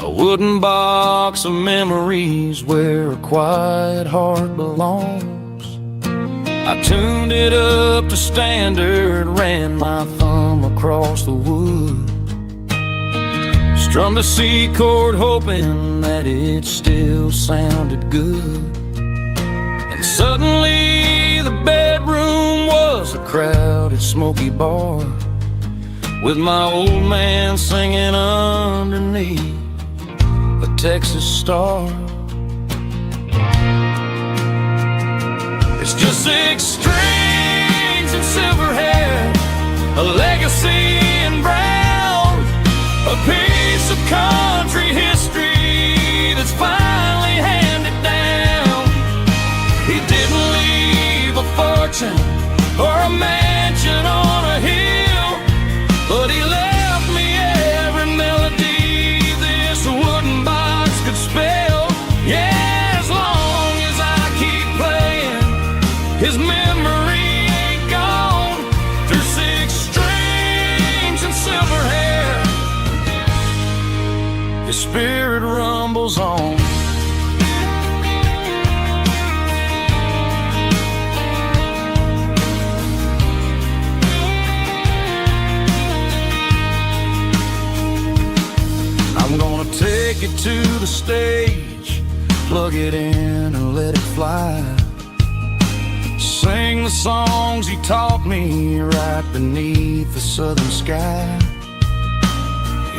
A wooden box of memories where a quiet heart belongs. I tuned it up to standard, ran my thumb across the wood, strummed a C chord hoping that it still sounded good. And suddenly the bedroom was a crowded smoky bar, with my old man singing underneath a Texas star. It's just 6 strings and silver hair, a legacy in brown, a piece of country history that's finally handed down. He didn't leave a fortune or a mansion on a hill, but he left me every melody this wooden box could spell. Yeah, as long as I keep playing, his memory ain't gone. Through 6 strings and silver hair, his spirit rumbles on. I'm gonna take it to the stage, plug it in and let it fly. Sing the songs he taught me right beneath the southern sky.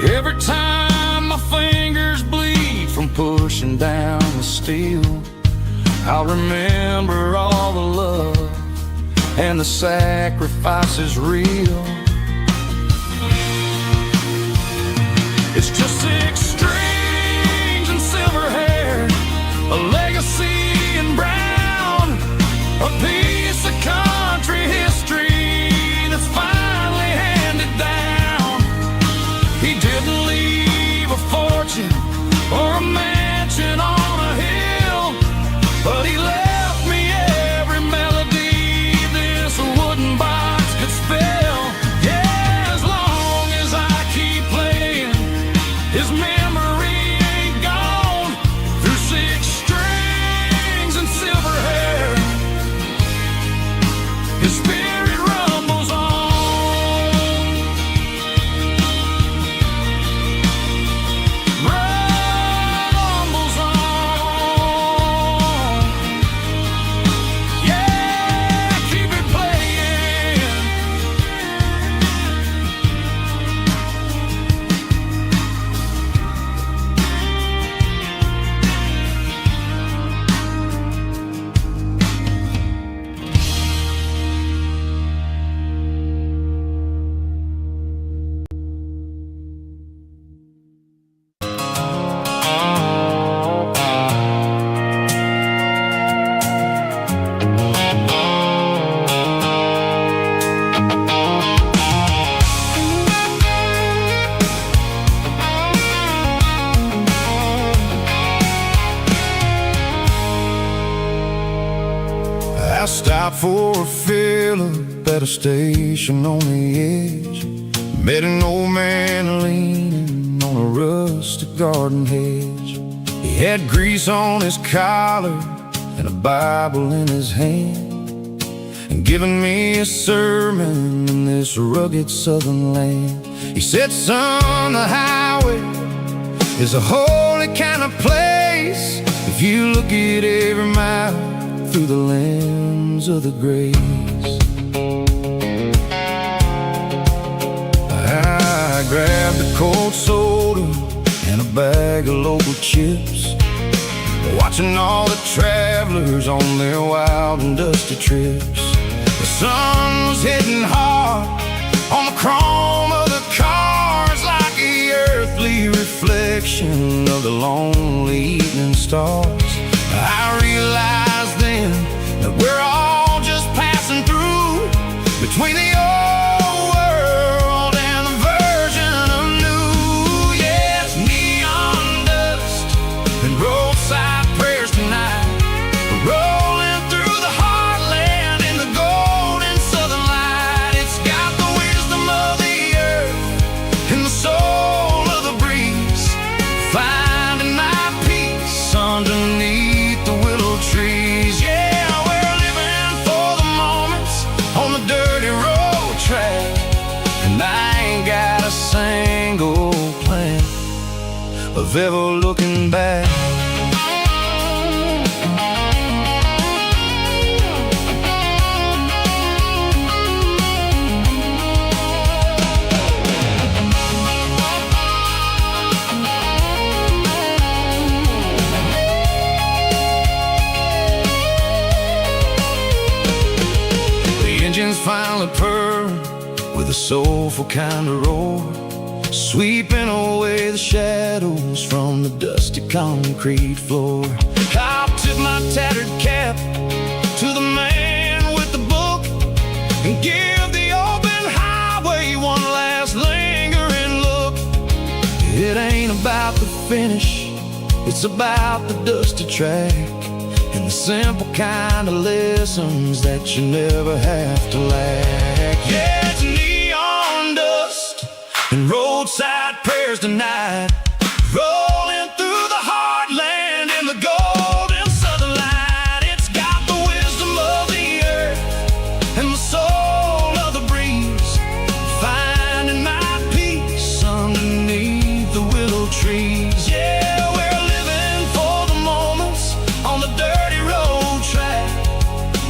Every time my fingers bleed from pushing down the steel, I'll remember all the love and the sacrifices real. It's just 6 strings and silver hair, a legacy in brown, a piece of country history that's finally handed down. He didn't leave a fortune or a mansion on a hill, but he left me every melody this wooden box could spell. Yeah, as long as I keep playing, his memory ain't gone. Through 6 strings and silver hair, his spirit rumbles on. Rumbles on. Yeah, keep it playing. I stopped for a fill-up at a station on the edge. Met an old man leaning on a rustic garden hedge. He had grease on his collar and a Bible in his hand, and giving me a sermon in this rugged southern land. He said, son, the highway is a holy kind of place if you look at every mile through the lens of the grace. I grabbed a cold soda and a bag of local chips, watching all the travelers on their wild and dusty trips. The sun was hitting hard on the chrome of the cars, like the earthly reflection of the lonely evening stars. I realized then that we're all just passing through between the old world and the version of new. Yes, neon dust and roadside prayers tonight, rolling through the heartland in the golden southern light. It's got the wisdom of the earth and the soul of the breeze. Fly of ever looking back. Engines finally purr with a soulful kind of roar, sweeping away the shadows from the dusty concrete floor. I'll tip my tattered cap to the man with the book and give the open highway one last lingering look. It ain't about the finish, it's about the dusty track and the simple kind of lessons that you never have to lack. Yeah, it's neon dust and roadside prayers tonight, rolling through the heartland in the golden southern light. It's got the wisdom of the earth and the soul of the breeze, finding my peace underneath the willow trees. Yeah, we're living for the moments on the dirty road track,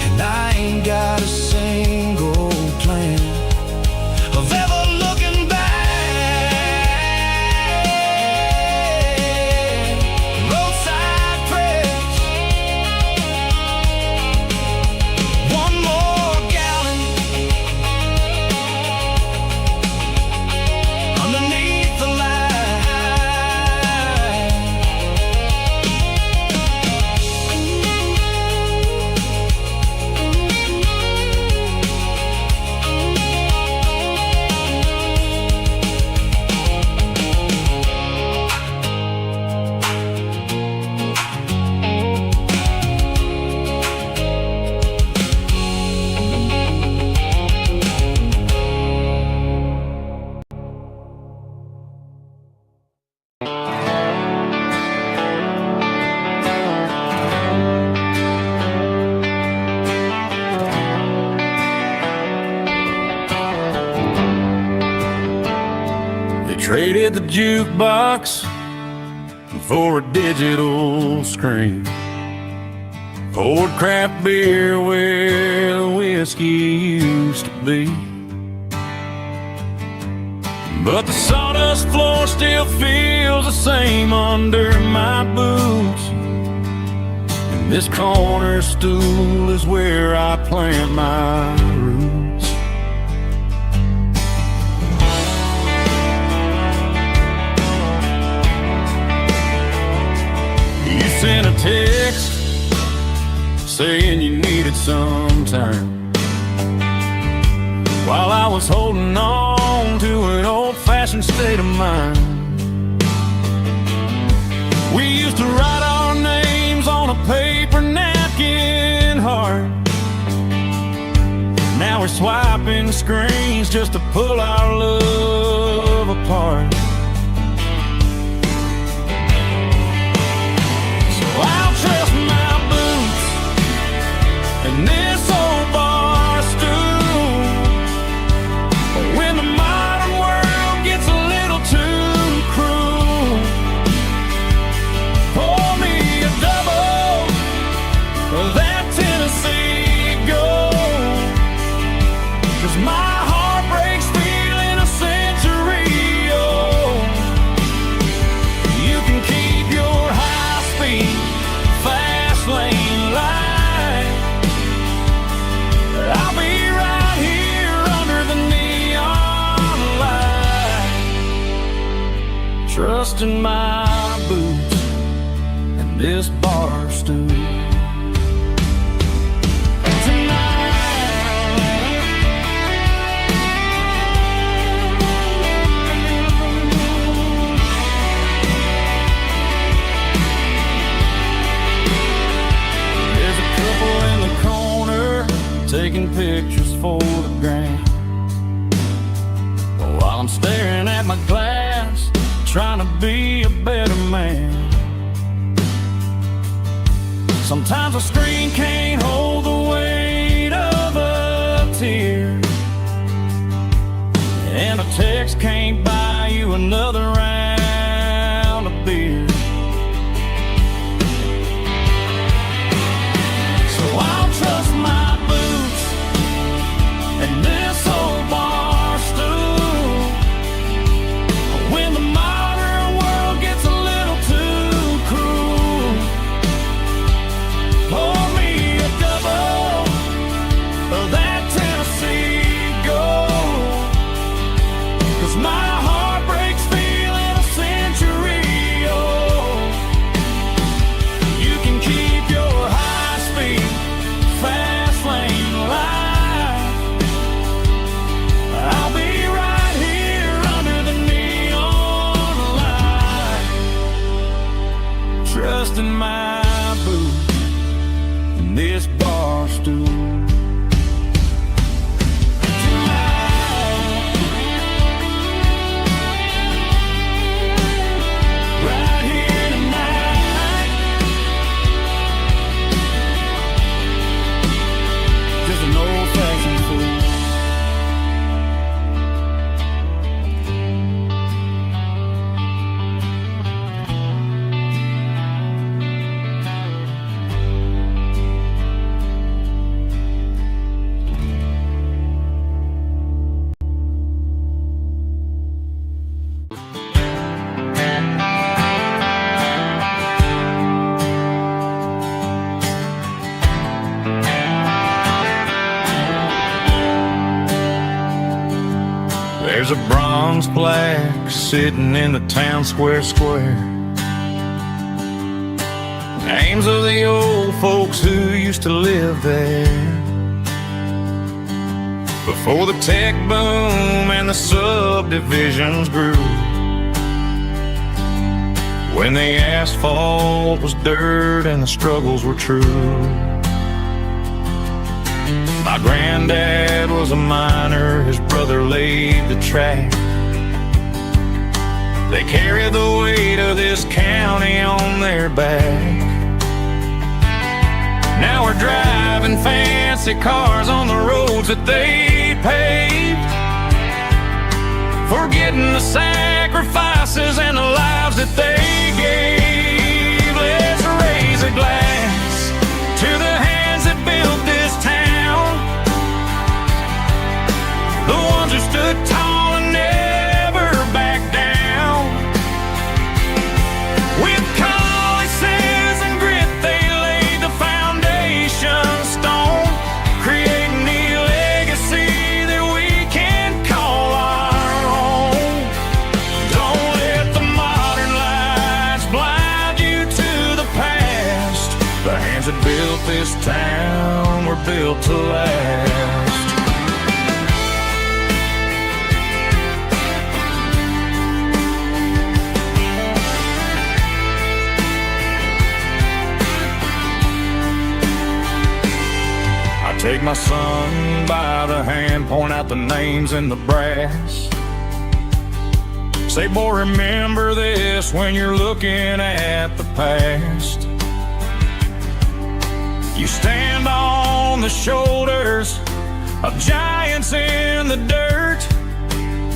and I ain't got a single plan of ever looking back. Roadside prayers, one more gallon underneath the light. They traded the jukebox for a digital screen, poured craft beer where the whiskey used to be. But the sawdust floor still feels the same under my boots, and this corner stool is where I plant my roots. You sent a text saying you needed some time, while I was holding on to an old-fashioned state of mind. We used to write our names on a paper napkin heart. Now we're swiping screens just to pull our love apart. So I'll trust my boots and this old bar stool. When the modern world gets a little too cruel, pour me a double of that Tennessee Gold, 'cause my heart breaks feeling a century old. You can keep your high-speed, fast lane light, but I'll be right here under the neon light, trusting my boots and this bar stool. There's a couple in the corner taking pictures for the gram, while I'm staring at my glass, trying to be a better man. Sometimes a screen can't hold the weight of a tear, and a text can't buy you another round of beer. dust in my boots and this bar stool. Right here tonight, just an old-fashioned fool. There's a bronze plaque sitting in the town square. Names of the old folks who used to live there before the tech boom and the subdivisions grew. When the asphalt was dirt and the struggles were true. My granddad was a miner, his brother laid the track. They carried the weight of this county on their back. Now we're driving fancy cars on the roads that they paved, forgetting the sacrifices and the lives that they gave. Let's raise a glass to the hands that built this town, the ones who stood tall and never backed down. With calluses and grit, they laid the foundation stone, creating the legacy that we can call our own. Don't let the modern lights blind you to the past. The hands that built this town were built to last. Take my son by the hand, point out the names in the brass. Say, boy, remember this when you're looking at the past. You stand on the shoulders of giants in the dirt,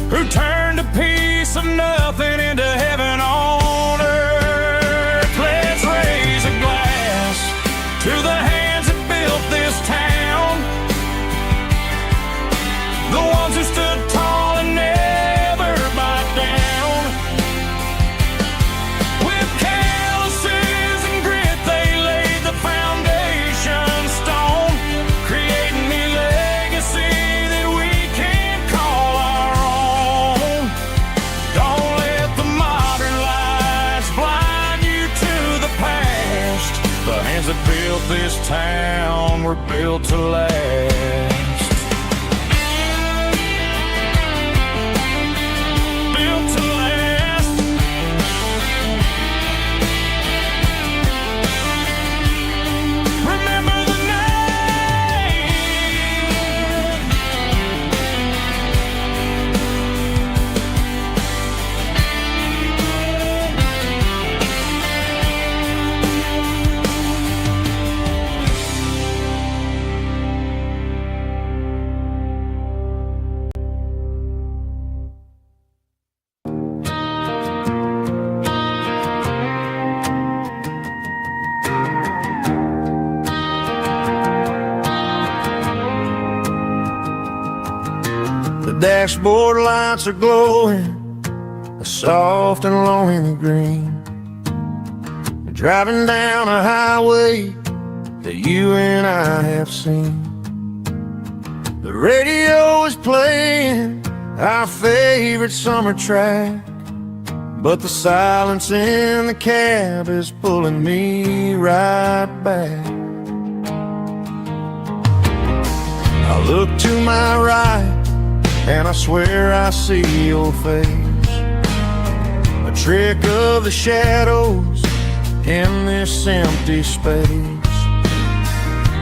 who turned a piece of nothing into heaven on earth. Let's raise a glass to the hands that built this town, the ones who stood tall and never backed down. With calluses and grit, they laid the foundation stone, creating the legacy that we can call our own. Don't let the modern lights blind you to the past. The hands that built this town were built to last. Dashboard lights are glowing a soft and lonely green. Driving down a highway that you and I have seen. The radio is playing our favorite summer track, but the silence in the cab is pulling me right back. I look to my right and I swear I see your face, a trick of the shadows in this empty space.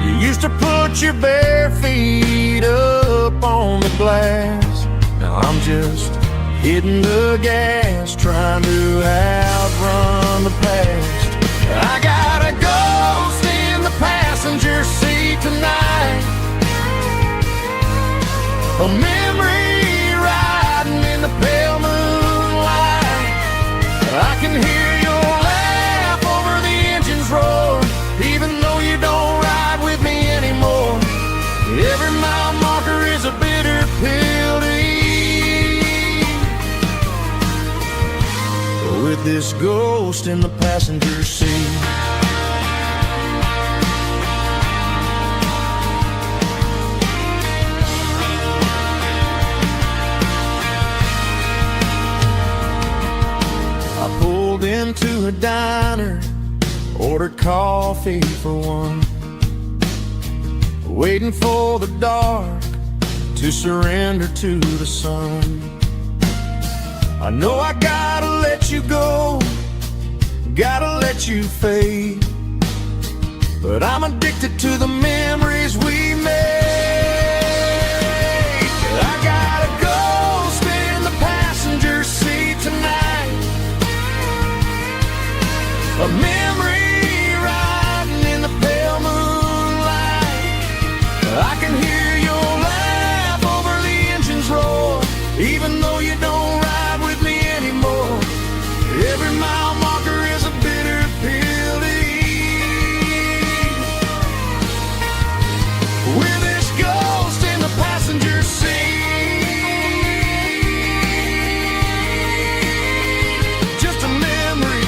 You used to put your bare feet up on the glass. Now I'm just hitting the gas, trying to outrun the past. I got a ghost in the passenger seat tonight, a memory riding in the pale moonlight. I can hear your laugh over the engine's roar, even though you don't ride with me anymore. Every mile marker is a bitter pill to eat, with this ghost in the passenger seat. I pulled into a diner, ordered coffee for one, waiting for the dark to surrender to the sun. I know I gotta let you go, gotta let you fade, but I'm addicted to the memories we made. I got a ghost in the passenger seat tonight, a memory riding in the pale moonlight. I can hear your laugh over the engine's roar, even though you don't ride with me anymore. Every mile marker is a bitter pill to eat, with this ghost in the passenger seat. Just a memory,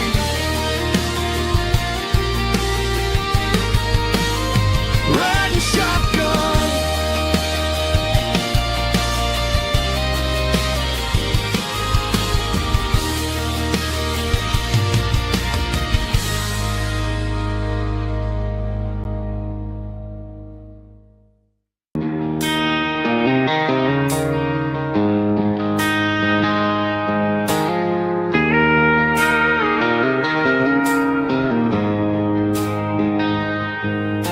riding shotgun.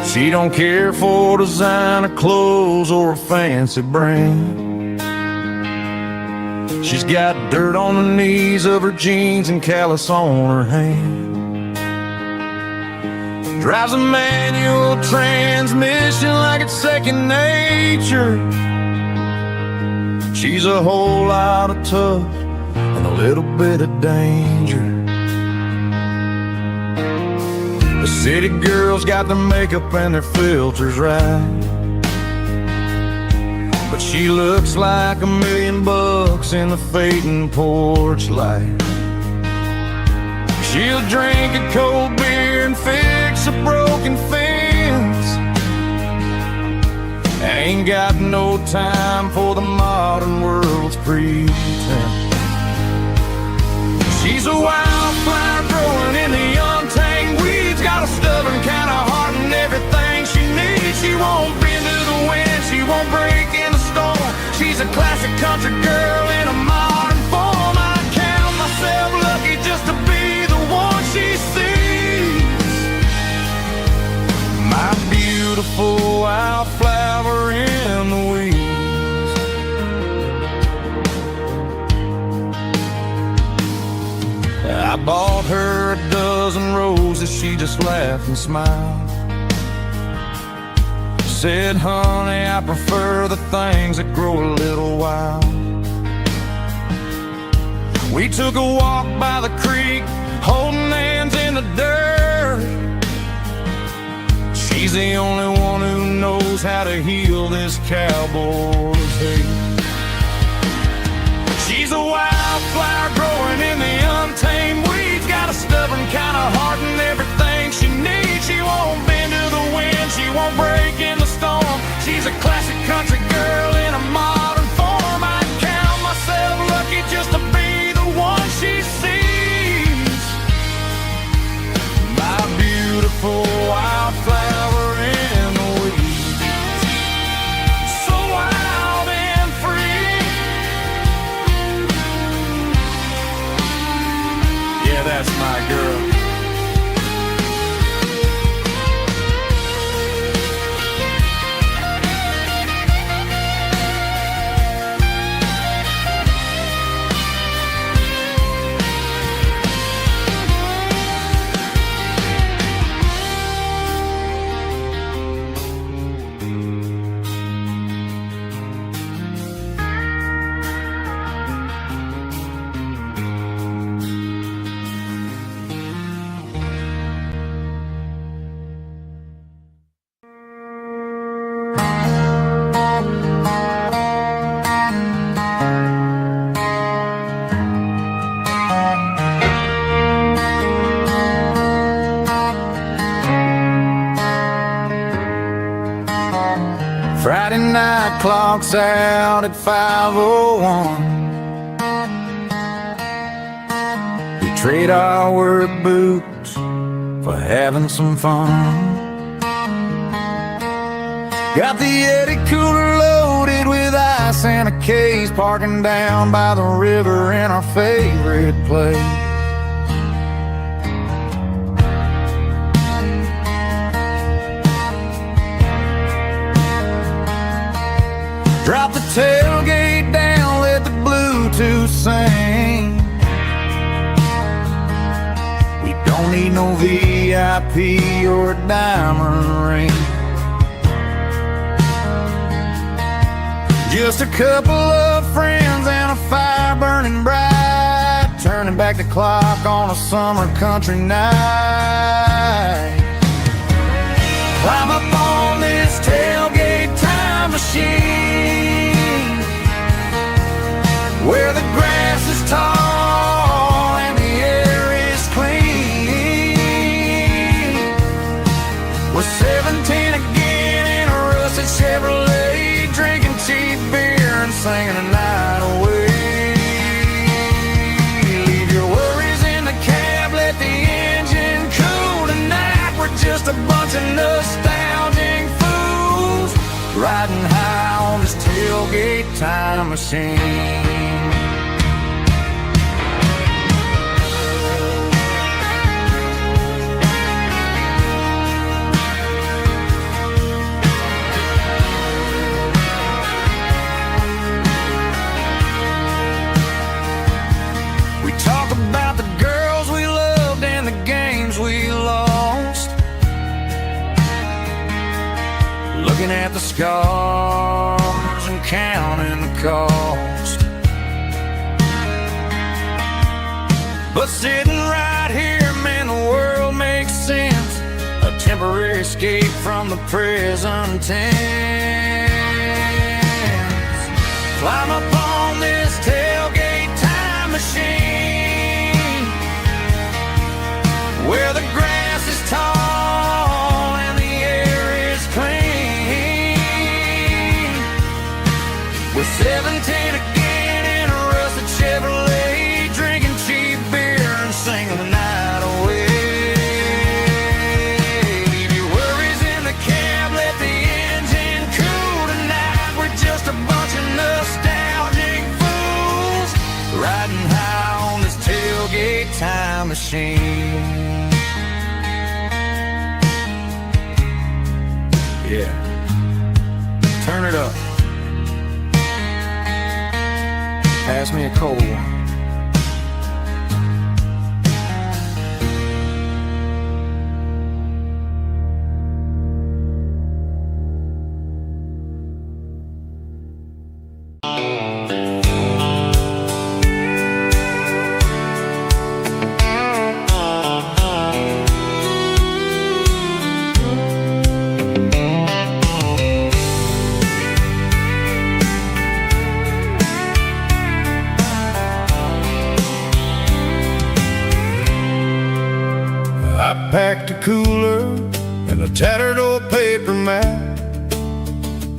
She don't care for designer clothes or a fancy brand. She's got dirt on the knees of her jeans and callus on her hand. Drives a manual transmission like it's second nature. She's a whole lot of tough and a little bit of danger. The city girls got their makeup and their filters right, but she looks like $1 million in the fading porch light. She'll drink a cold beer and fix a broken fence. Ain't got no time for the modern world's pretense. She's a wildflower growing in the untamed weeds, got a stubborn kind of heart and everything she needs. She won't bend to the wind, she won't break in the storm. She's a classic country girl in a modern form. I count myself lucky just to be the one she sees, my beautiful wildflower in the weeds. I bought her a dozen roses, she just laughed and smiled. Said, honey, I prefer the things that grow a little wild. We took a walk by the creek, holding hands in the dirt. She's the only one who knows how to heal this cowboy's hate. She's a wildflower growing in the untamed weeds, got a stubborn kind of heart and everything she needs. She won't bend to the wind, she won't break in the storm. She's a classic country girl in a modern form. I count myself lucky just to be the one she sees, my beautiful wildflower in the weeds. So wild and Friday night clocks out at 5:01. We trade our work boots for having some fun. Got the Yeti cooler loaded with ice and a case, parking down by the river in our favorite place. Drop the tailgate down, let the Bluetooth sing. We don't need no VIP or a diamond ring. Just a couple of friends and a fire burning bright, turning back the clock on a summer country night. Climb up on this tailgate time machine, where the grass is tall and the air is clean. We're 17 again in a rusted Chevrolet, drinking cheap beer and singing the night away. Leave your worries in the cab, let the engine cool tonight. We're just a bunch of nostalgic fools riding high on this tailgate time machine. Talk about the girls we loved and the games we lost, looking at the scars and counting the cost. But sitting right here, man, the world makes sense, a temporary escape from the present tense. Climb up on this tailgate time machine, where the grass is tall and the air is clean. We're 17 again in a rusted Chevrolet, drinking cheap beer and singing the night away. Leave your worries in the cab, let the engine cool tonight. We're just a bunch of nostalgic fools riding high on this tailgate time machine. Yeah, turn it up. Pass me a cold one. I packed a cooler and a tattered old paper map,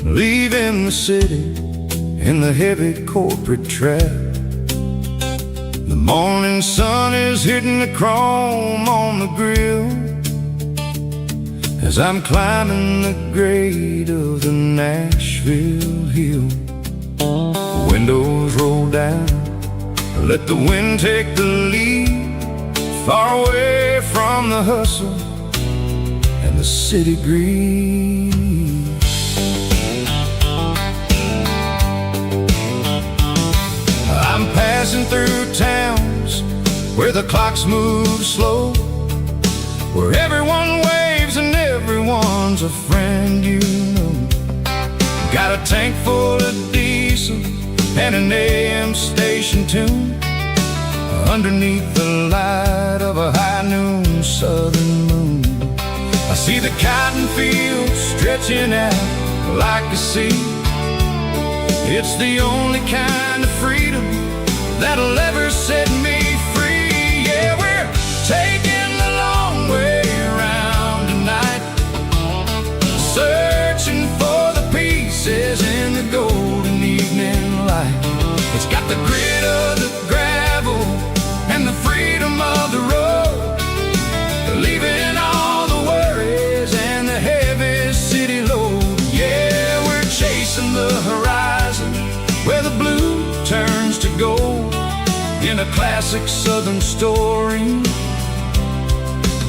leaving the city in the heavy corporate trap. The morning sun is hitting the chrome on the grill as I'm climbing the grade of the Nashville hill. The windows roll down, let the wind take the lead, far away from the hustle and the city breeze. I'm passing through towns where the clocks move slow, where everyone waves and everyone's a friend you know. Got a tank full of diesel and an AM station tune underneath the light of a high noon southern moon. I see the cotton fields stretching out like a sea. It's the only kind of freedom that'll ever set me free. Yeah, we're taking the long way around tonight, searching for the pieces classic southern story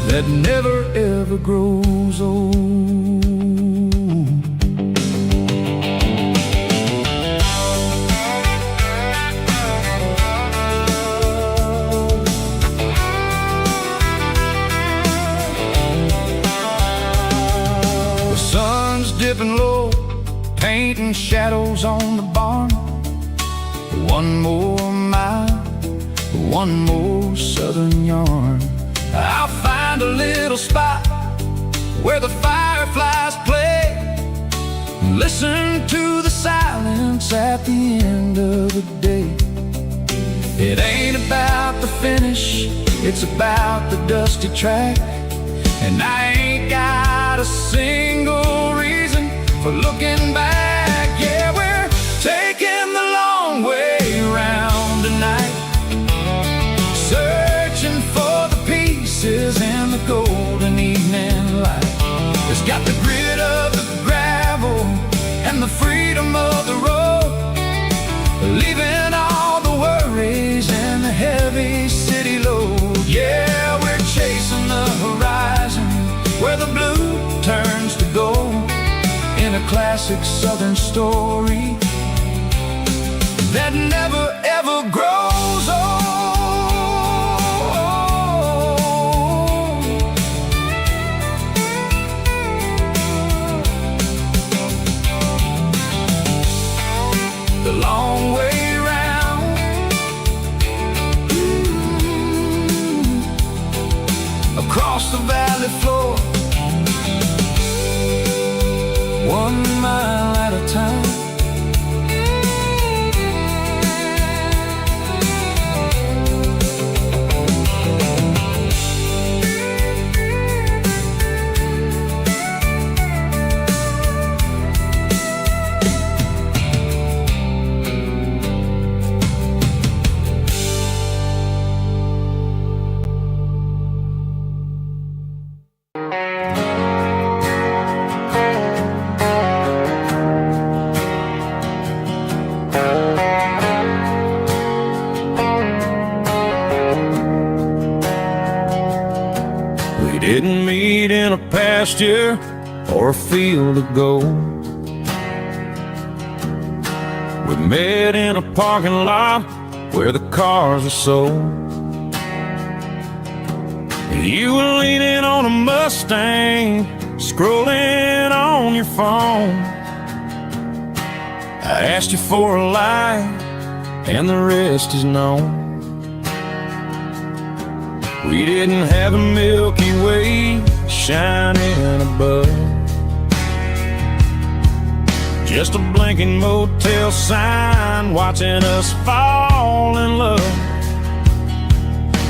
that never ever grows old. The sun's dipping low, painting shadows on the barn. One more mile, one more southern yarn. I'll find a little spot where the fireflies play. Listen to the silence at the end of the day. It ain't about the finish, it's about the dusty track. And I ain't got a single reason for looking back. Yeah, we're taking the long way round tonight, searching for the pieces in the golden evening light. It's got the grit of the gravel and the freedom of the road, leaving all the worries and the heavy city load. Yeah, we're chasing the horizon where the blue turns to gold, in a classic southern story that never ever grows old. The long way round, across the valley floor, 1 mile at a time. Didn't meet in a pasture or a field of gold. We met in a parking lot where the cars were sold. You were leaning on a Mustang, scrolling on your phone. I asked you for a light, and the rest is known. We didn't have a Milky Way shining above, just a blinking motel sign watching us fall in love.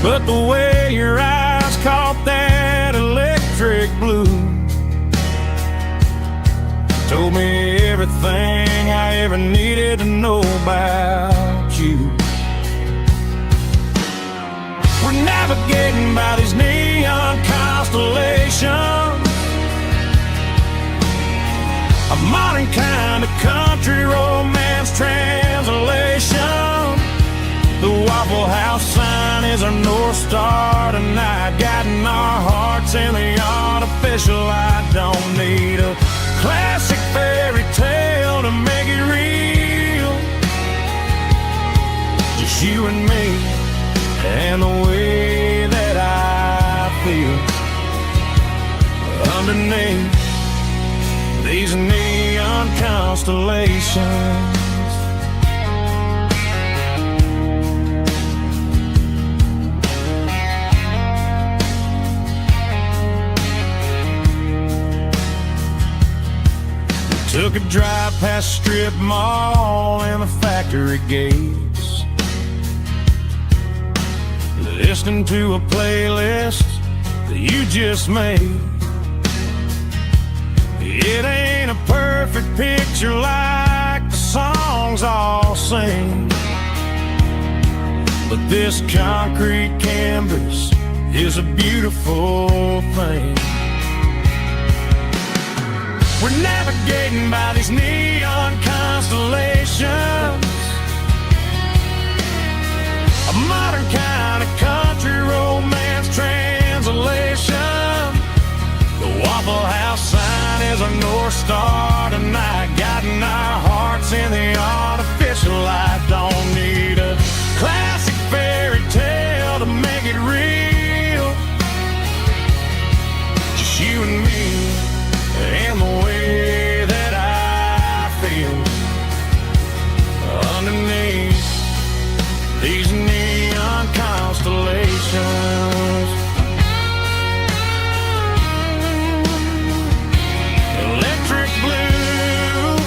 But the way your eyes caught that electric blue told me everything I ever needed to know about you. We're navigating by these neon constellations, a modern kind of country romance translation. The Waffle House sign is our North Star tonight, guiding our hearts in the artificial light. Don't need a classic fairy tale to make it real, just you and me and the way that I feel underneath these neon constellations. We took a drive past strip mall and the factory gates, listening to a playlist that you just made. It ain't a perfect picture like the songs all sing, but this concrete canvas is a beautiful thing. We're navigating by these neon constellations, a modern kind of country romance translation. The Waffle House sign is our North Star tonight, guiding our hearts in the artificial light. Don't need a classic fairy tale to make it real. Just you and me and the way that I feel underneath these neon constellations. Electric blue,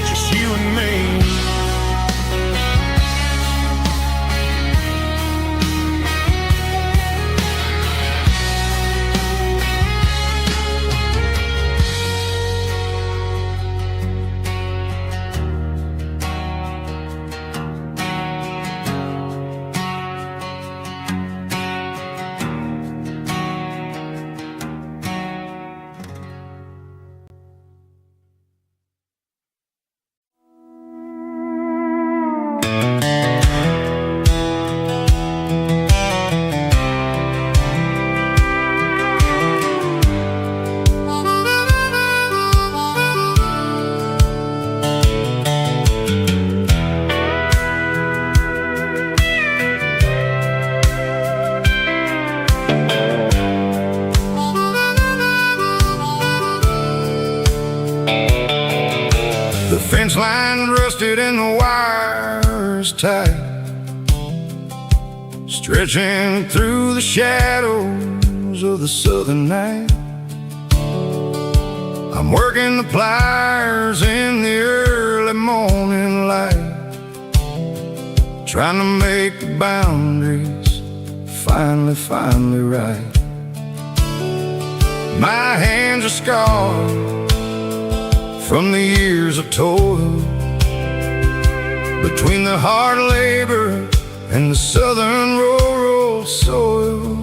just you and me. The fence line rusted and the wires tight, stretching through the shadows of the southern night. I'm working the pliers in the early morning light, trying to make the boundaries finally right. My hands are scarred from the years of toil, between the hard labor and the southern rural soil.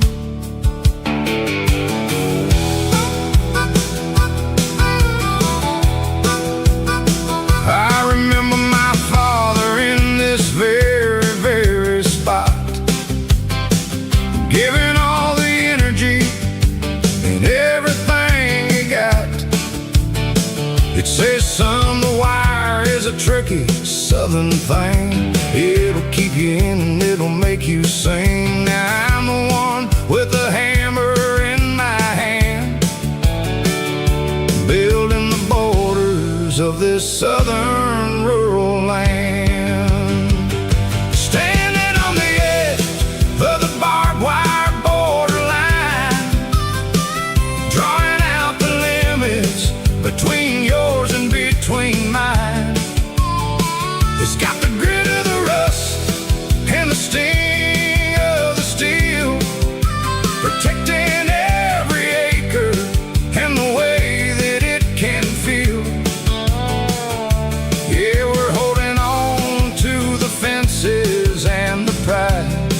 I remember my father in this very spot, giving all the energy and everything he got. It says, son, the wire is a tricky southern thing. It'll keep you in and it'll make you sing. Now I'm the one with the hammer in my hand, building the borders of this southern rural land. Standing on the edge of the barbed wire borderline, drawing out the limits between yours and between mine. It's got the grit of the rust and the sting of the steel, protecting every acre and the way that it can feel. Yeah, we're holding on to the fences and the pride,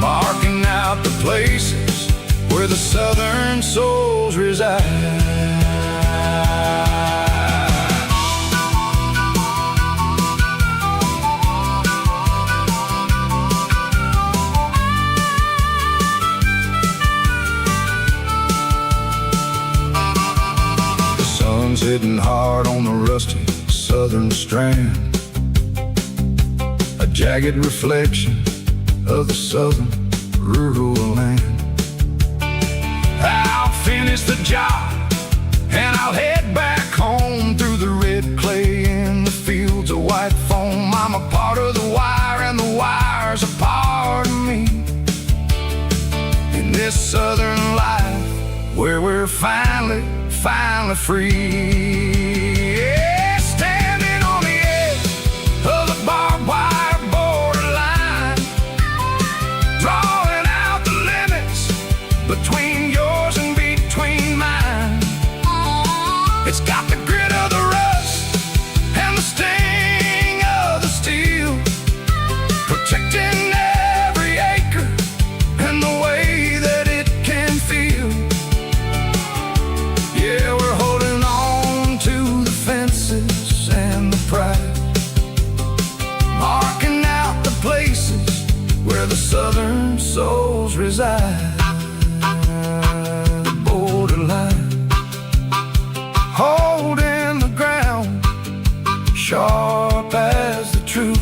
marking out the places where the southern souls reside. Hitting hard on the rusty southern strand, a jagged reflection of the southern rural land. I'll finish the job and I'll head back home through the red clay in the fields of white foam. I'm a part of the wire and the wire's a part of me, in this southern life where we're finally free. Yeah, standing on the edge of the barbed wire borderline, drawing out the limits between yours and between mine. It's got the grit of the rust and the sting of the steel, protecting every acre and the way that it can feel. Yeah, we're holding on to angels reside, borderline, holding the ground, sharp as the truth.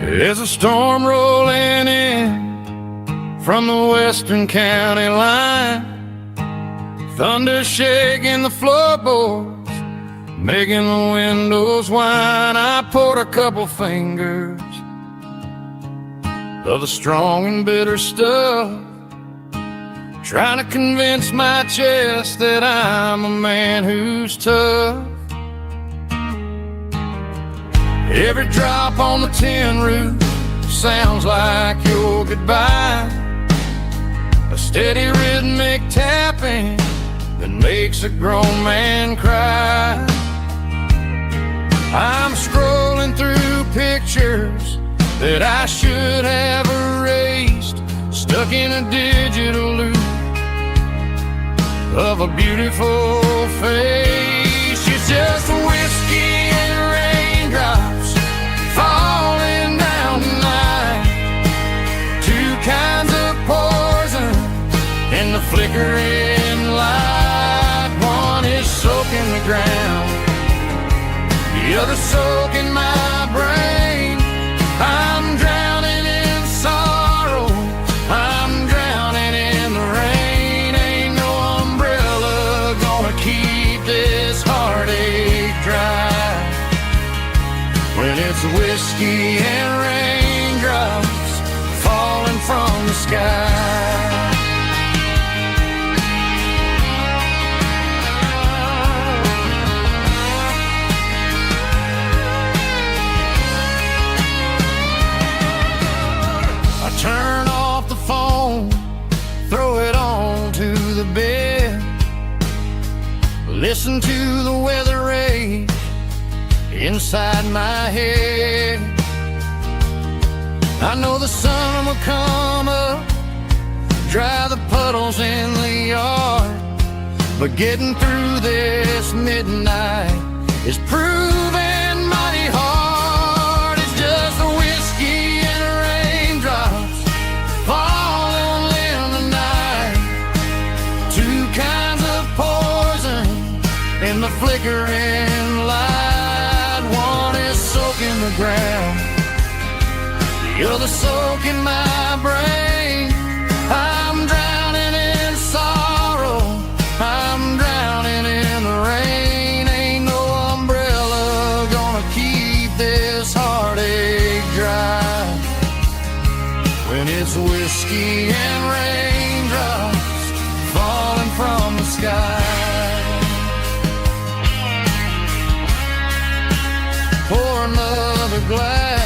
There's a storm rolling in from the western county line, thunder shaking the floorboards, making the windows whine. I poured a couple fingers of the strong and bitter stuff, trying to convince my chest that I'm a man who's tough. Every drop on the tin roof sounds like your goodbye, a steady rhythmic tapping that makes a grown man cry. I'm scrolling through pictures that I should have erased, stuck in a digital loop of a beautiful face. It's just whiskey and raindrops falling down tonight, two kinds of poison in the flickering light. One is soaking the ground, the other soaking my brain. I'm drowning in sorrow, I'm drowning in the rain. Ain't no umbrella gonna keep this heartache dry when it's whiskey and raindrops falling from the sky. I turn off the phone, throw it on to the bed, listen to the weather rage inside my head. I know the sun will come up, dry the puddles in the yard, but getting through this midnight is proving mighty hard. It's just a whiskey and raindrops falling in the night, two kinds of poison in the flickering light. One is soaking the ground, the other soaking my brain. I'm drowning in sorrow, I'm drowning in the rain. Ain't no umbrella gonna keep this heartache dry when it's whiskey and raindrops falling from the sky. Pour another glass,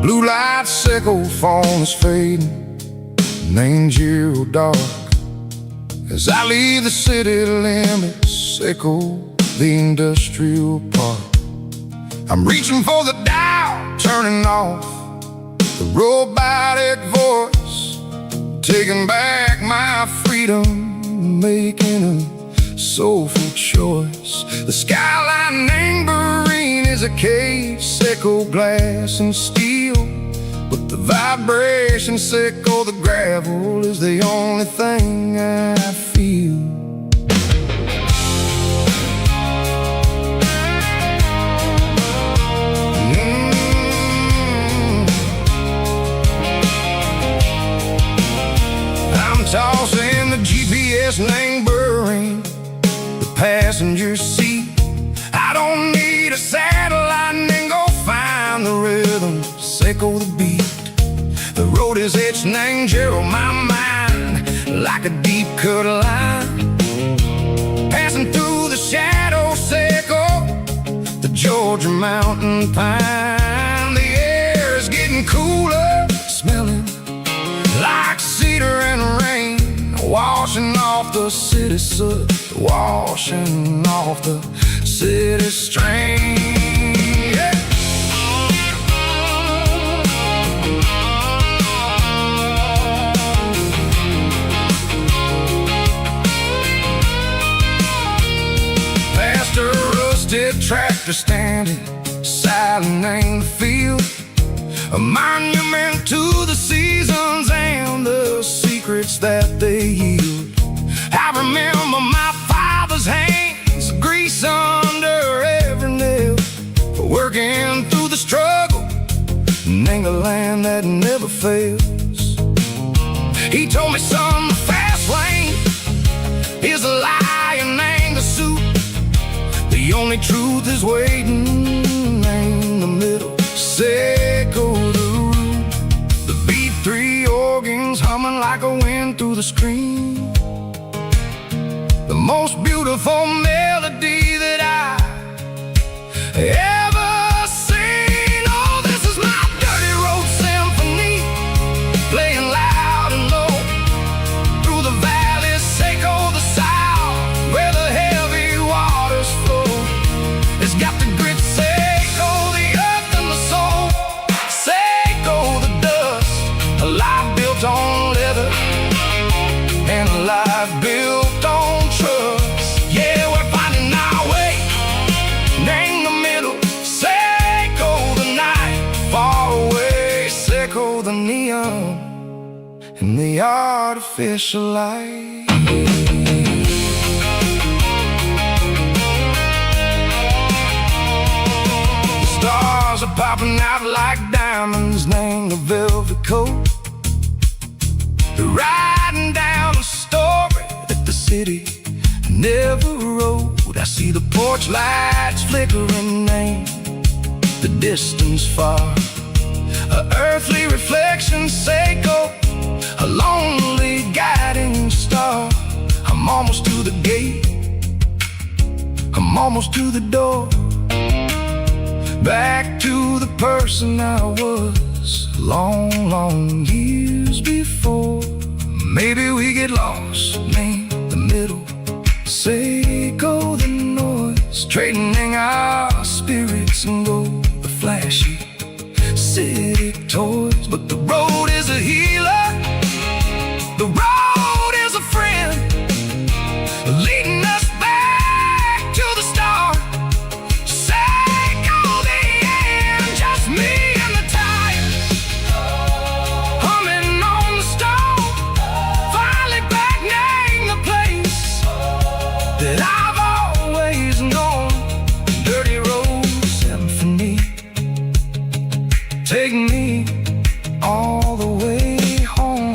Blue light sickle phone is fading, named zero dark. As I leave the city limits, echo the industrial park. I'm reaching for the dial, turning off the robotic voice, taking back my freedom, making a soulful choice. The skyline named Bryan is a case, echo glass and steel, but the vibration sickle, the gravel is the only thing I feel. I'm tossing the GPS named Bryan, the passenger seat. I don't need a satellite and go find the rhythm, sickle the beat. The road is etched named Gerald, my mind, like a deep cut line. Passing through the shadow sickle, the Georgia mountain pine. The air is getting cooler, smelling like cedar and rain, washing off the city soot, washing off the city strain. Yeah. Past a rusted tractor standing silent in the field, a monument to the seasons and the secrets that they yield. I remember my father's hands, grease under every nail, working through the struggle, name the land that never fails. He told me, son, the fast lane is a lie and ain't the suit. The only truth is waiting in the middle, sickle the root. The B3 organs humming like a wind through the screen, the most beautiful melody that I ever seen. Oh, this is my dirty road symphony, playing loud and low through the valleys, sickle the south, where the heavy waters flow. It's got the grit, sickle the earth and the soul, sickle the dust, a life built on leather and a life built on trust. Yeah, we're finding our way, name the middle, sickle the night, far away, sickle the neon and the artificial light. The stars are popping out like diamonds, name the velvet coat. They're riding down a story that the city never wrote. I see the porch lights flickering, name the distance far, a earthly reflection, sickle, a lonely guiding star. I'm almost to the gate, I'm almost to the door, back to the person I was long, long years before. Maybe we get lost, name the middle, sickle the noise, trading our spirits and go the flashy city toys. But the road is a healer, the road is a friend, leading us back to the start. Sickle the end, just me and the tires, humming on the stove, finally back, name the place that I've always known. Dirty road symphony, take me all the way home.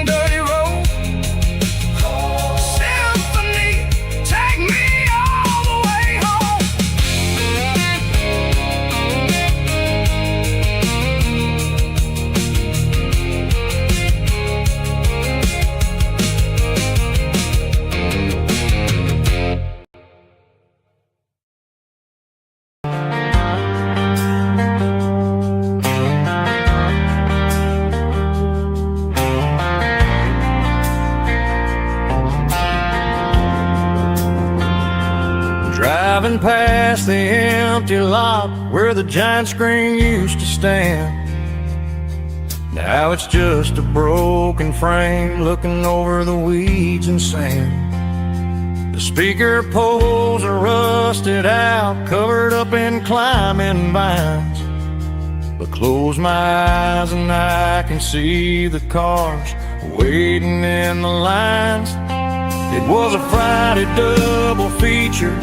Dirty road symphony, take me all the way home. Driving past the empty lot where the giant screen used to stand. Now it's just a broken frame looking over the weeds and sand. The speaker poles are rusted out, covered up in climbing vines. But close my eyes and I can see the cars waiting in the lines. It was a Friday double feature,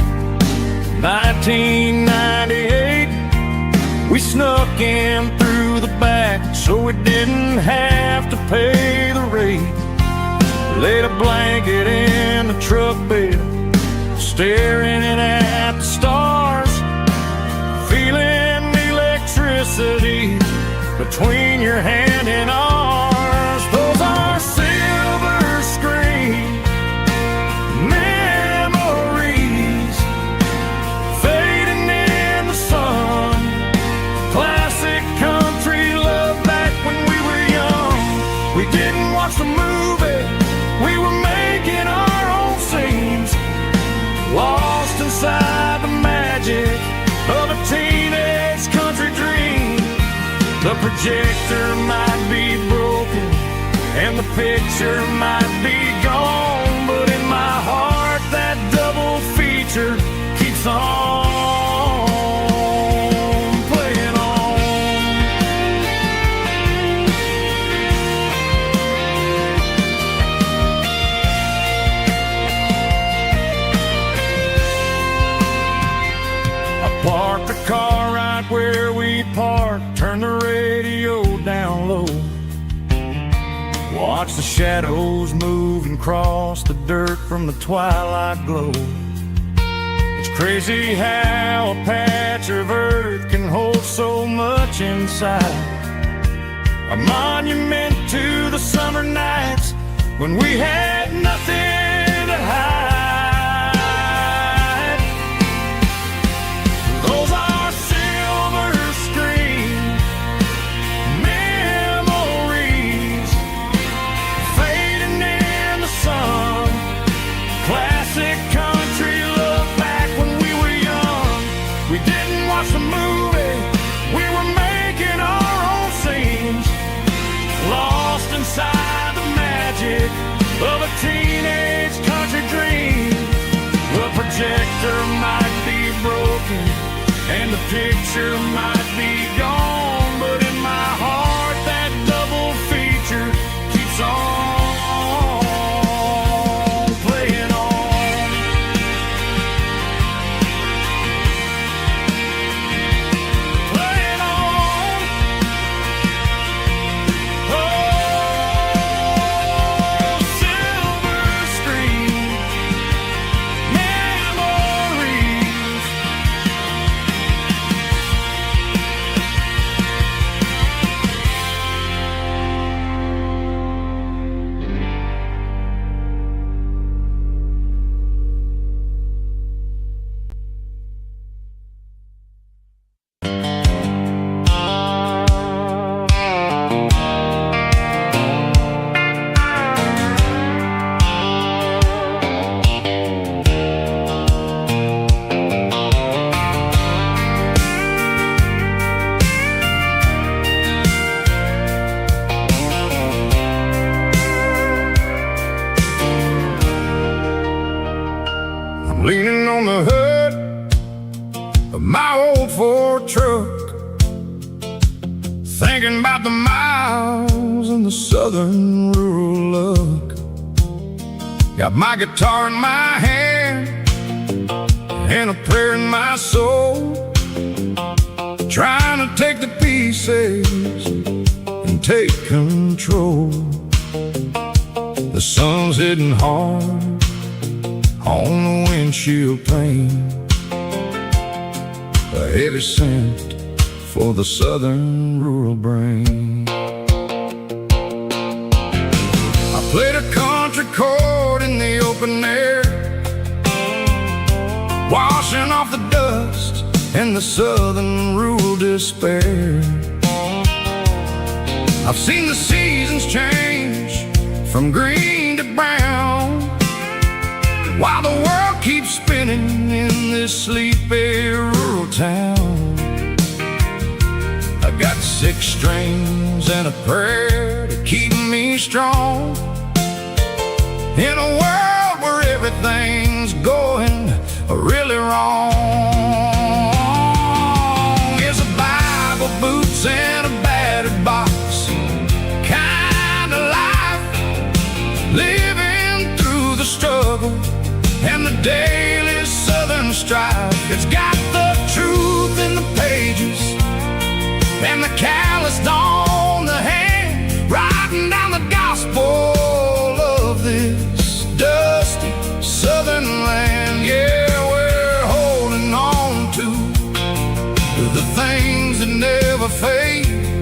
1998. We snuck in through the back so we didn't have to pay the rate. Laid a blanket in the truck bed, staring at the stars, feeling the electricity between your hand and ours. Those are silver screen memories fading in the sun. Classic country love back when we were young. We didn't watch the movie, we were making our own scenes, lost inside the magic of a teenage country dream. The projector might be broken and the picture might be gone, but in my heart that double feature keeps on playing on. I parked the car right where we parked, turned the radio down low, watch the shadows move and cross the dirt from the twilight glow. It's crazy how a patch of earth can hold so much inside. A monument to the summer nights when we had nothing to hide. Those are silver screen memories fading in the sun. Classic country love back when we were young. We didn't watch the movie, we were making our own scenes, lost inside the magic of a teenage country dream. The projector might be broken and the picture might be gone, but in my heart that double feature keeps on playing on. Playing on. Oh, silver screen memories. I'm leaning on the hood of my old Ford truck, thinking about the miles and the southern rural look. Got my guitar in my hand and a prayer in my soul, trying to take the pieces and take control. The sun's hitting hard on the windshield pane, a heavy scent for the southern rural brain. I played a country chord in the open air, washing off the dust and the southern rural despair. I've seen the seasons change from green to brown, while the world keeps spinning in this sleepy rural town. I got 6 strings and a prayer to keep me strong. In a world where everything's going really wrong, is a Bible, boots, and a battered box kind of life, living through the struggle and the daily southern strife. It's got the truth in the pages and the calloused on the hand, writing down the gospel of this dusty southern land. Yeah, we're holding on to the things that never fade,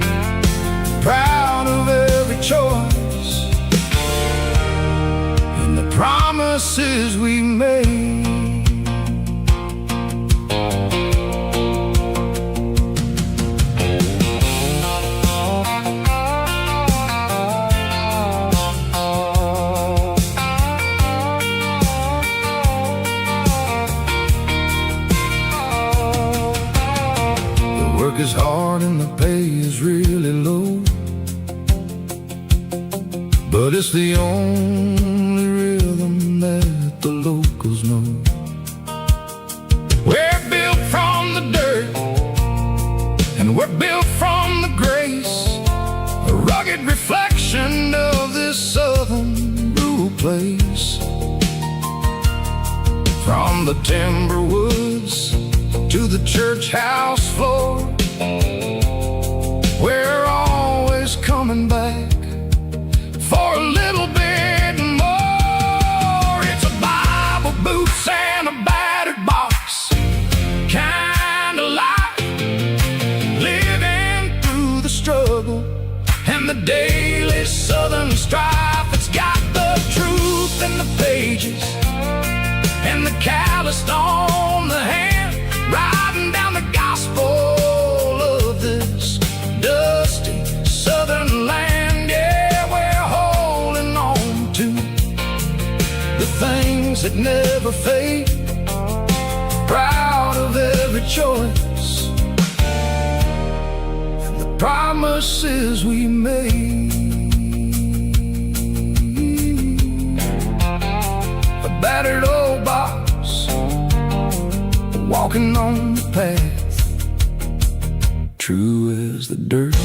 proud of every choice and the promises we made. Work is hard and the pay is really low, but it's the only rhythm that the locals know. We're built from the dirt and we're built from the grace, a rugged reflection of this southern rural place. From the timber woods to the church house floor, we're always coming back for a little bit more. It's a Bible, boots, and a battered box kind of life, living through the struggle and the daily southern strife. It's got the truth in the pages and the calloused on the hand, writing down the gospel of this dusty southern land. Yeah, we're holding on to the things that never fade, proud of every choice and the promises we made. A battered old box, walking on the path, true as the dirt.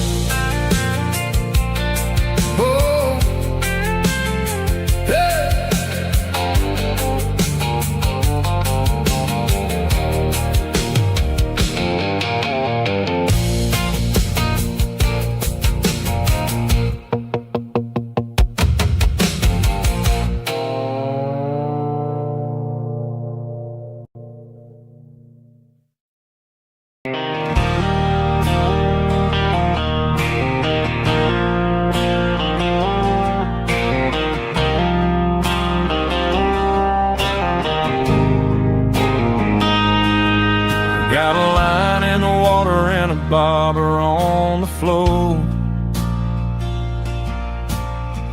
Oh, hey. Got a line in the water and a bobber on the floor,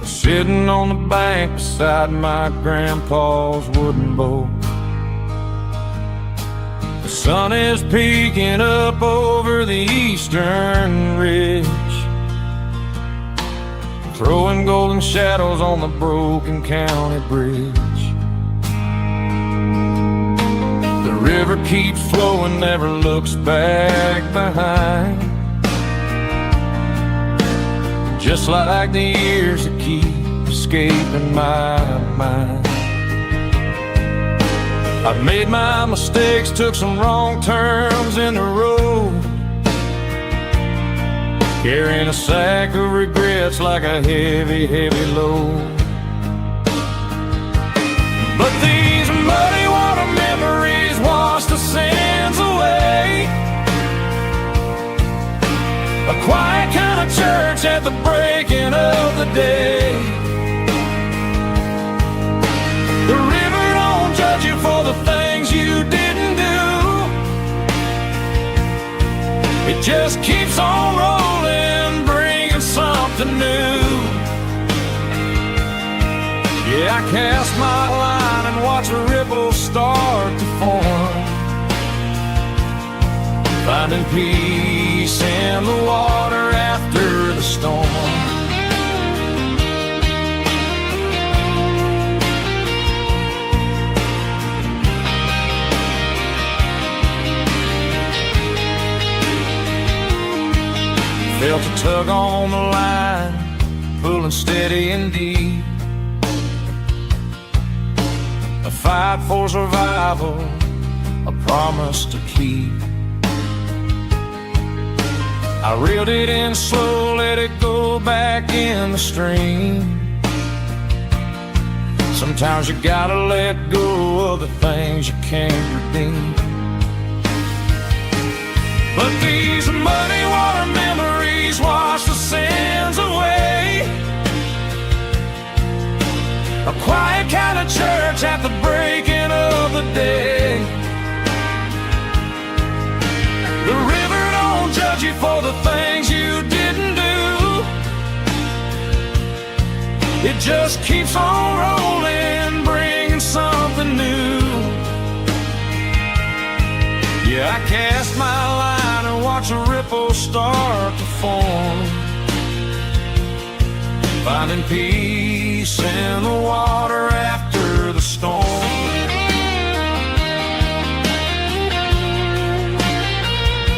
sitting on the bank beside my grandpa's wooden boat. The sun is peeking up over the eastern ridge, throwing golden shadows on the broken county bridge. The river keeps flowing, never looks back behind, just like the years that keep escaping my mind. I've made my mistakes, took some wrong turns in the road, carrying a sack of regrets like a heavy, heavy load. But these muddy water memories wash the sins away, a quiet kind of church at the breaking of the day. The river don't judge you for the things you didn't do, it just keeps on rolling, bringing something new. Yeah, I cast my line and watch the ripples start finding peace in the water after the storm. Felt a tug on the line, pulling steady and deep. A fight for survival, a promise to keep. I reeled it in slow, let it go back in the stream. Sometimes you gotta let go of the things you can't redeem. But these muddy water memories wash the sins away. A quiet kind of church at the breaking of the day. The river don't judge you for the things you didn't do. It just keeps on rolling, bringing something new. Yeah, I cast my line and watch a ripple start to form, finding peace in the water after the storm.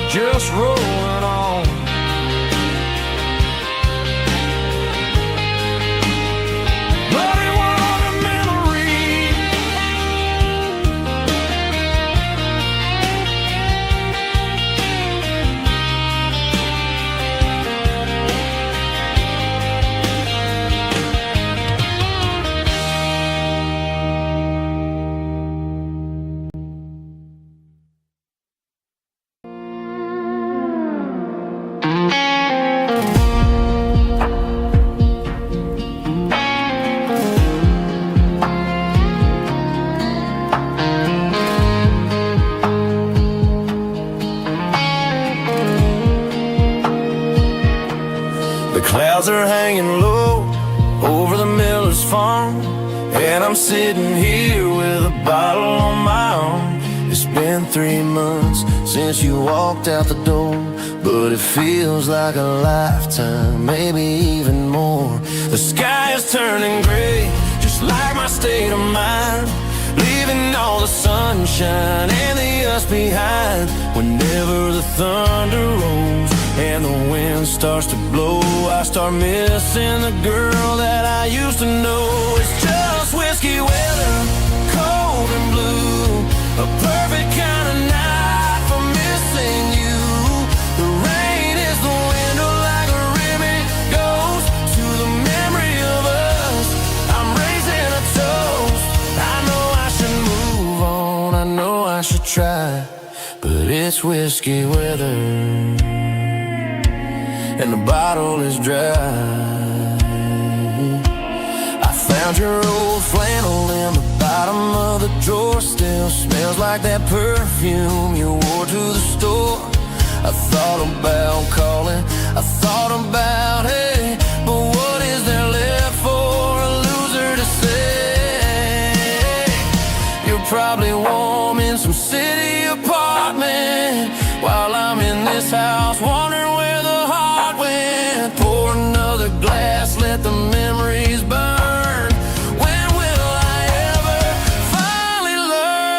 Just rolling on. Muddy water memory. Clouds are hanging low over the miller's farm, and I'm sitting here with a bottle on my arm. It's been 3 months since you walked out the door, but it feels like a lifetime, maybe even more. The sky is turning gray, just like my state of mind, leaving all the sunshine and the us behind. Whenever the thunder rolls and the wind starts to blow, I start missing the girl that I used to know. It's just whiskey weather, cold and blue, a perfect kind of night for missing you. The rain is the window like a ribbon goes to the memory of us. I'm raising a toast. I know I should move on, I know I should try, but it's whiskey weather and the bottle is dry. I found your old flannel in the bottom of the drawer, still smells like that perfume you wore to the store. I thought about calling, I thought about, hey, but what is there left for a loser to say? You're probably warm in some city apartment, while I'm in this house wondering where the heart went. Pour another glass, let the memories burn. When will I ever finally learn?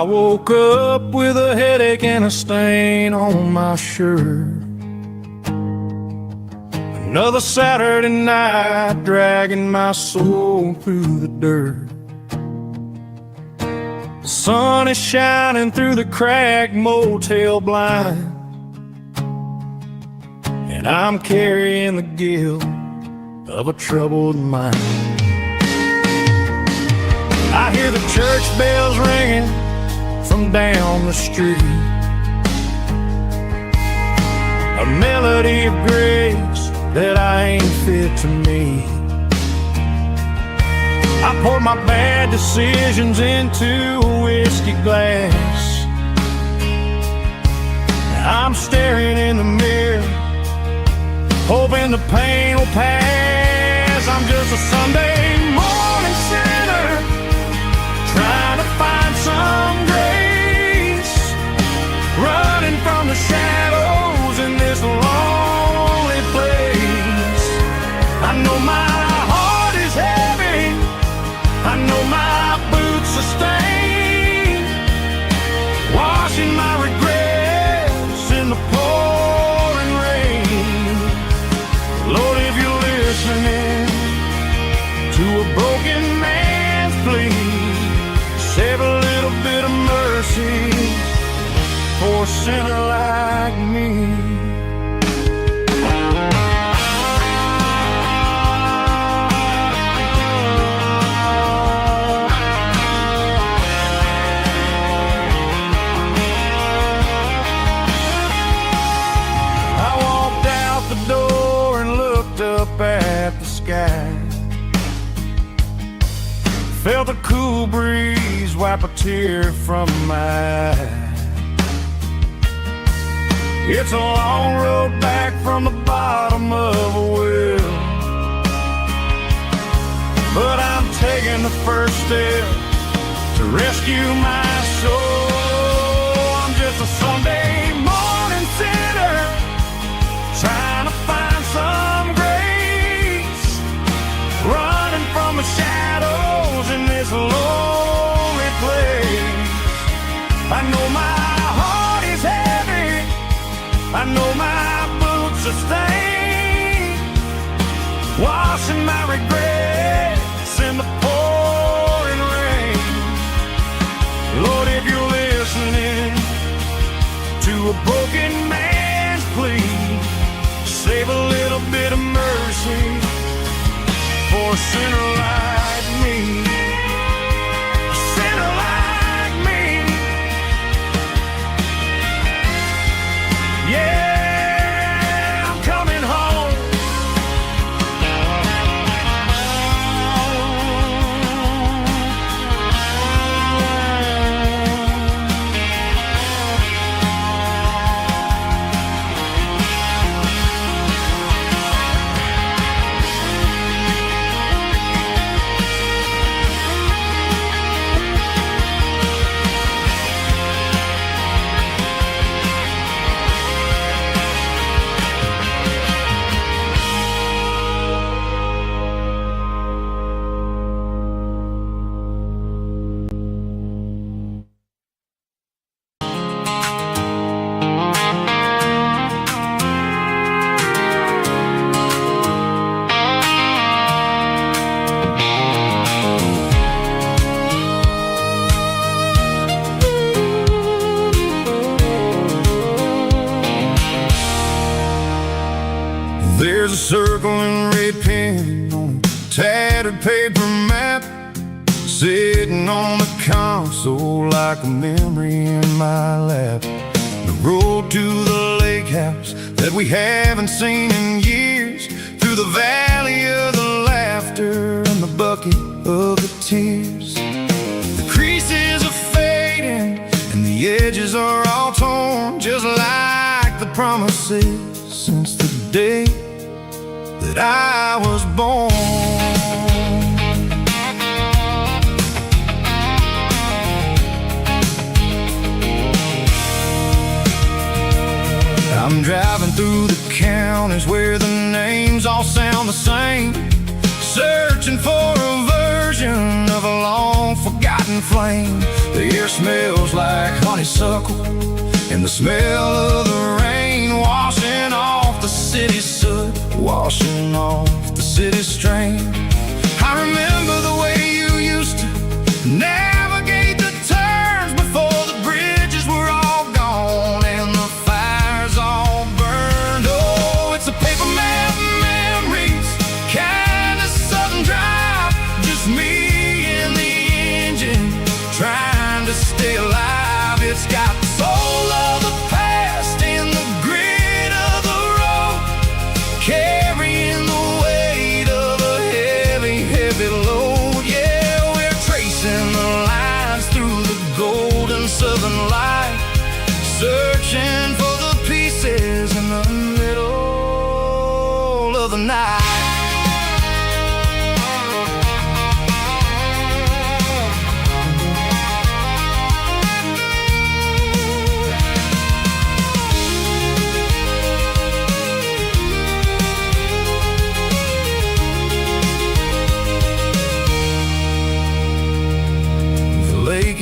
I woke up with a headache and a stain on my shirt. Another Saturday night dragging my soul through the dirt. The sun is shining through the cracked motel blind, and I'm carrying the guilt of a troubled mind. I hear the church bells ringing from down the street, a melody of grace that I ain't fit to meet. I pour my bad decisions into a whiskey glass. I'm staring in the mirror, hoping the pain will pass. I'm just a Sunday morning sinner, trying to find some grace, running from the shadows in this lonely place. I know my heart is heavy, I know my boots are stained, washing my regrets in the pouring rain. Lord, if you're listening to a broken man's plea, save a little bit of mercy for a sinner like me. I walked out the door and looked up at the sky, felt a cool breeze wipe a tear from my eye. It's a long road back from the bottom of a well, but I'm taking the first step to rescue my soul. I'm just a Sunday morning sinner, trying to find some grace, running from the shadows in this lonely place. I know my heart is heavy, I know my boots are stained, washing my regrets in the pouring rain. Lord, if you're listening to a broken man's plea, save a little bit of mercy for a sinner like me. A sinner like me. Yeah, I'm coming home. There's a circle and red pen on a tattered paper map, sitting on the console like a memory in my lap. The road to the lake house that we haven't seen in years, through the valley of the laughter and the bucket of the tears. The creases are fading and the edges are all torn, just like the promises since the day that I was born. I'm driving through the counties where the names all sound the same, searching for a version of a long forgotten flame. The air smells like honeysuckle, and the smell of the rain washing off the city soot, washing off the city strain. I remember the way you used to navigate the turns before the bridges were all gone and the fires all burned. Oh, it's a paper map memories, kind of southern drive, just me and the engine trying to stay alive. It's got the soul of the past and the grit of the road, carrying the weight of a heavy, heavy load. Yeah, we're tracing the lines through the golden southern light, searching for the pieces in the middle of the night.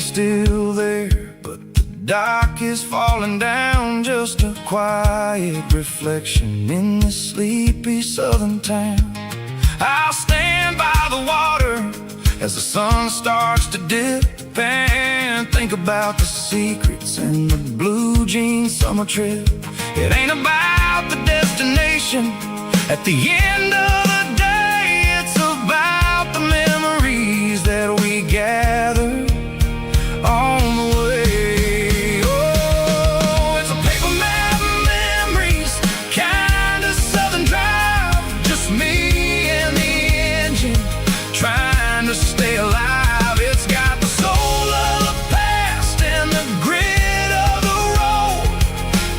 Still there, but the dock is falling down, just a quiet reflection in this sleepy southern town. I'll stand by the water as the sun starts to dip and think about the secrets and the blue jean summer trip. It ain't about the destination at the end of the day, it's about the memories that we gather on the way. Oh, it's a paper map memories, kind of southern drive, just me and the engine trying to stay alive. It's got the soul of the past and the grit of the road,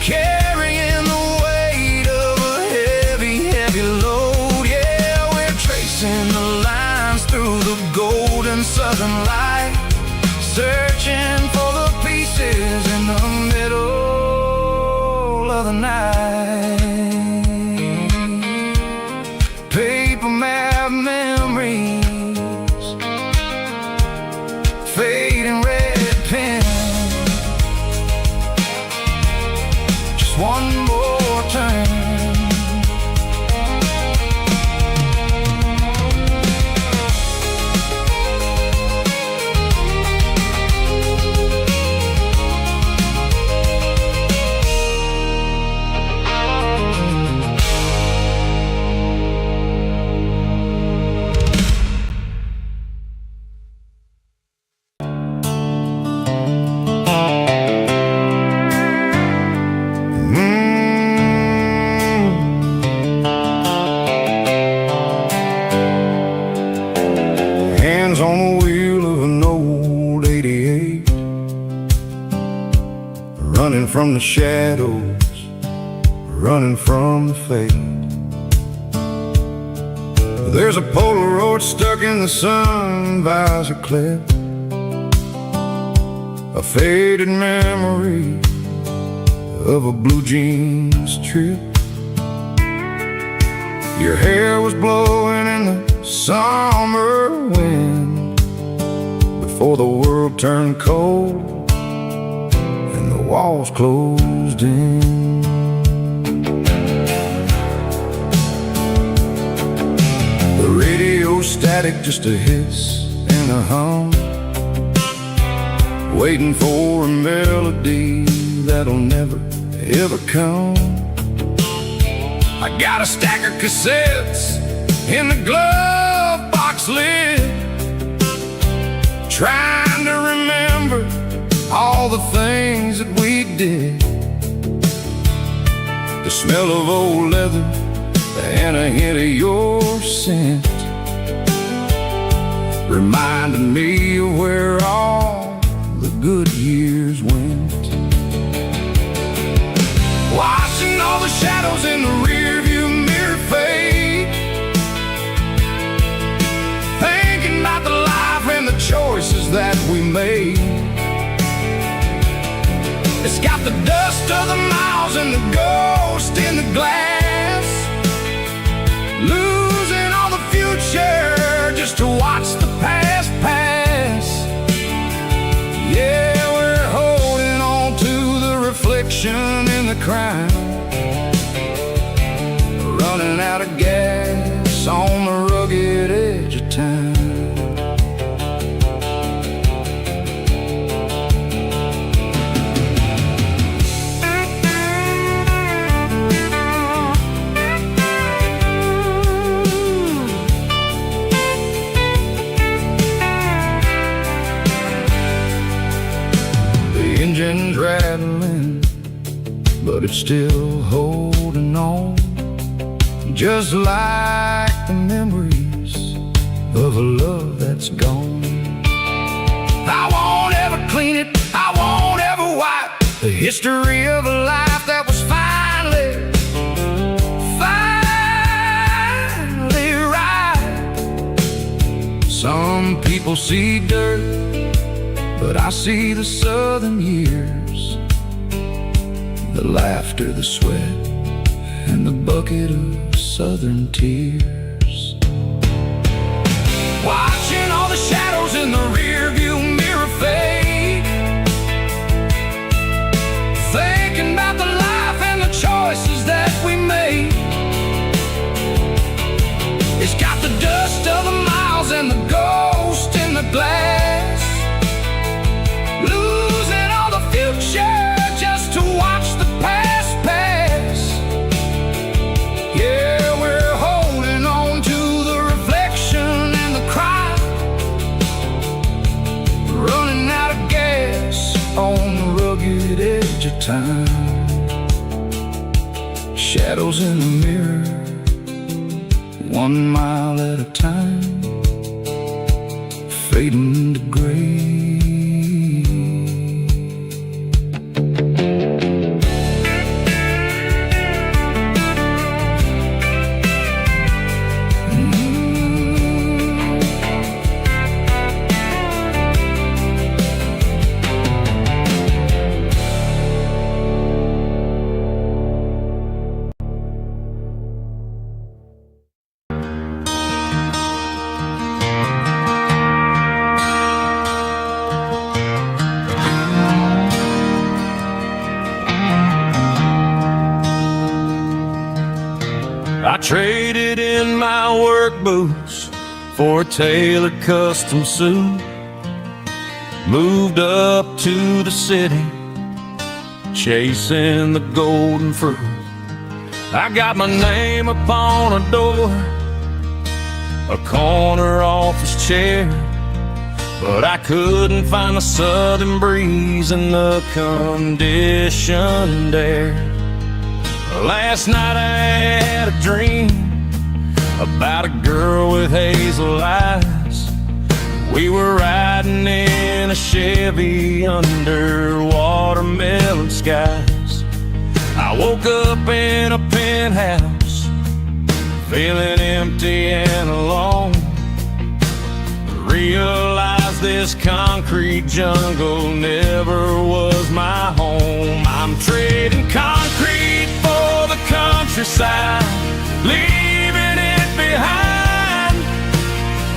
carrying the weight of a heavy, heavy load. Yeah, we're tracing the lines through the golden southern light, searching for the pieces in the middle of the night. Paper map memories, fading red pen, just one more turn. On the wheel of an old 88, running from the shadows, running from the fate. There's a Polaroid stuck in the sun visor clip, a faded memory of a blue jeans trip. Your hair was blowing in the summer wind before the world turned cold and the walls closed in. The radio static, just a hiss and a hum, waiting for a melody that'll never ever come. I got a stack of cassettes in the glove box lid, trying to remember all the things that we did. The smell of old leather and a hint of your scent reminded me of where all the good years went. Watching all the shadows in the rearview mirror fade, thinking about the life and the choices that we made. It's got the dust of the miles and the ghost in the glass, losing all the future just to watch the past pass. Yeah, but it's still holding on, just like the memories of a love that's gone. I won't ever clean it, I won't ever wipe the history of a life that was finally right. Some people see dirt, but I see the southern years, the laughter, the sweat, and the bucket of southern tears. Watching all the shadows in the rearview mirror fade, thinking about the life and the choices that we made. It's got the dust of the miles and the ghost in the glass, losing all the future just to watch the past pass. Yeah, we're holding on to the reflection and the cry, running out of gas on the rugged edge of time. Shadows in the mirror, 1 mile at a time, fading to gray. I traded in my work boots for a tailored custom suit, moved up to the city, chasing the golden fruit. I got my name upon a door, a corner office chair, but I couldn't find the southern breeze in the conditioned air. Last night I had a dream about a girl with hazel eyes. We were riding in a Chevy under watermelon skies. I woke up in a penthouse, feeling empty and alone. Realized this concrete jungle never was my home. I'm trading concrete for the countryside, leaving it behind,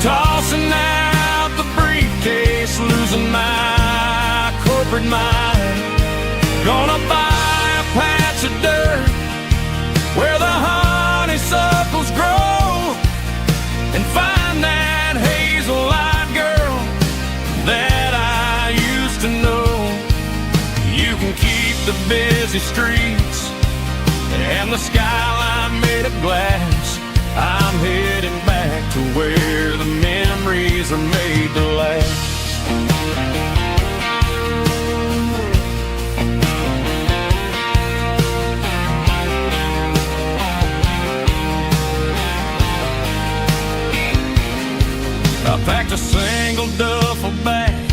tossing out the briefcase, losing my corporate mind. Gonna buy a patch of dirt where the honeysuckles grow and find that hazel-eyed girl that I used to know. You can keep the busy streets and the skyline made of glass. I'm heading back to where the memories are made to last. I packed a single duffel bag,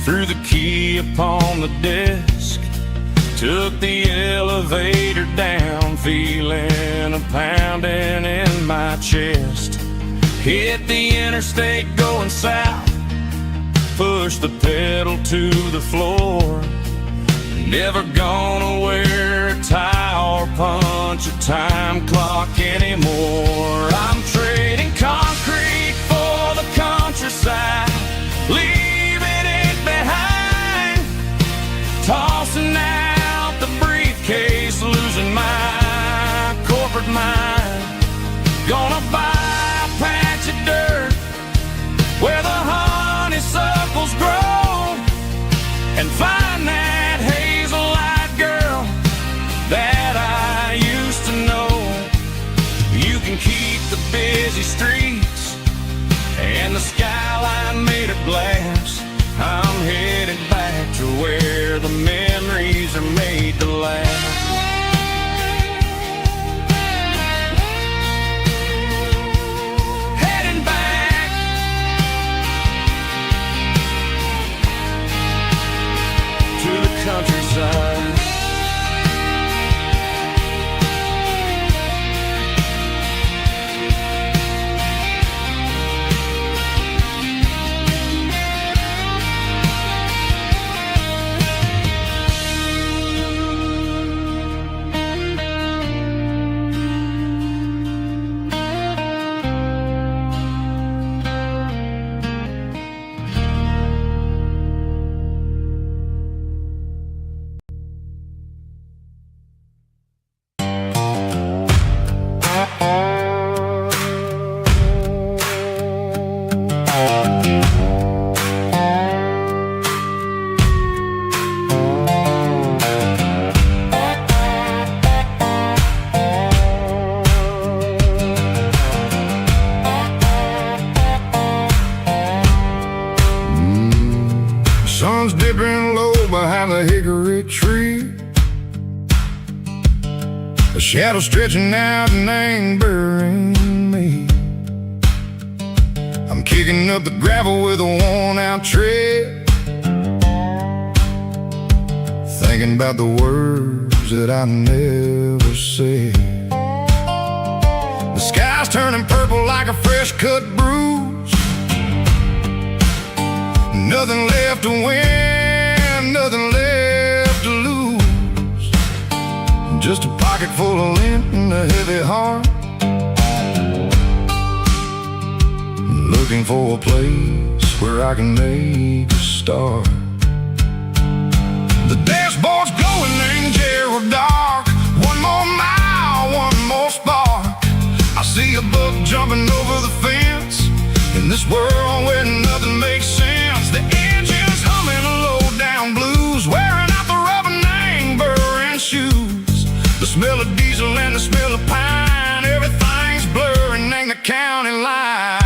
threw the key upon the desk, took the elevator down, feeling a pounding in my chest. Hit the interstate going south, pushed the pedal to the floor. Never gonna wear a tie or punch a time clock anymore. I'm trading concrete for the countryside, leaving it behind, tossing out the briefcase, losing my corporate mind. Gonna buy a patch of dirt where the honeysuckles grow and find that hazel-eyed girl that I used to know. You can keep the busy streets and the skyline made of glass. I'm headed back to where the memories are made to last. shadow stretching out and angering me. I'm kicking up the gravel with a worn-out tread, thinking about the words that I never said. The sky's turning purple like a fresh-cut bruise. Nothing left to win, nothing left to lose. Just a pocket full of lint and a heavy heart, looking for a place where I can make a start. The dashboard's glowing angel dark. One more mile, one more spark. I see a buck jumping over the fence in this world where nothing makes sense. The engine's humming a low-down blues, wearing out the rubber-nang burring shoes. The smell of diesel and the smell of pine, everything's blurring, ain't the county line.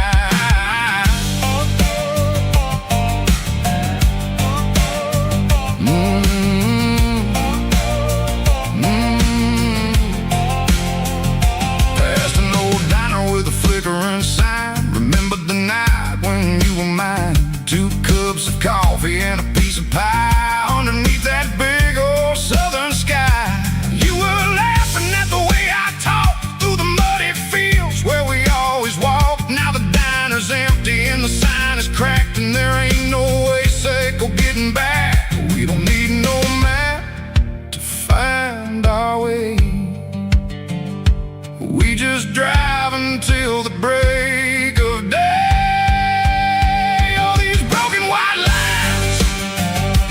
Coffee and a piece of pie underneath that big old southern sky. You were laughing at the way I talked through the muddy fields where we always walked. Now the diner's empty and the sign is cracked, and there ain't no way safe or getting back. We don't need no map to find our way. We just drive until the break of day.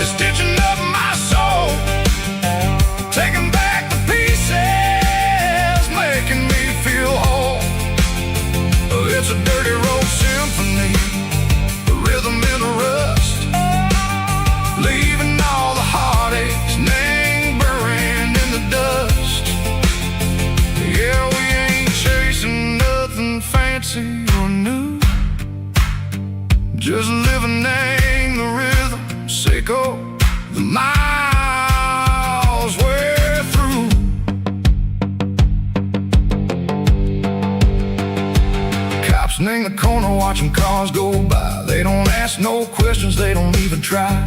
Stitching up my soul, taking back the pieces, making me feel whole. It's a dirty road symphony, the rhythm in the rust, leaving all the heartaches lingering in the dust. Yeah, we ain't chasing nothing fancy or new, just living in the rhythm. Sicko, the miles we're through. Cops in the corner watching cars go by. They don't ask no questions, they don't even try.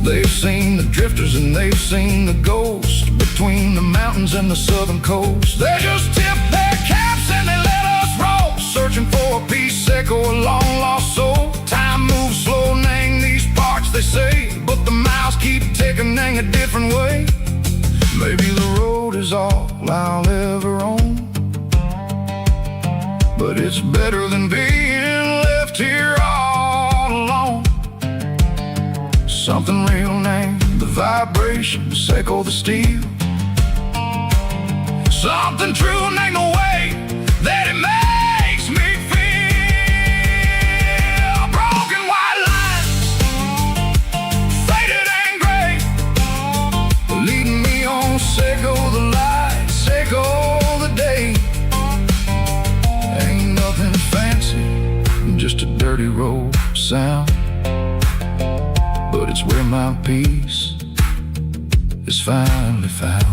They've seen the drifters and they've seen the ghosts between the mountains and the southern coast. They just tip their caps and they let us roll, searching for a piece, echo, a long lost soul. Time moves slow, nang these parts, they say, but the miles keep ticking, nang a different way. Maybe the road is all I'll ever own, but it's better than being left here all alone. Something real, nang the vibrations, echo the steel. Something true, nang the way that it makes me feel. Broken white lines, faded and gray, leading me on, Seco the light, Seco the day. Ain't nothing fancy, just a dirty road sound, but it's where my peace is finally found.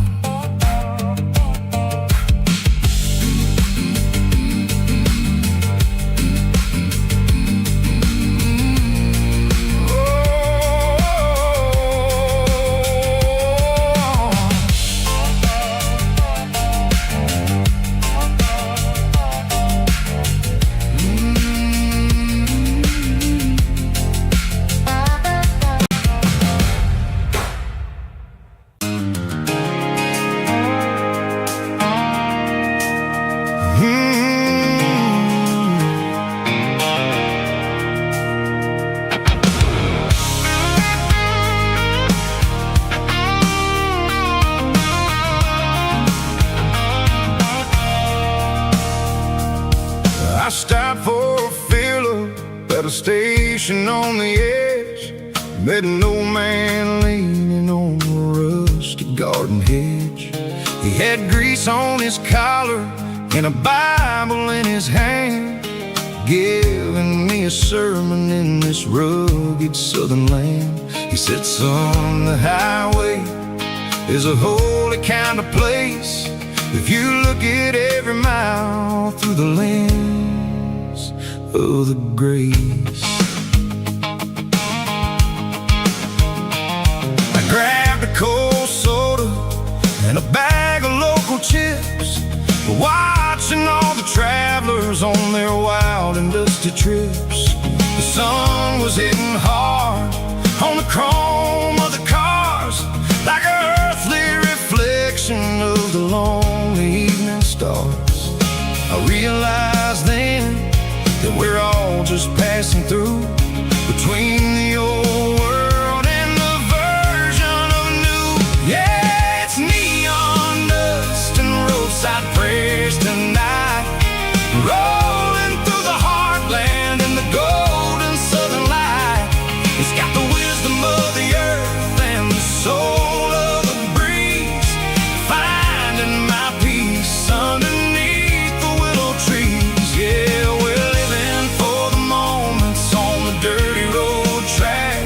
I stopped for a fill-up at a station on the edge. Met an old man leaning on a rusty garden hedge. He had grease on his collar and a Bible in his hand, giving me a sermon in this rugged southern land. He said, son, the highway is a holy kind of place. if you look at every mile through the lens of the grace. I grabbed a cold soda and a bag of local chips, watching all the travelers on their wild and dusty trips. The sun was hitting hard on the chrome of the cars, like an earthly reflection of the lonely evening stars. I realized then that we're all just passing through, between the old world and the version of new. Yeah, it's neon dust and roadside prayers tonight, rolling through the heartland in the golden southern light. It's got the wisdom of the earth and the soul of the breeze, finding my peace underneath the willow trees. Yeah, we're living for the moments on the dirty road track,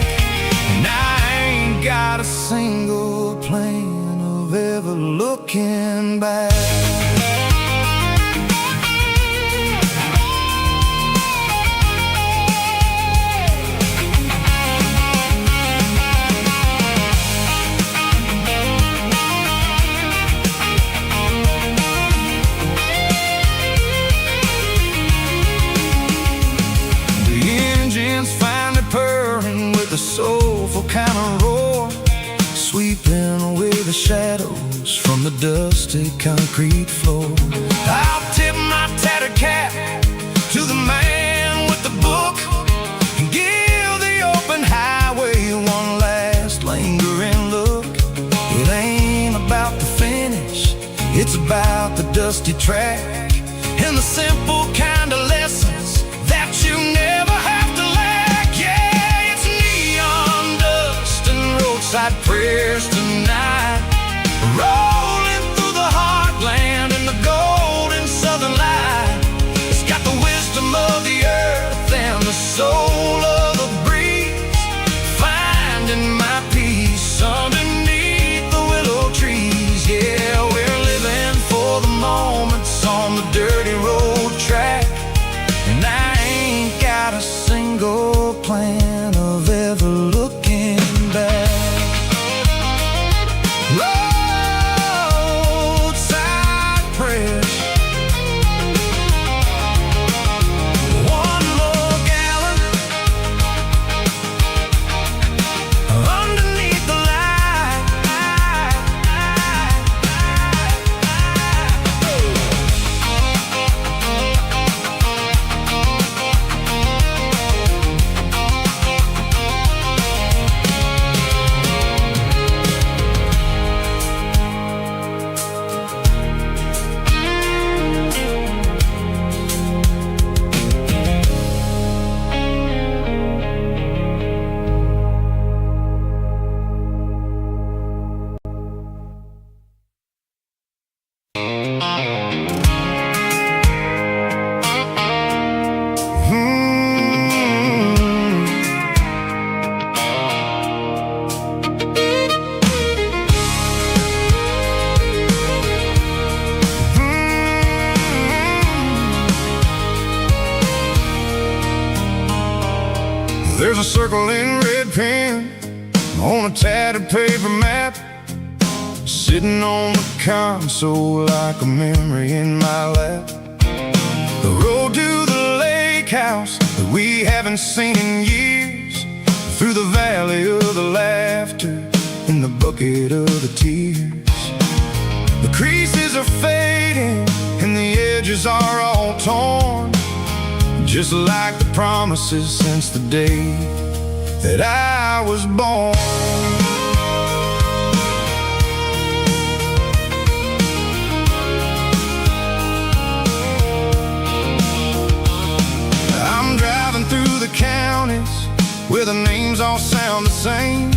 and I ain't got a single plan of ever looking back. Finally purring with a soulful kind of roar, sweeping away the shadows from the dusty concrete floor. I'll tip my tattered cap to the man with the book and give the open highway one last lingering look. It ain't about the finish, it's about the dusty track and the simple kind of lessons that you never have to lack. Yeah, it's neon dust and roadside prayers tonight, rolling through the heartland in the golden southern light. It's got the wisdom of the earth and the soul of the breeze, finding my peace underneath the willow trees. Yeah, we're living for the moments on the dirty road track, and I ain't got a single plan of ever looking back. Roadside prayers, one more gallon underneath the light. There's a circle in red pen on a tattered paper map, sitting on the console like a memory in my lap. The road to the lake house that we haven't seen in years, through the valley of the laughter and the bucket of the tears. The creases are fading and the edges are all torn, just like the promises since the day that I was born. I'm driving through the counties where the names all sound the same,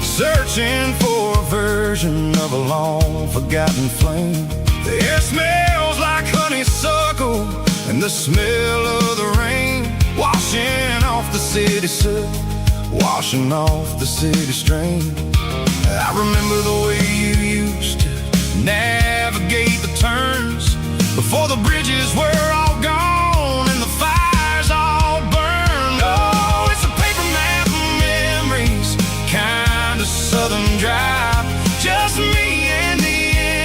searching for a version of a long forgotten flame. The air smells like honeysuckle and the smell of the rain, washing off the city soot, washing off the city strain. I remember the way you used to navigate the turns before the bridges were all gone and the fires all burned. Oh, it's a paper map of memories, kind of southern drive. Just me and the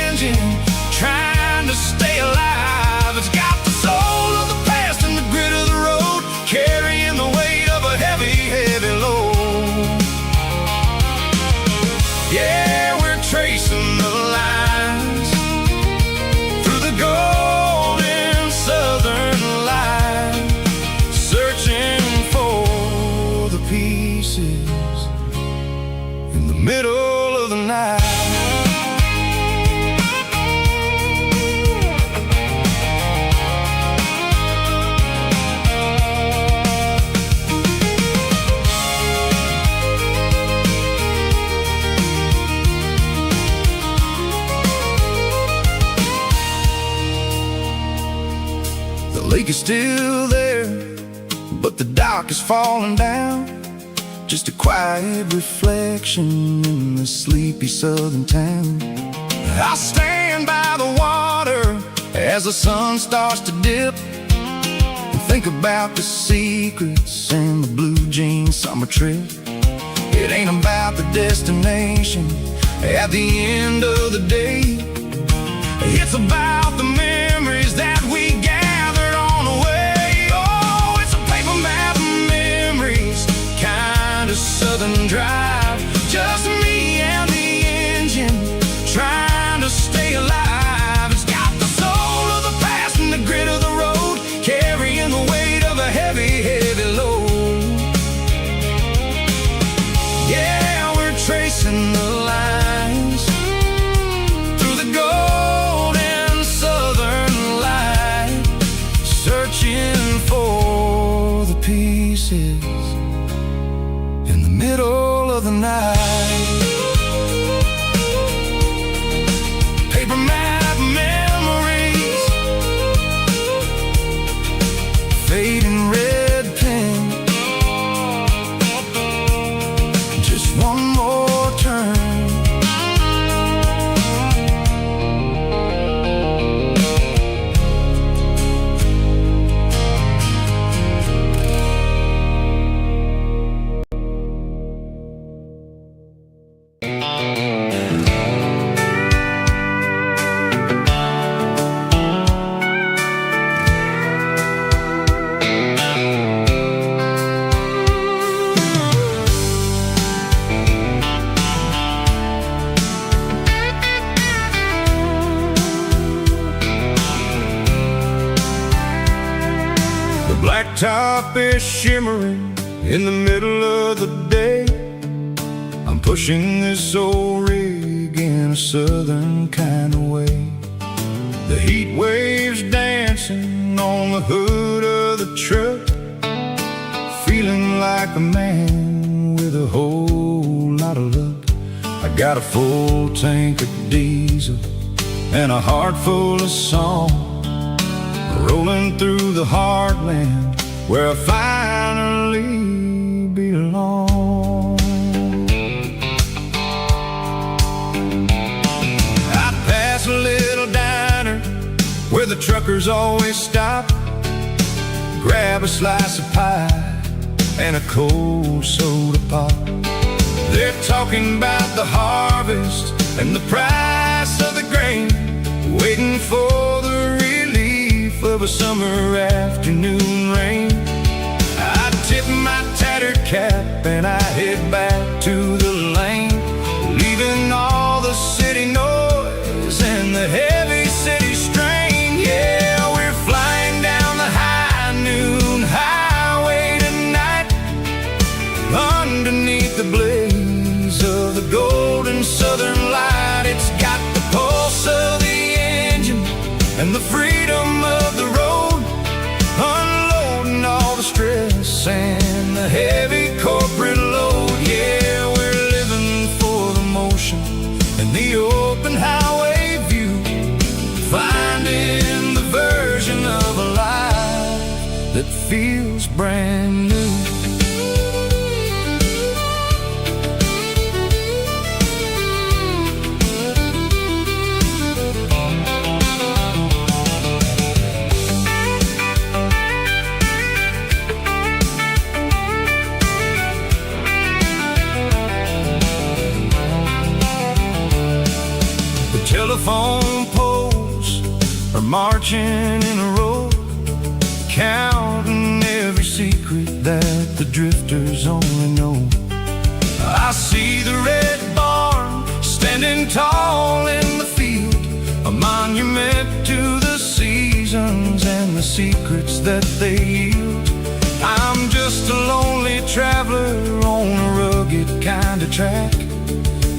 engine trying to stay alive. It's got the soul of the past and the grit of the road, carrying the weight of a heavy, heavy load. Yeah, we're tracing the lines through the golden southern light, searching for the pieces in the middle of the night. The lake is still there, but the dock is falling down. Just a quiet reflection in the sleepy southern town. I stand by the water as the sun starts to dip and think about the secrets and the blue jean summer trip. It ain't about the destination at the end of the day. It's about the memories that we gathered on the way. Oh, it's a paper map of memories, kind of southern drive. Just me and the engine trying to stay alive. It's got the soul of the past and the grit of the road, carrying the weight of a heavy, heavy load. Yeah, we're tracing the lines through the golden southern light, searching for the pieces in the middle of the night. Paper map memories, fading red pen, just one more turn. The blacktop is shimmering in the middle of the day. I'm pushing this old rig in a southern kind of way. The heat waves dancing on the hood of the truck, feeling like a man with a whole lot of luck. I got a full tank of diesel and a heart full of song, rolling through the heartland where I finally belong. I'd pass a little diner where the truckers always stop, grab a slice of pie and a cold soda pop. They're talking about the harvest and the price of the grain, waiting for the relief of a summer afternoon rain. I tip my tattered cap and I head back to the lane, leaving all the city noise and the heavy city strain. Yeah, we're flying down the high noon highway tonight, underneath the blaze of the golden southern light. It's got the pulse of the engine and the freedom of the road, unloading all the stress and the heavy corporate load. Yeah, we're living for the motion and the open highway view, finding the version of a life that feels brand new. telephone poles are marching in a row, counting every secret that the drifters only know. I see the red barn standing tall in the field, a monument to the seasons and the secrets that they yield. I'm just a lonely traveler on a rugged kind of track,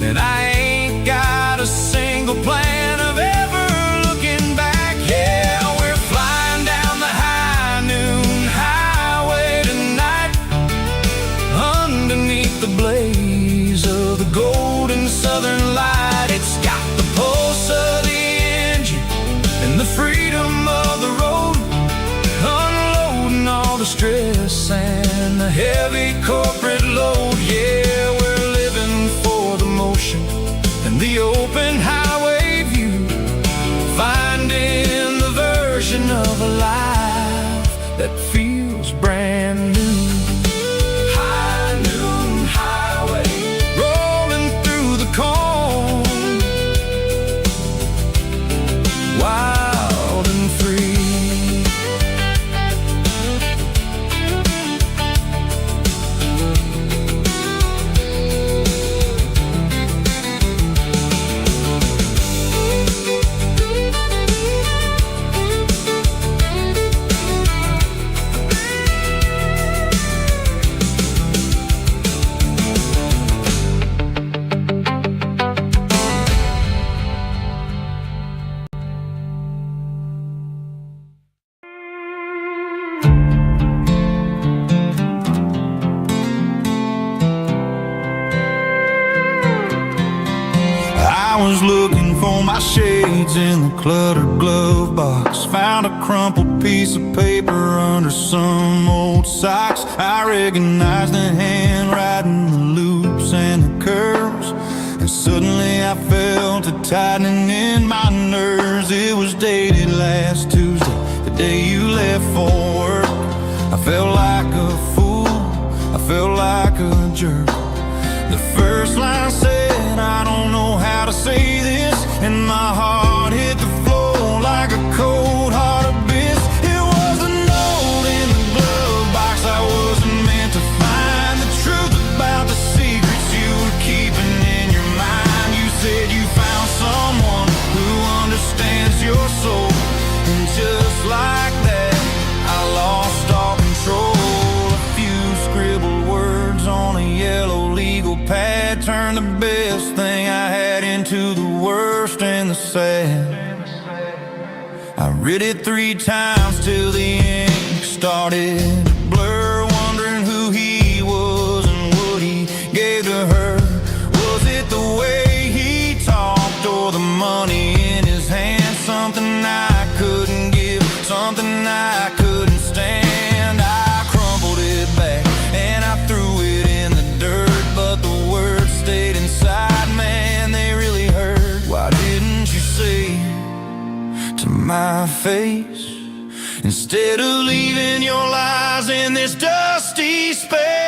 and I ain't got a single plan of ever looking back. Yeah, we're flying down the high noon highway tonight, underneath the blaze of the golden southern light. It's got the pulse of the engine and the freedom of the road, unloading all the stress and the heavy corporate load. Yeah, we're living for the motion and the open highway view, finding the version of a life that feels brand new. High noon highway, rolling through the corn, wild and free. I was looking for my shades in the cluttered glove box, found a crumpled piece of paper under some old socks. I recognized the handwriting, the loops and the curves, and suddenly I felt a tightening in my nerves. It was dated last Tuesday, the day you left for work. I felt like a fool, I felt like a jerk. The first line said, I don't know how to say this, and my heart hit the floor like a cold heart abyss. It was a note in the glove box I wasn't meant to find, the truth about the secrets you were keeping in your mind. You said you found someone who understands your soul, and just like that I lost all control. A few scribbled words on a yellow legal pad turned the best thing I had into the worst and the sad. I read it 3 times till the ink started to blur, wondering who he was and what he gave to her. Was it the way he talked or the money in his hand? Something I couldn't give, something I couldn't stand. I crumpled it back and I threw it in the dirt, but the words stayed inside, man, they really hurt. Why didn't you say to my face, instead of leaving your lies in this dusty space?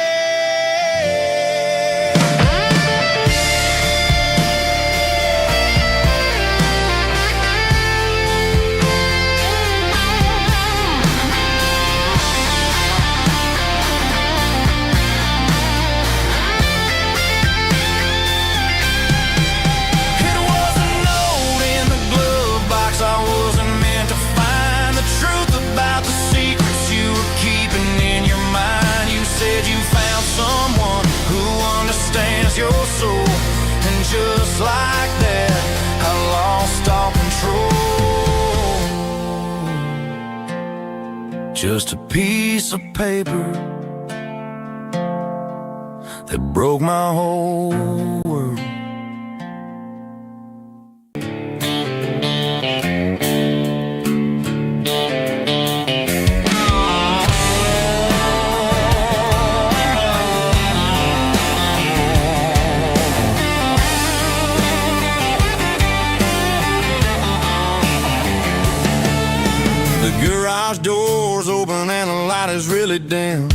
Your soul, and just like that I lost all control. Just a piece of paper that broke my whole world. Garage doors open and the light is really dim.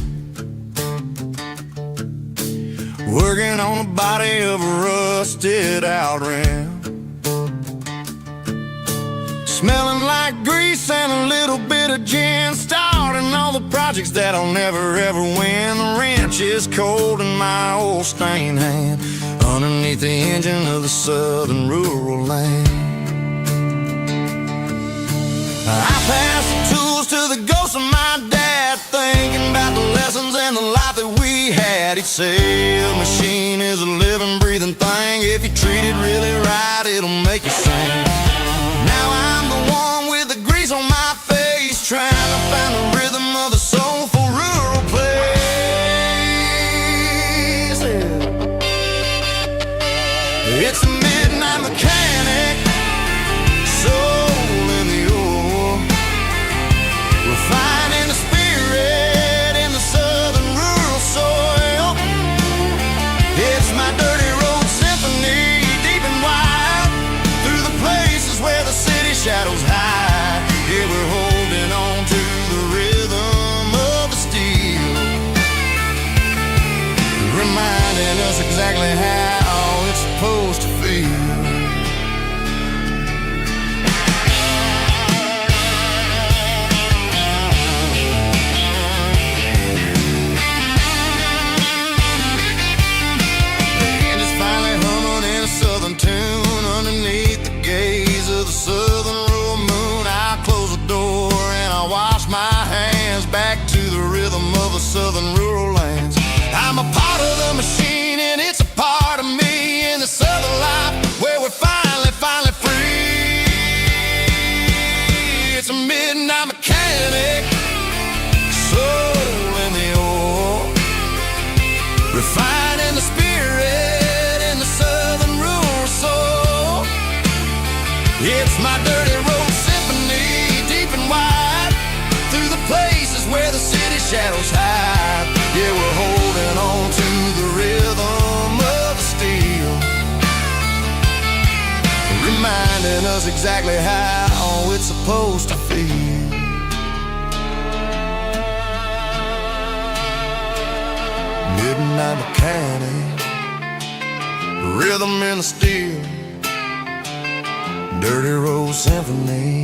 Working on the body of a rusted out rim. smelling like grease and a little bit of gin, starting all the projects that I'll never ever win. The wrench is cold in my old stained hand, underneath the engine of the southern rural land. I pass the tools to the ghost of my dad, thinking about the lessons and the life that we had. He'd say a machine is a living, breathing thing. If you treat it really right, it'll make you sing. Now I'm the one with the grease on my face, trying to find the rhythm of the soulful rural place. It's a midnight mechanic, soul in the ore, refining the spirit in the southern rural soil. It's my dirty road symphony, deep and wide, through the places where the city shadows hide. Yeah, we're holding on to the rhythm of the steel, reminding us exactly how it's supposed to feel. Tune underneath the gaze of the southern rural moon. I close the door and I wash my hands, back to the rhythm of the southern rural lands. I'm a part of the machine and it's a part of me in the southern life where we're finally free. It's a midnight mechanic, soul in the ore, refining the spirit in the southern rural soul. It's my dirty road symphony, deep and wide, through the places where the city shadows hide. Yeah, we're holding on to the rhythm of the steel, reminding us exactly how it's supposed to feel. Midnight mechanic, rhythm in the steel, dirty road symphony.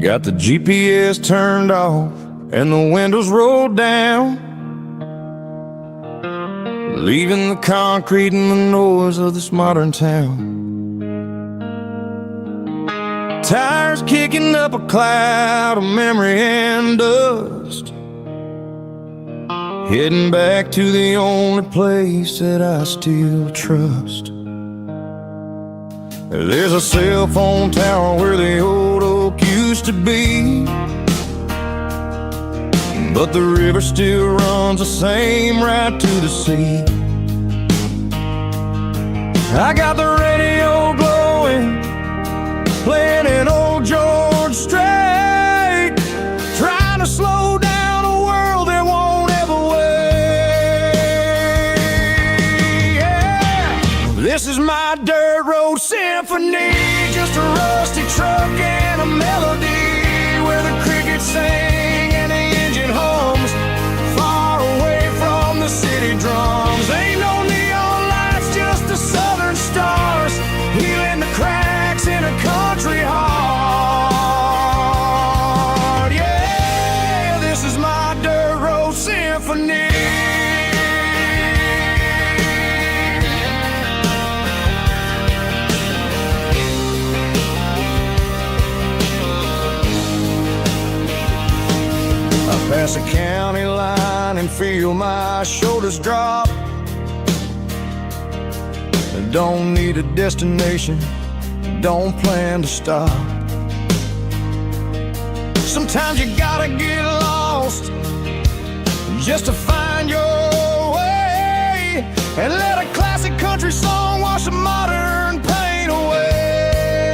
Got the GPS turned off and the windows rolled down, leaving the concrete and the noise of this modern town. Tires kicking up a cloud of memory and dust, heading back to the only place that I still trust. There's a cell phone tower where the old oak used to be, but the river still runs the same right to the sea. I got the radio glowing, playing an old George Strait, trying to slow down a world that won't ever wait. Yeah. This is my dirt road symphony, just a rusty truck and a melody where the crickets sing and the engine hums, far away from the city drums. Ain't no neon lights, just the southern stars, healing the cracks in a country heart. Yeah, this is my dirt road symphony. Pass a county line and feel my shoulders drop. Don't need a destination, don't plan to stop. Sometimes you gotta get lost coast just to find your way and let a classic country song wash a modern pain away.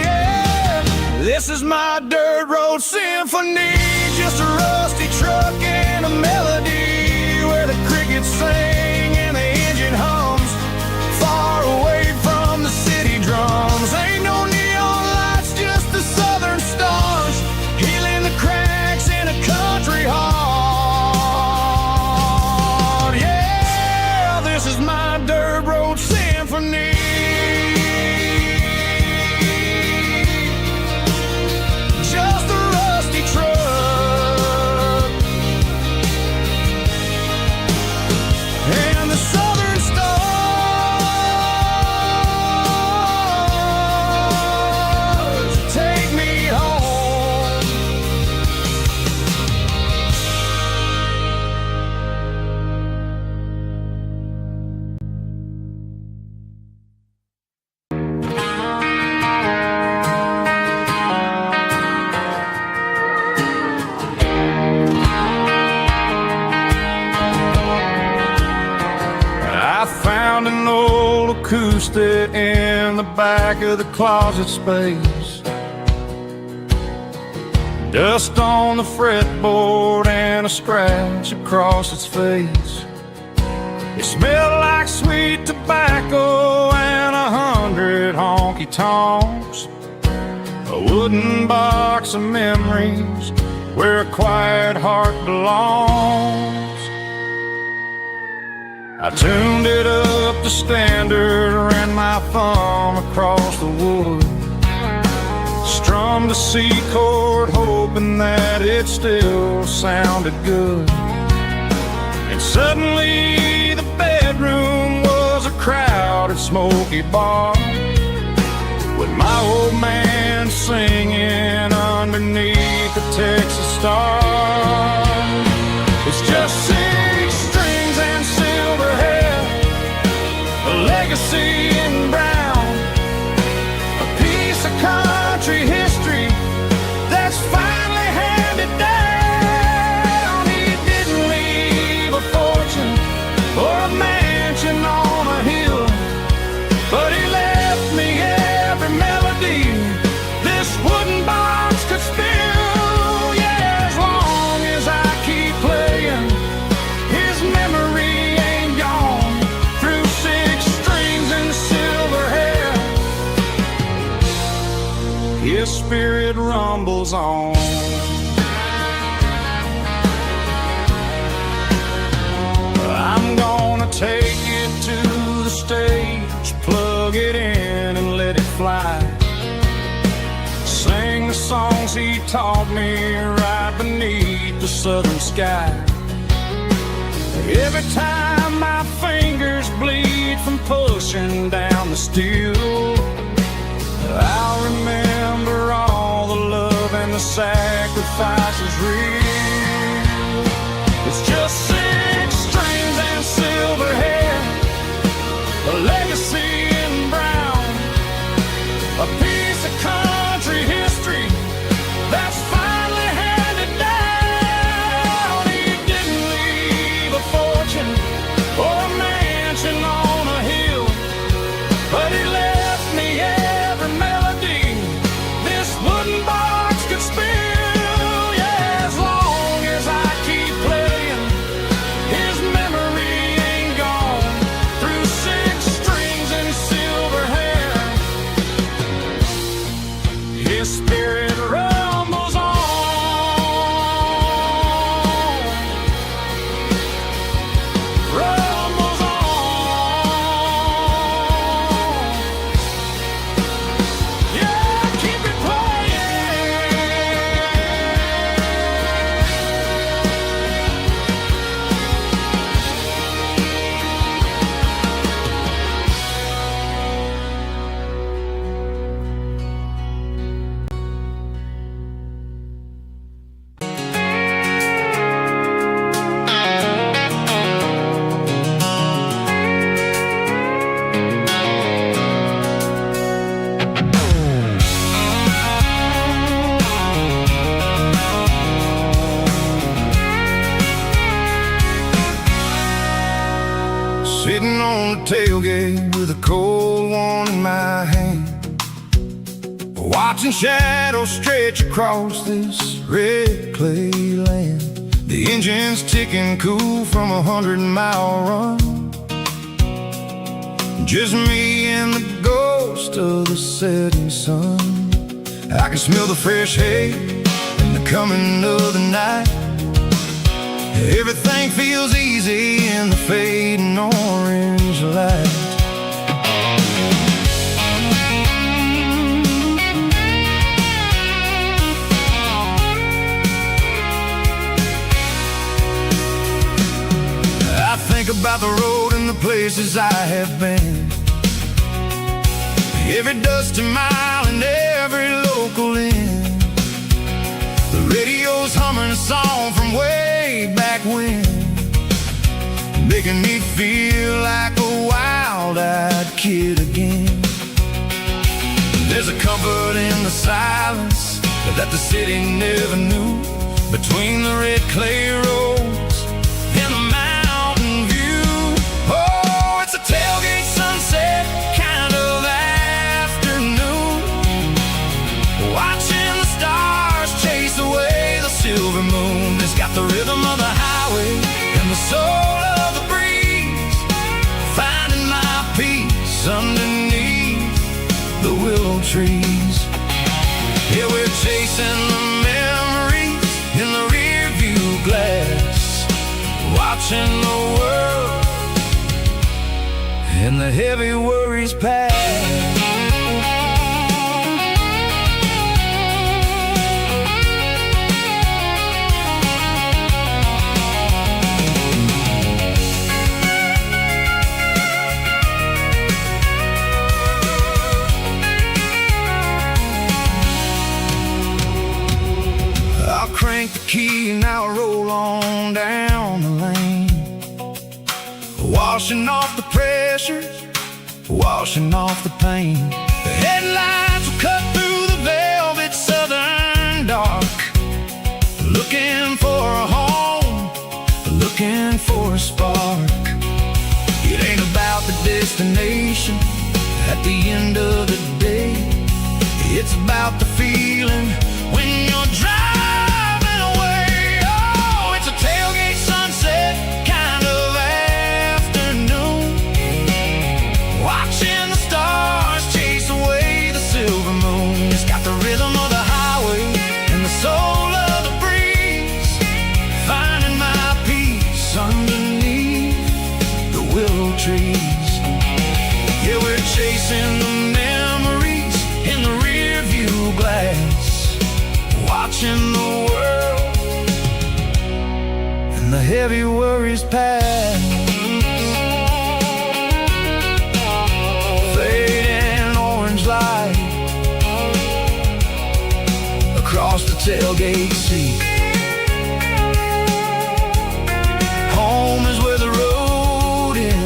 Yeah. This is my dirt road symphony, just a rusty truck and a melody where the crickets sing and the engine hums far away from the city drums. Ain't no neon lights, just the southern stars healing the cracks in a country heart. Yeah, this is my dirt road symphony. Just a rusty truck and the southern stars take me home. I found an old acoustic in the back of the closet space. Dust on the fretboard and a scratch across its face. It smelled like sweet tobacco and 100 honky-tonks. A wooden box of memories where a quiet heart belongs. I tuned it up to standard, ran my thumb across the wood, strummed a C chord hoping that it still sounded good. And suddenly the bedroom was a crowded smoky bar with my old man singing underneath the Texas star. It's just 6 strings and silver hair, a legacy in brown, a piece of country history that's finally handed down. He didn't leave a fortune or a mansion on a hill, but he left me every melody this wooden box could spill. Yeah, as long as I keep playing, his memory ain't gone. Through 6 strings and silver hair, his spirit rumbles on. I'm gonna take it to the stage, plug it in and let it fly. Sing the songs he taught me right beneath the southern sky. Every time my fingers bleed from pushing down the steel, I'll remember all the love and the sacrifices real. It's just 6 strings and silver hair, a legacy in brown, a piece of country history that's finally handed down. He didn't leave a fortune or a mansion on a hill, but he left me every melody this wooden box could spill. Yeah, as long Sitting on the tailgate with a cold one in my hand, watching shadows stretch across this red clay land. The engine's ticking cool from 100-mile run. Just me and the ghost of the setting sun. I can smell the fresh hay and the coming of the night. Everything feels easy in the fading orange light. I think about the road and the places I have been, every dusty mile and every local inn. The radio's humming a song from way back when, making me feel like a wild-eyed kid again. There's a comfort in the silence that the city never knew, between the red clay roads and the mountain view. Oh, it's a tailgate sunset kind of afternoon, watching the stars chase away the silver moon. It's got the rhythm of the highway and the soul of the breeze, finding my peace underneath the willow trees. Yeah, we're chasing the memories in the rear view glass, watching the world and the heavy worries pass. Crank the key and I'll roll on down the lane, washing off the pressure, washing off the pain. The headlights will cut through the velvet southern dark, looking for a home, looking for a spark. It ain't about the destination at the end of the day, it's about the feeling when you're driving. Kind of afternoon, watching the stars chase away the silver moon. It's got the rhythm of the highway and the soul of the breeze, finding my peace underneath the willow trees. Yeah, we're chasing the memories in the rear view glass, watching the world the heavy worries pass. Fading orange light across the tailgate seat. Home is where the road ends.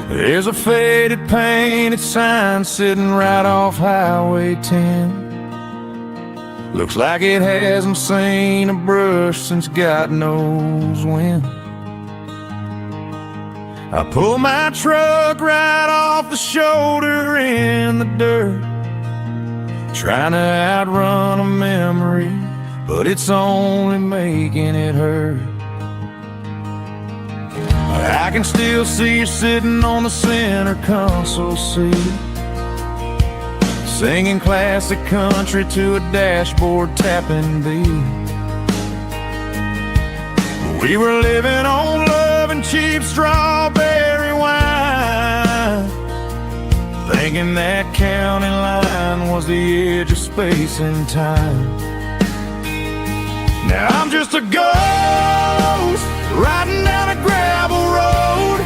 There's a faded painted sign sitting right off Highway 10. Looks like it hasn't seen a brush since God knows when. I pull my truck right off the shoulder in the dirt, trying to outrun a memory, but it's only making it hurt. I can still see you sitting on the center console seat, singing classic country to a dashboard tapping beat. We were living on love and cheap strawberry thinking that county line was the edge of space and time. Now I'm just a ghost riding down a gravel road,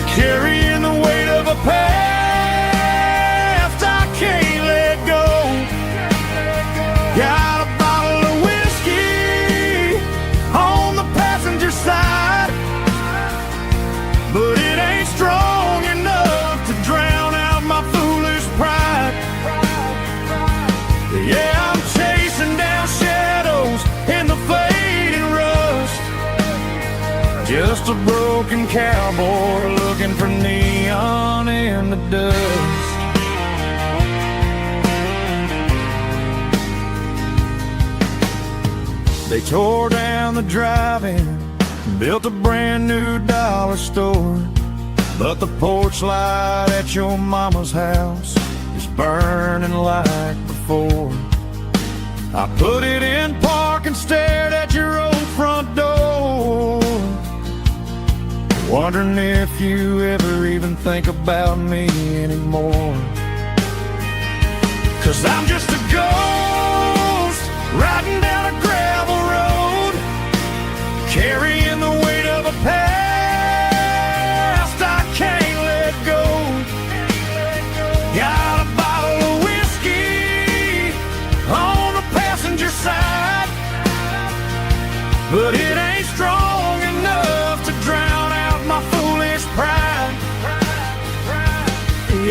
carrying the weight of a past I can't let go. Got a bottle of whiskey on the passenger side, but it ain't strong enough to drown out my foolish pride. Yeah, I'm chasing down shadows in the fading rust, just a broken cowboy looking for neon in the dust. They tore down the drive-in, built a brand new dollar store, but the porch light at your mama's house is burning like before. I put it in park and stared at your old front door, wondering if you ever even think about me anymore. 'Cause I'm just a ghost riding down a gravel road, carrying the weight of a past I can't let go. Got a bottle of whiskey on the passenger side, but it ain't strong enough to drown out my foolish pride.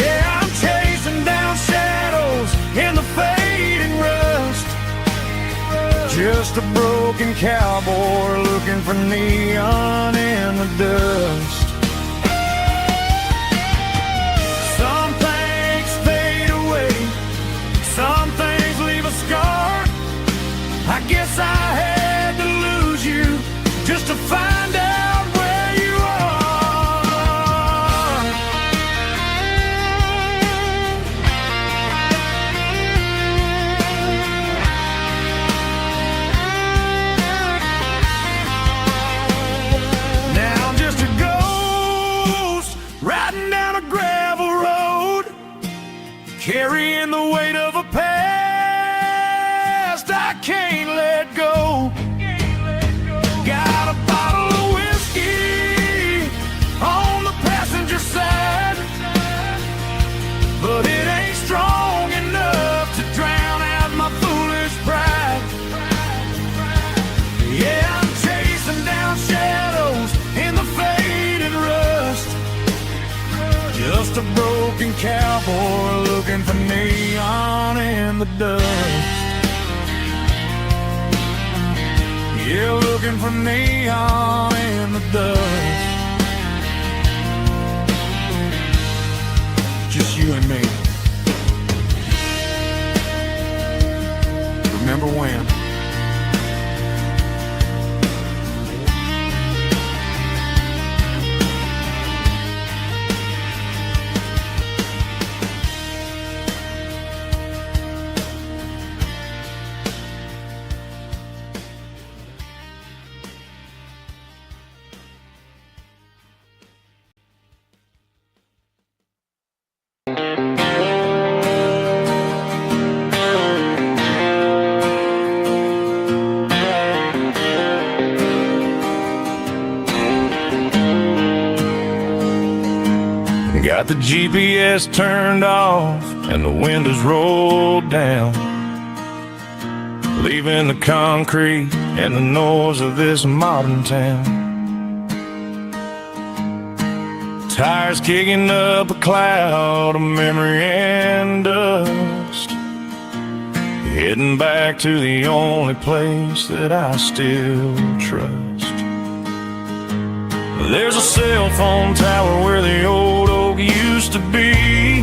Yeah, I'm chasing down shadows in the fading rust, just a broken cowboy looking for neon in the dust. Some things fade away, some things leave a scar. I guess I had to lose you just to find out where you are. Now I'm just a ghost riding down a gravel road, carrying the weight of a past I can't let go. Got a bottle of whiskey on the passenger side, but it ain't strong enough to drown out my foolish pride. Yeah, I'm chasing down shadows in the faded rust, just a broken cowboy looking for neon in the dust. Yeah, looking for neon in the dust. Just you and me. Remember when? Got the GPS turned off and the windows rolled down, leaving the concrete and the noise of this modern town. Tires kicking up a cloud of memory and dust, heading back to the only place that I still trust. There's a cell phone tower where the old oak used to be,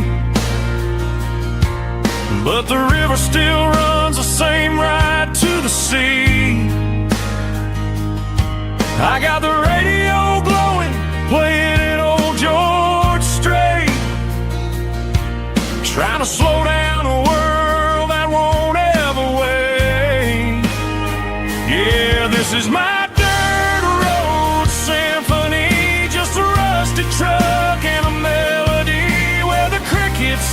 but the river still runs the same right to the sea. I got the radio glowing, playing an old George Strait, trying to slow down a world that won't ever wait. Yeah, this is my truck and a melody where the crickets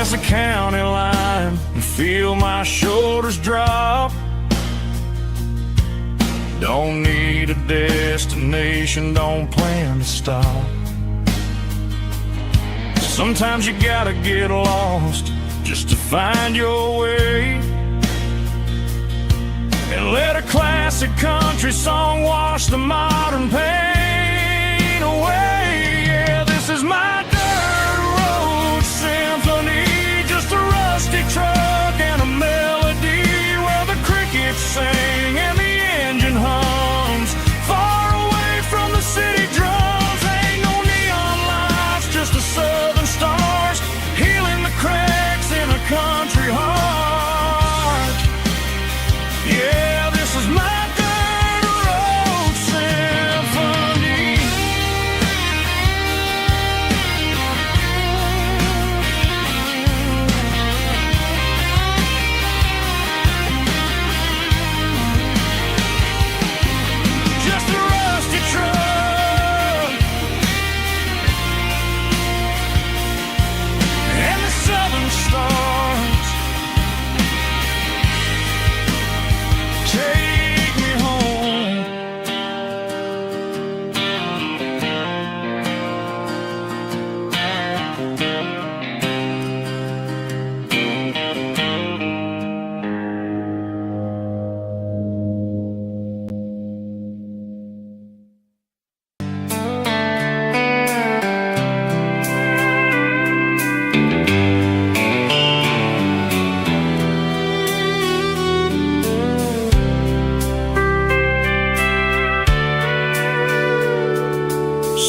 past the county line and feel my shoulders drop. Don't need a destination, don't plan to stop. Sometimes you gotta get lost just to find your way, and let a classic country song wash the modern pain away. Yeah, this is my dirt road symphony, just a rusty truck and a melody where the crickets sing and the engine hums far away from the city drums. Ain't no neon lights, just the southern stars healing the cracks in a country heart. Yeah, this is my dirt road symphony. Just a rusty truck and the southern stars take me home.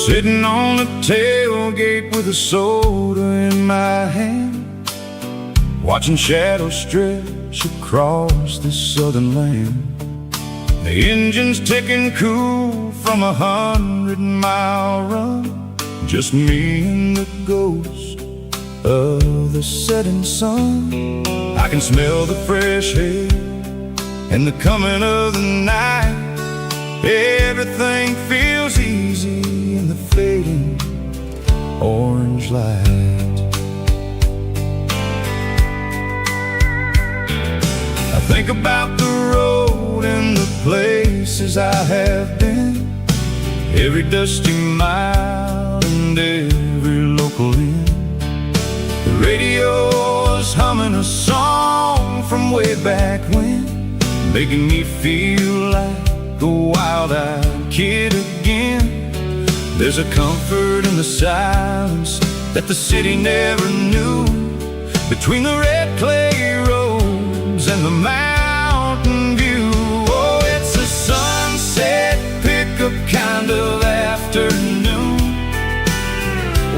Sitting on the tailgate with a soda in my hand, watching shadows stretch across this southern land. The engine's ticking cool from 100-mile run, just me and the ghost of the setting sun. I can smell the fresh air and the coming of the night. Everything feels easy in the fading orange light. I think about the road and the places I have been, every dusty mile and every local inn. The radio is humming a song from way back when, making me feel like a wild-eyed kid again. There's a comfort in the silence that the city never knew, between the red clay roads and the mountain view. Oh, it's a sunset pickup kind of afternoon,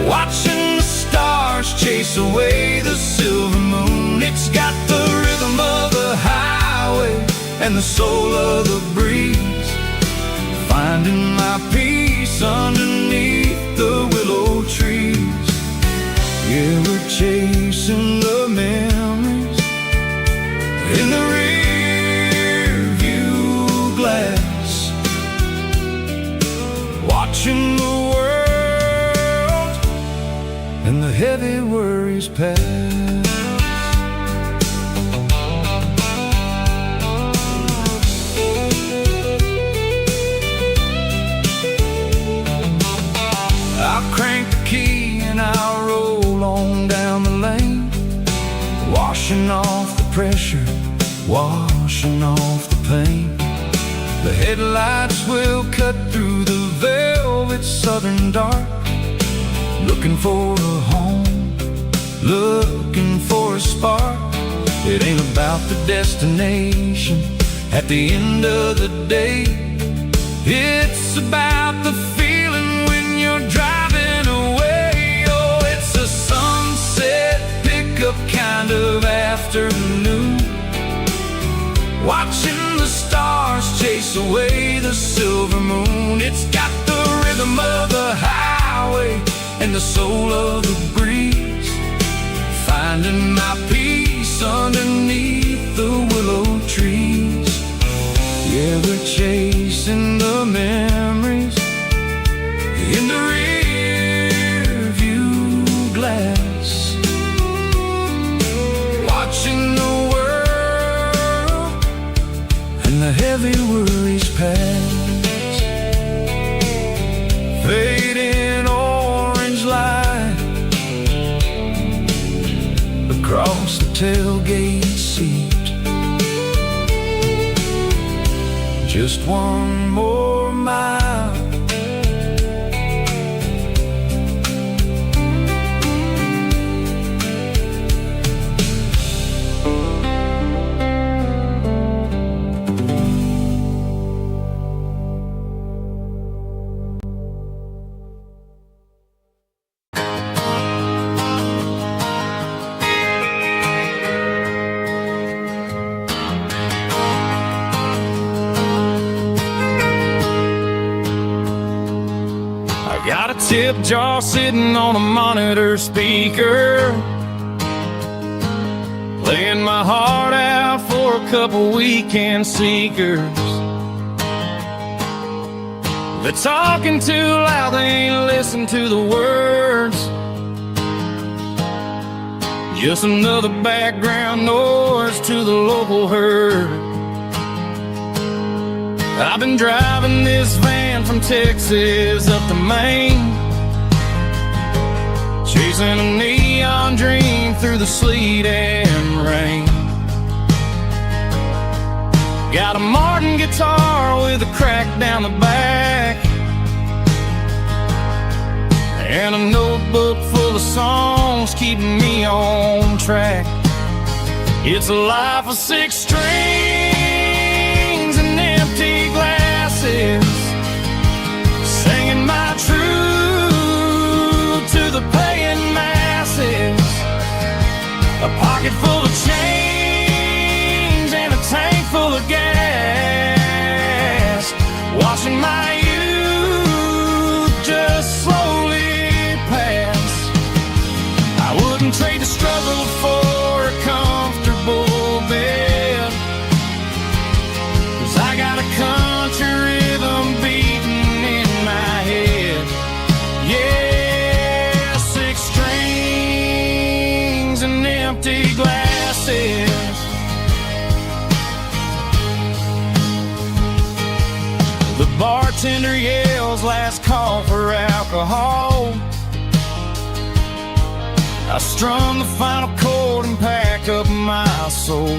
watching the stars chase away the silver moon. It's got the rhythm of the highway and the soul of the breeze, finding my peace underneath the willow trees. Yeah, we're chasing the memories in the rear view glass, watching the world and the heavy worries pass. I'll crank the key and I'll roll on down the lane, washing off the pressure, washing off the pain. The headlights will cut through the velvet southern dark, looking for a home, looking for a spark. It ain't about the destination at the end of the day, it's about the feeling when you're driving away. Oh, it's a sunset pickup kind of afternoon, watching the stars chase away the silver moon. It's got the rhythm of the highway and the soul of the breeze, finding my peace underneath the willow trees. Yeah, we're chasing the memories in the rear view glass, across the tailgate seat. Just one more mile. Got a tip jar sitting on a monitor speaker, playing my heart out for a couple weekend seekers. They're talking too loud, they ain't listen to the words. Just another background noise to the local herd. I've been driving this van from Texas up to Maine, chasing a neon dream through the sleet and rain. Got a Martin guitar with a crack down the back, and a notebook full of songs keeping me on track. It's a life of 6 strings and empty glasses, singing my truth to the paying masses. A pocket full of change and a tank full of gas, watching my youth just slowly pass. I wouldn't trade the struggle for a comfortable bed, 'cause I got a country rhythm beating in my head. Yeah, 6 strings and empty glasses. The bartender yells last call for alcohol. I strum the final chord and pack up my soul.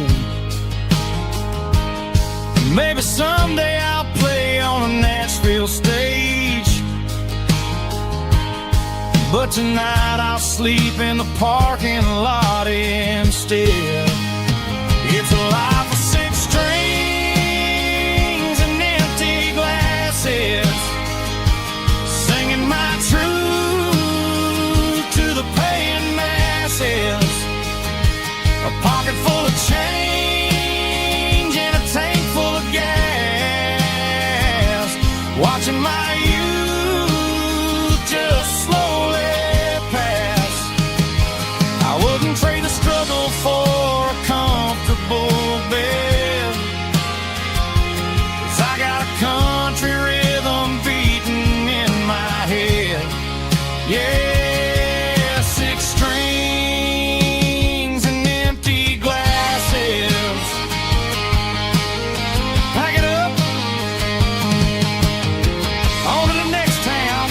Maybe someday I'll play on a Nashville stage, but tonight I'll sleep in the parking lot instead. It's a life of 6 strings and empty glasses, singing my truth to the paying masses. A pocket full of change and a tank full of gas, watching my youth just slowly pass. I wouldn't trade the struggle for a comfortable bed, 'cause I got a country rhythm beating in my head. Yeah, 6 strings and empty glasses. Pack it up, on to the next town.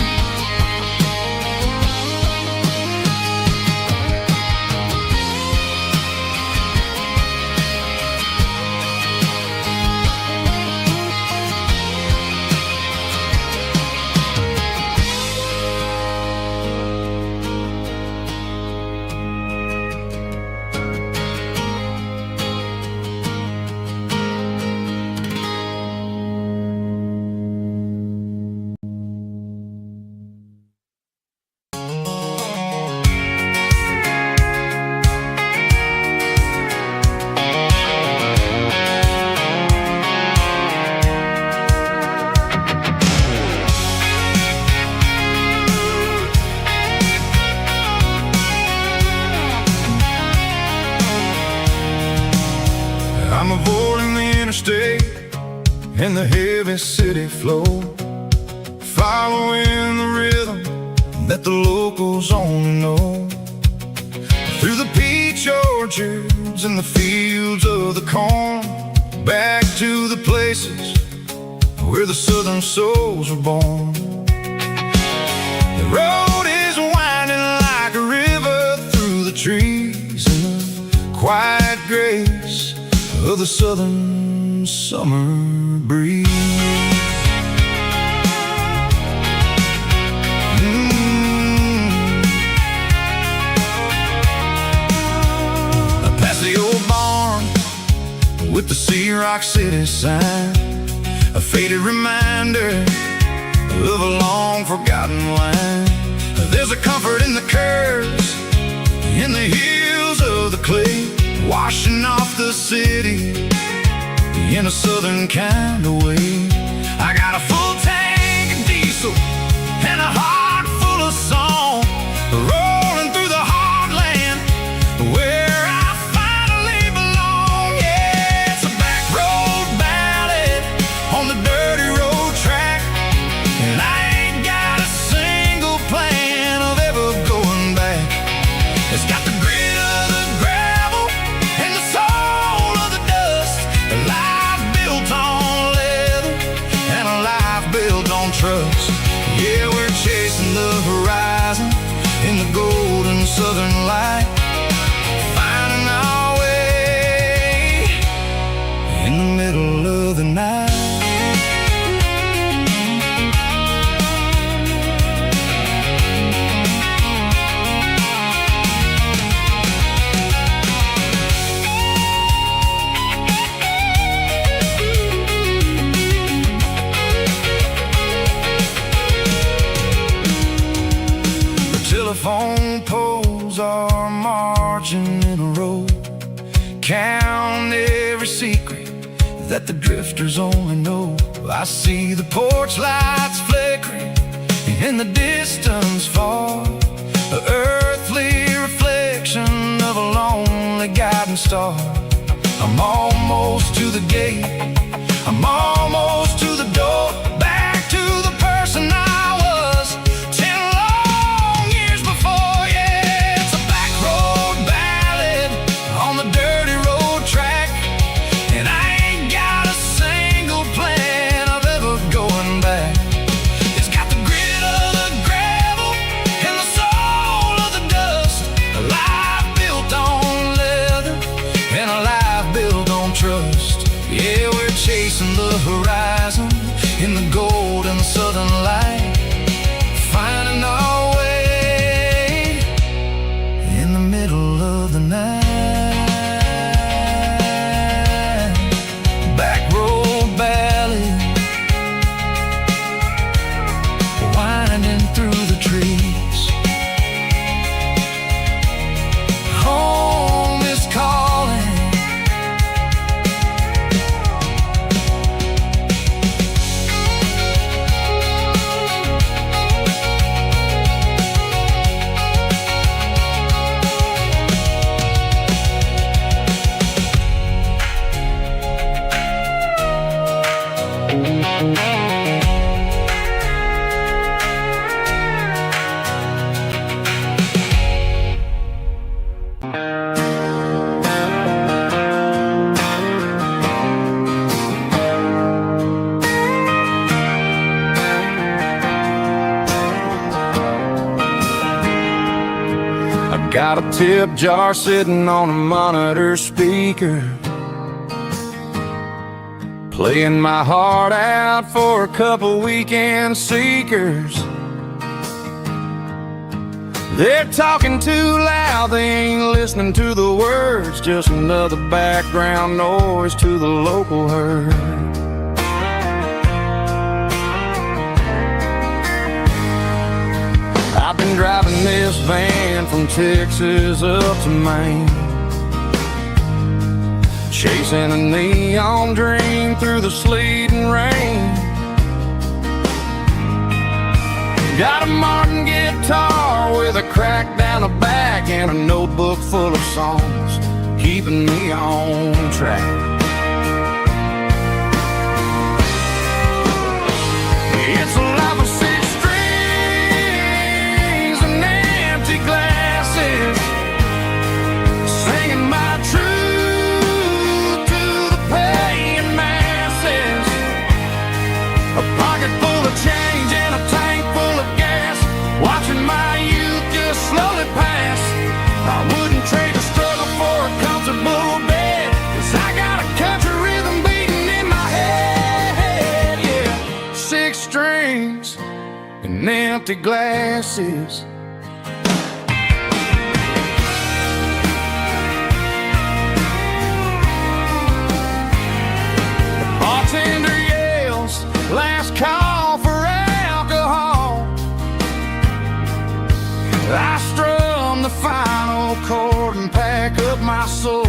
I'm avoiding the interstate and the heavy city flow, following the rhythm that the locals only know. Through the peach orchards and the fields of the corn, back to the places where the southern souls were born. The road is winding like a river through the trees, and the quiet grace of the southern summer breeze. Past the old barn with the Sea Rock City sign, a faded reminder of a long forgotten line. There's a comfort in the curves, in the hills of the clay, washing off the city in a southern kind of way. I got a full tank of diesel and a heart full of song, rolling through the heartland where I finally belong. Yeah, it's a back road ballad on the dirty road track, and I ain't got a single plan of ever going back. It's got the grit of the gravel and the soul of the dust, a life built on leather and a life built on trust. Yeah, we're chasing the horizon in the golden southern light, finding our way in the middle of the night. Telephone poles are marching in a row, count every secret that the drifters only know. I see the porch lights flickering in the distance far, an earthly reflection of a lonely guiding star. I'm almost to the gate, I'm almost to the door, back to the person I was 10 long years before. Yeah, it's a back road ballad on the dirty road track, and I ain't got a single plan of ever going back. It's got the grit of the gravel and the soul of the dust, a life built on leather and a life built on trust. Yeah, we're chasing the horizon in the golden southern light, finding our way in the middle of the night. Back road ballad, winding through the trees. Home is calling. Got a tip jar sitting on a monitor speaker, playing my heart out for a couple weekend seekers. They're talking too loud, they ain't listening to the words, just another background noise to the local herd. I've been driving this van from Texas up to Maine, chasing a neon dream through the sleet and rain. Got a Martin guitar with a crack down the back and a notebook full of songs, keeping me on track. It's a life of six strings and empty glasses, singing my truth to the paying masses. A pocket full of change and a tank full of gas, watching my youth just slowly pass. I wouldn't trade a struggle for a comfortable and empty glasses. The bartender yells, last call for alcohol. I strum the final chord and pack up my soul.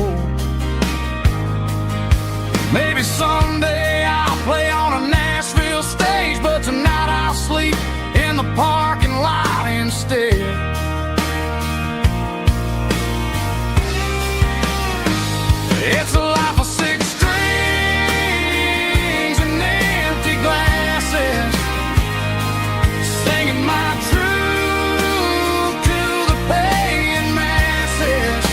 Maybe someday I'll play on a Nashville stage, but tonight I'll sleep in the parking lot instead. It's a life of six strings and empty glasses, singing my truth to the paying masses.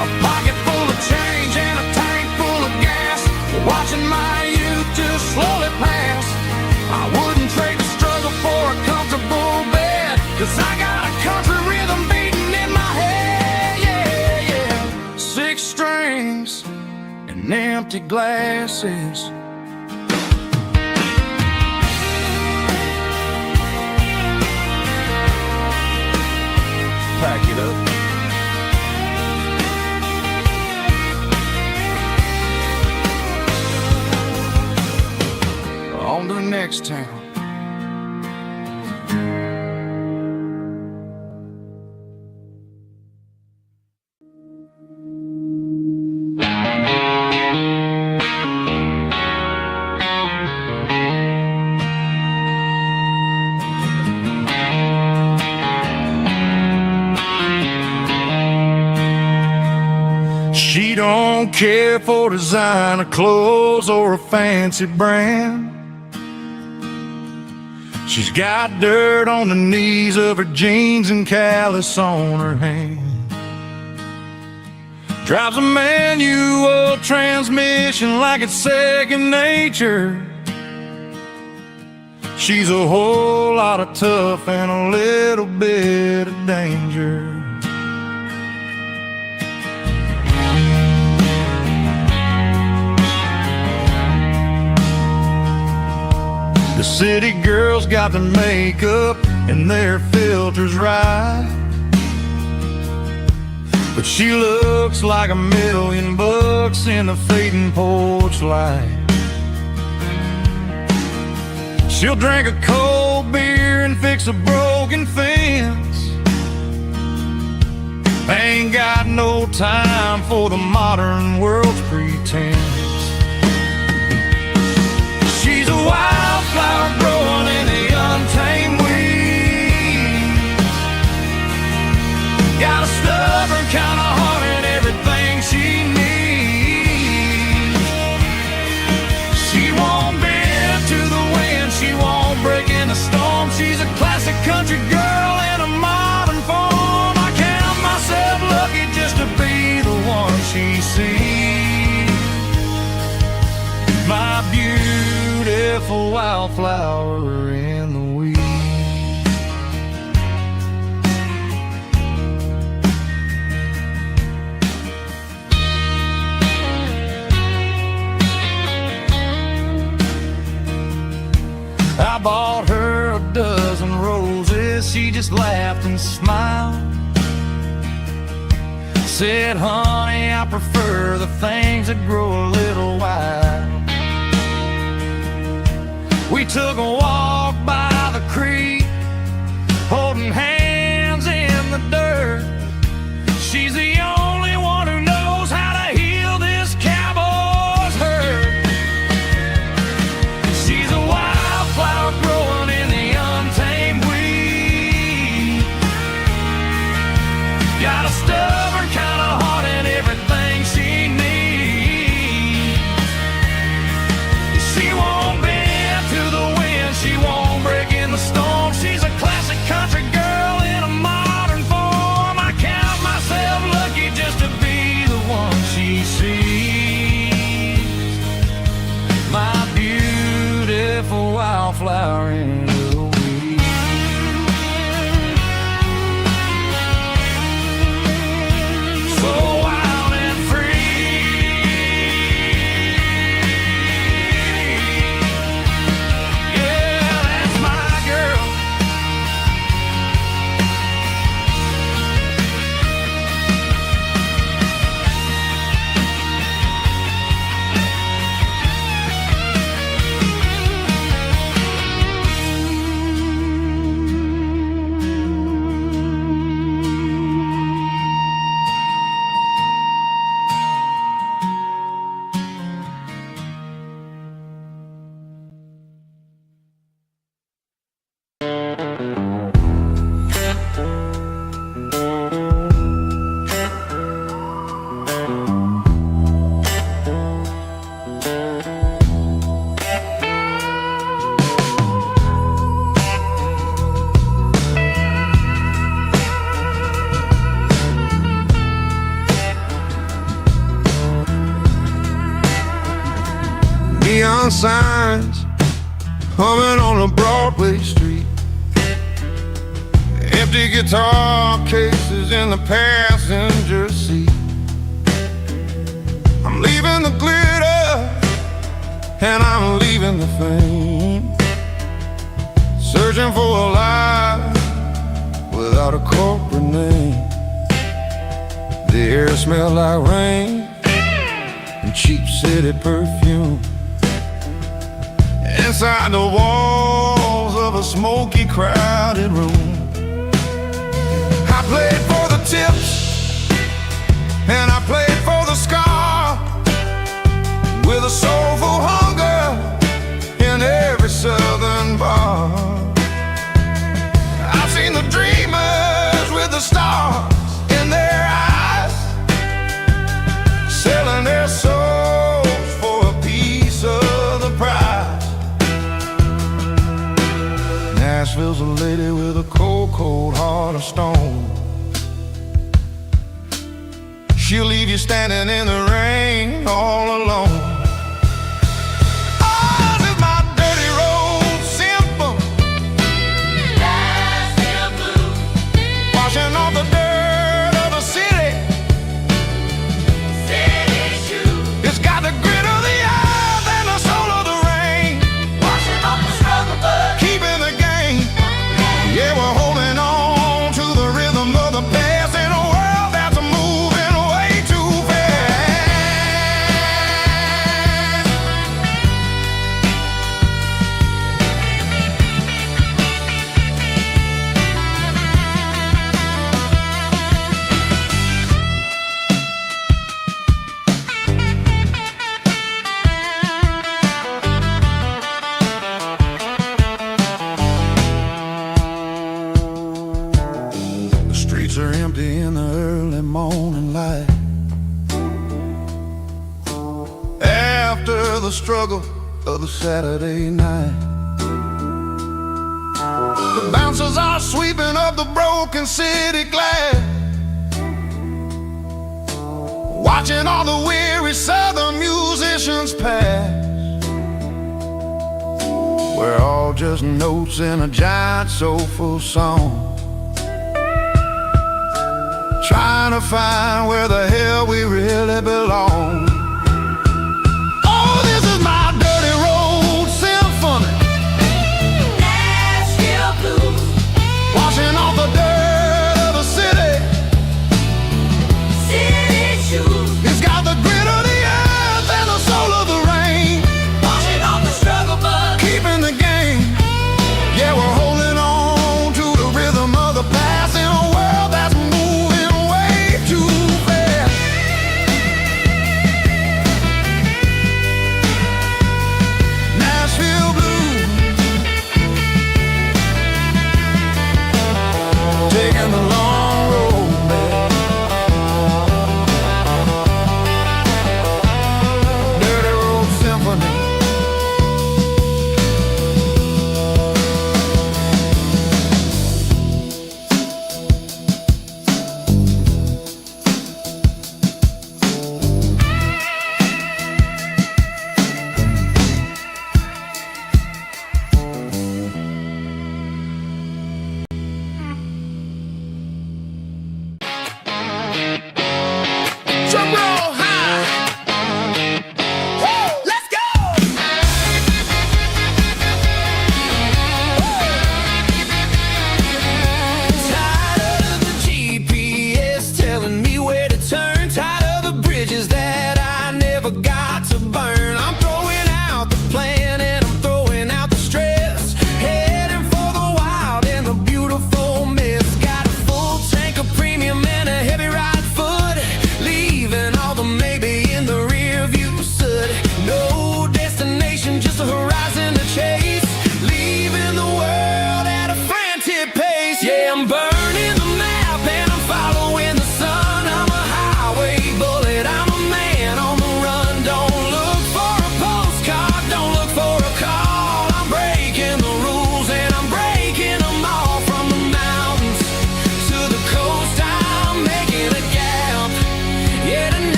A pocket full of change and a tank full of gas, watching my youth just slowly pass. I wouldn't trade the struggle for a comfortable bed, 'cause I got a country rhythm beating in my head, yeah, yeah. Six strings and empty glasses. Pack it up. On to the next town. She don't care for designer clothes or a fancy brand. She's got dirt on the knees of her jeans and callus on her hand. Drives a manual transmission like it's second nature. She's a whole lot of tough and a little bit of danger. The city girls got their makeup and their filters right, but she looks like $1,000,000 in the fading porch light. She'll drink a cold beer and fix a broken fence. Ain't got no time for the modern world's pretense. She's a wildflower growing in the untamed weeds. Got a stubborn kind of heart and everything she needs. She won't bend to the wind, she won't break in the storm. She's a classic country girl in a modern form. I count myself lucky just to be the one she sees. My beautiful wildflower in the weeds. I bought her a dozen roses, she just laughed and smiled. Said, honey, I prefer the things that grow a little wild. We took a walk by the creek, holding hands in the dirt. She's the only one who knows how to heal this cowboy's hurt. She's a wildflower growing in the untamed weed. Got a stubborn kind of heart and everything she needs. She won't bend to the wind, she won't break humming on a Broadway street. Empty guitar cases in the passenger seat. I'm leaving the glitter and I'm leaving the fame, searching for a life without a corporate name. The air smelled like rain and cheap city perfume. Inside the walls of a smoky, crowded room, I played for the tips and I played for the scar, with a soulful hunger in every southern bar. I've seen the dreamers with the stars in their eyes, selling their souls for a piece of the prize. Nashville's a lady with a cold, cold heart of stone. She'll leave you standing in the rain all alone. Oh, this is my dirty road symphony, Nashville blues, washing off the dirt of the city, city shoes. It's got the grit of the earth and the soul of the rain, washing off the struggle bug, keeping the game. Yeah, we're holding on to the rhythm of the past in a world that's moving way too fast. The streets are empty in the early morning light, after the struggle of the Saturday night. The bouncers are sweeping up the broken city glass, watching all the weary southern musicians pass. We're all just notes in a giant soulful song, trying to find where the hell we really belong. Oh, this is my dirty road symphony, Nashville blues, washing off the dirt of the city, city shoes. It's got the grit of the earth and the soul of the rain, washing off the struggle bug, keeping the game. Yeah, we're holding on to the rhythm of the past in a world that's moving way too fast.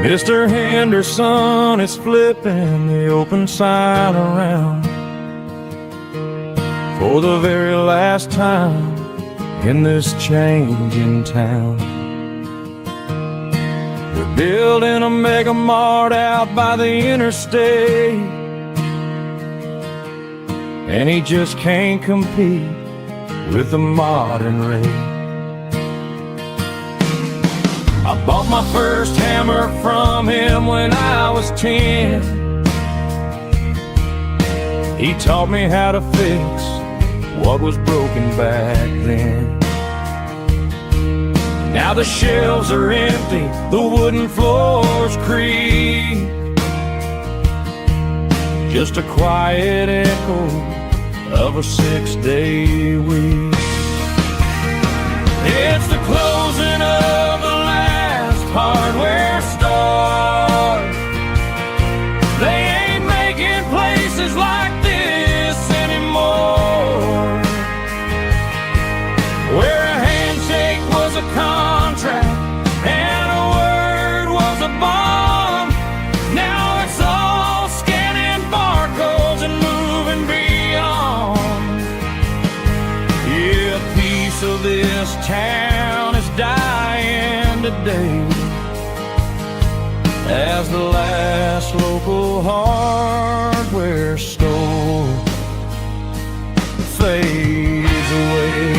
Mr. Henderson is flipping the open sign around for the very last time in this changing town. They're building a mega mart out by the interstate, and he just can't compete with the modern rate. I bought my first hammer from him when I was 10. He taught me how to fix what was broken back then. Now the shelves are empty, the wooden floors creak, just a quiet echo of a 6-day week. It's the closing of the last hardware store. They ain't making places like this anymore, where a handshake was a contract and a word was a bond. Now it's all scanning barcodes and moving beyond. Yeah, a piece of this town is dying today as the last local hardware store fades away.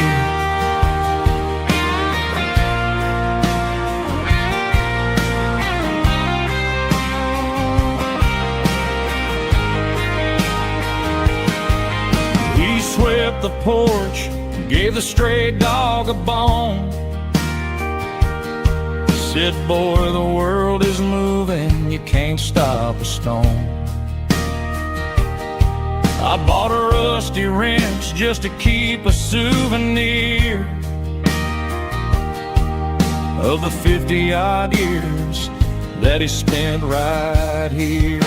He swept the porch, gave the stray dog a bone, said, boy, the world is moving, you can't stop a stone. I bought a rusty wrench just to keep a souvenir of the 50-odd years that he spent right here.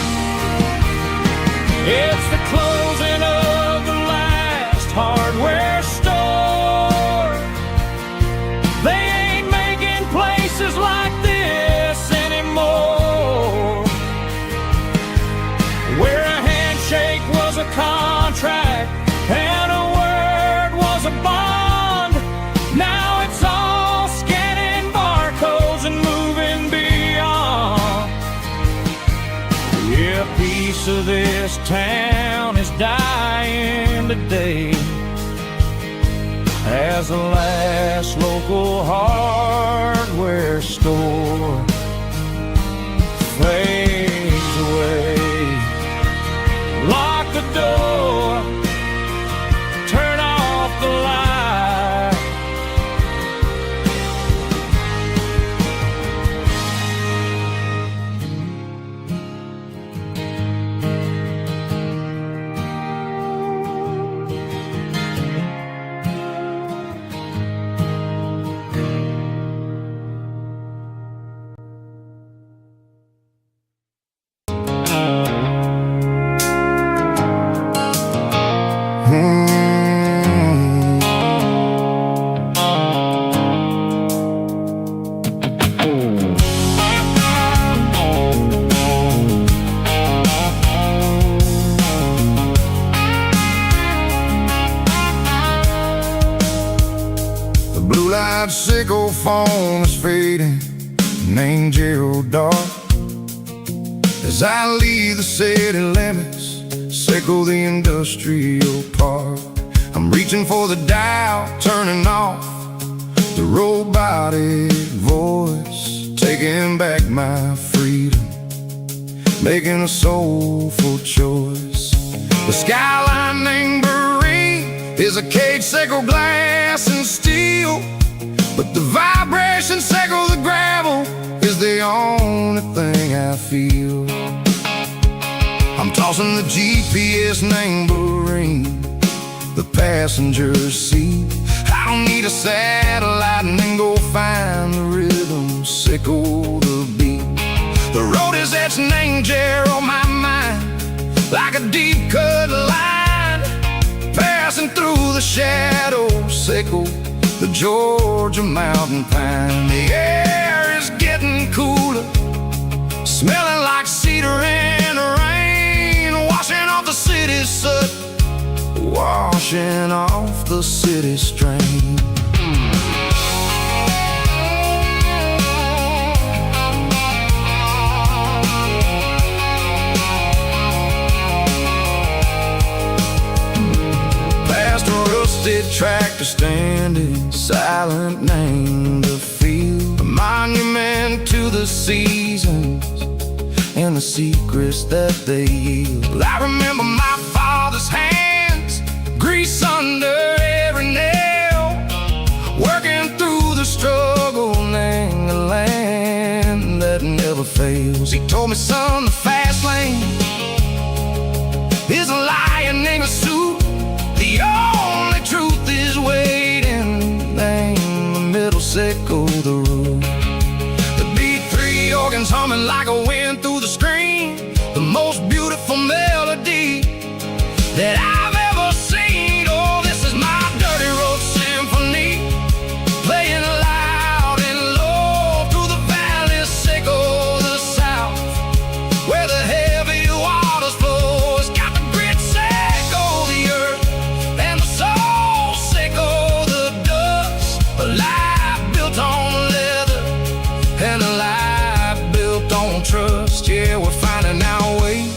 It's the closing of the last hardware store. They ain't making places like this anymore, where a handshake was a contract and a word was a bond. Now it's all scanning barcodes and moving beyond. Yeah, a piece of this town is dying today as the last local hardware store fades away. Lock the door, turn off the light. Sickle phone is fading, an angel dark. As I leave the city limits, sickle the industrial park. I'm reaching for the dial, turning off the robotic voice, taking back my freedom, making a soulful choice. The skyline named Bryan is a cage, sickle glass and steel, but the vibration sickle the gravel is the only thing I feel. I'm tossing the GPS named Bryan, the passenger seat. I don't need a satellite and then go find the rhythm, sickle the beat. The road is etched named Jer on my mind, like a deep cut line, passing through the shadows, sickle the Georgia mountain pine. The air is getting cooler, smelling like cedar in the rain, washing off the city's soot, washing off the city's strain. Past a rusted tractor standing silent, named the field, a monument to the seasons and the secrets that they yield. I remember my father's hands, grease under every nail, working through the struggle in the land that never fails. He told me, son, the fast lane is a lion in a suit. The only truth is waiting. Name the middle, sickle the root. The beat, three organs humming like a wind through the screen. The most beautiful melody that I've ever seen. Oh, this is my dirty road symphony, playing loud and low through the valleys, sickle the south, where the heavy waters flow. It's got the grit, sickle the earth, and the soul, sickle the dust. A life built on leather and a life built on trust. Yeah, we're finding our way.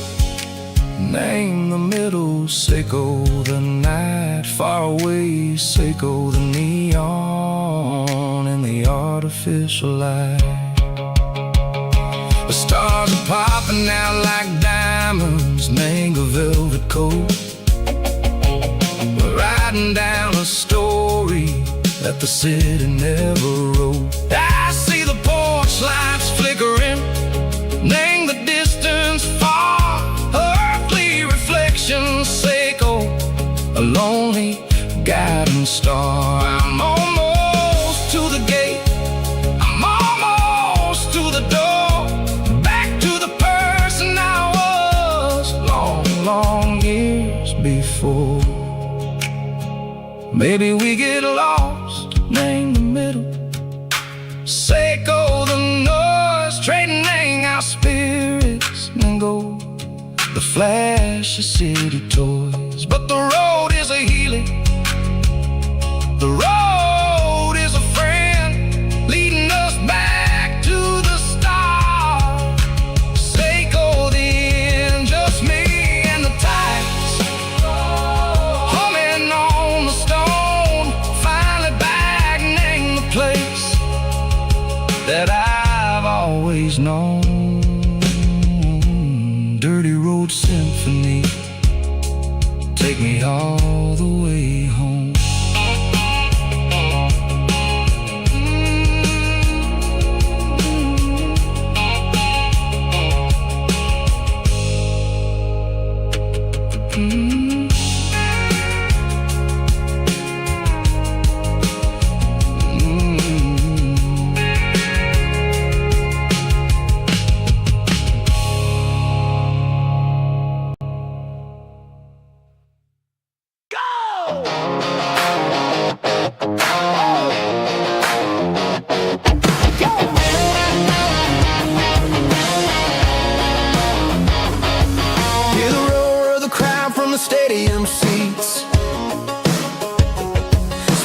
Name the middle, sickle the night, far away, sickle the neon and the artificial light. The stars are popping out like diamonds, mango velvet coat. We're riding down a story that the city never wrote. I see the porch lights flickering, name the distance far, earthly reflections, sickle a lonely guiding star. I'm almost to the gate, I'm almost to the door, back to the person I was long, long years before. Maybe we get lost, name the middle, sickle the noise, trading our spirits and go the flash of city toys. But the road is a healing, the road is a friend, leading us back to the start. Sickle the end, just me and the tides, humming on the stone, finally back, name the place that I've always known. Dirty road symphony, take me all the way home. Stadium seats,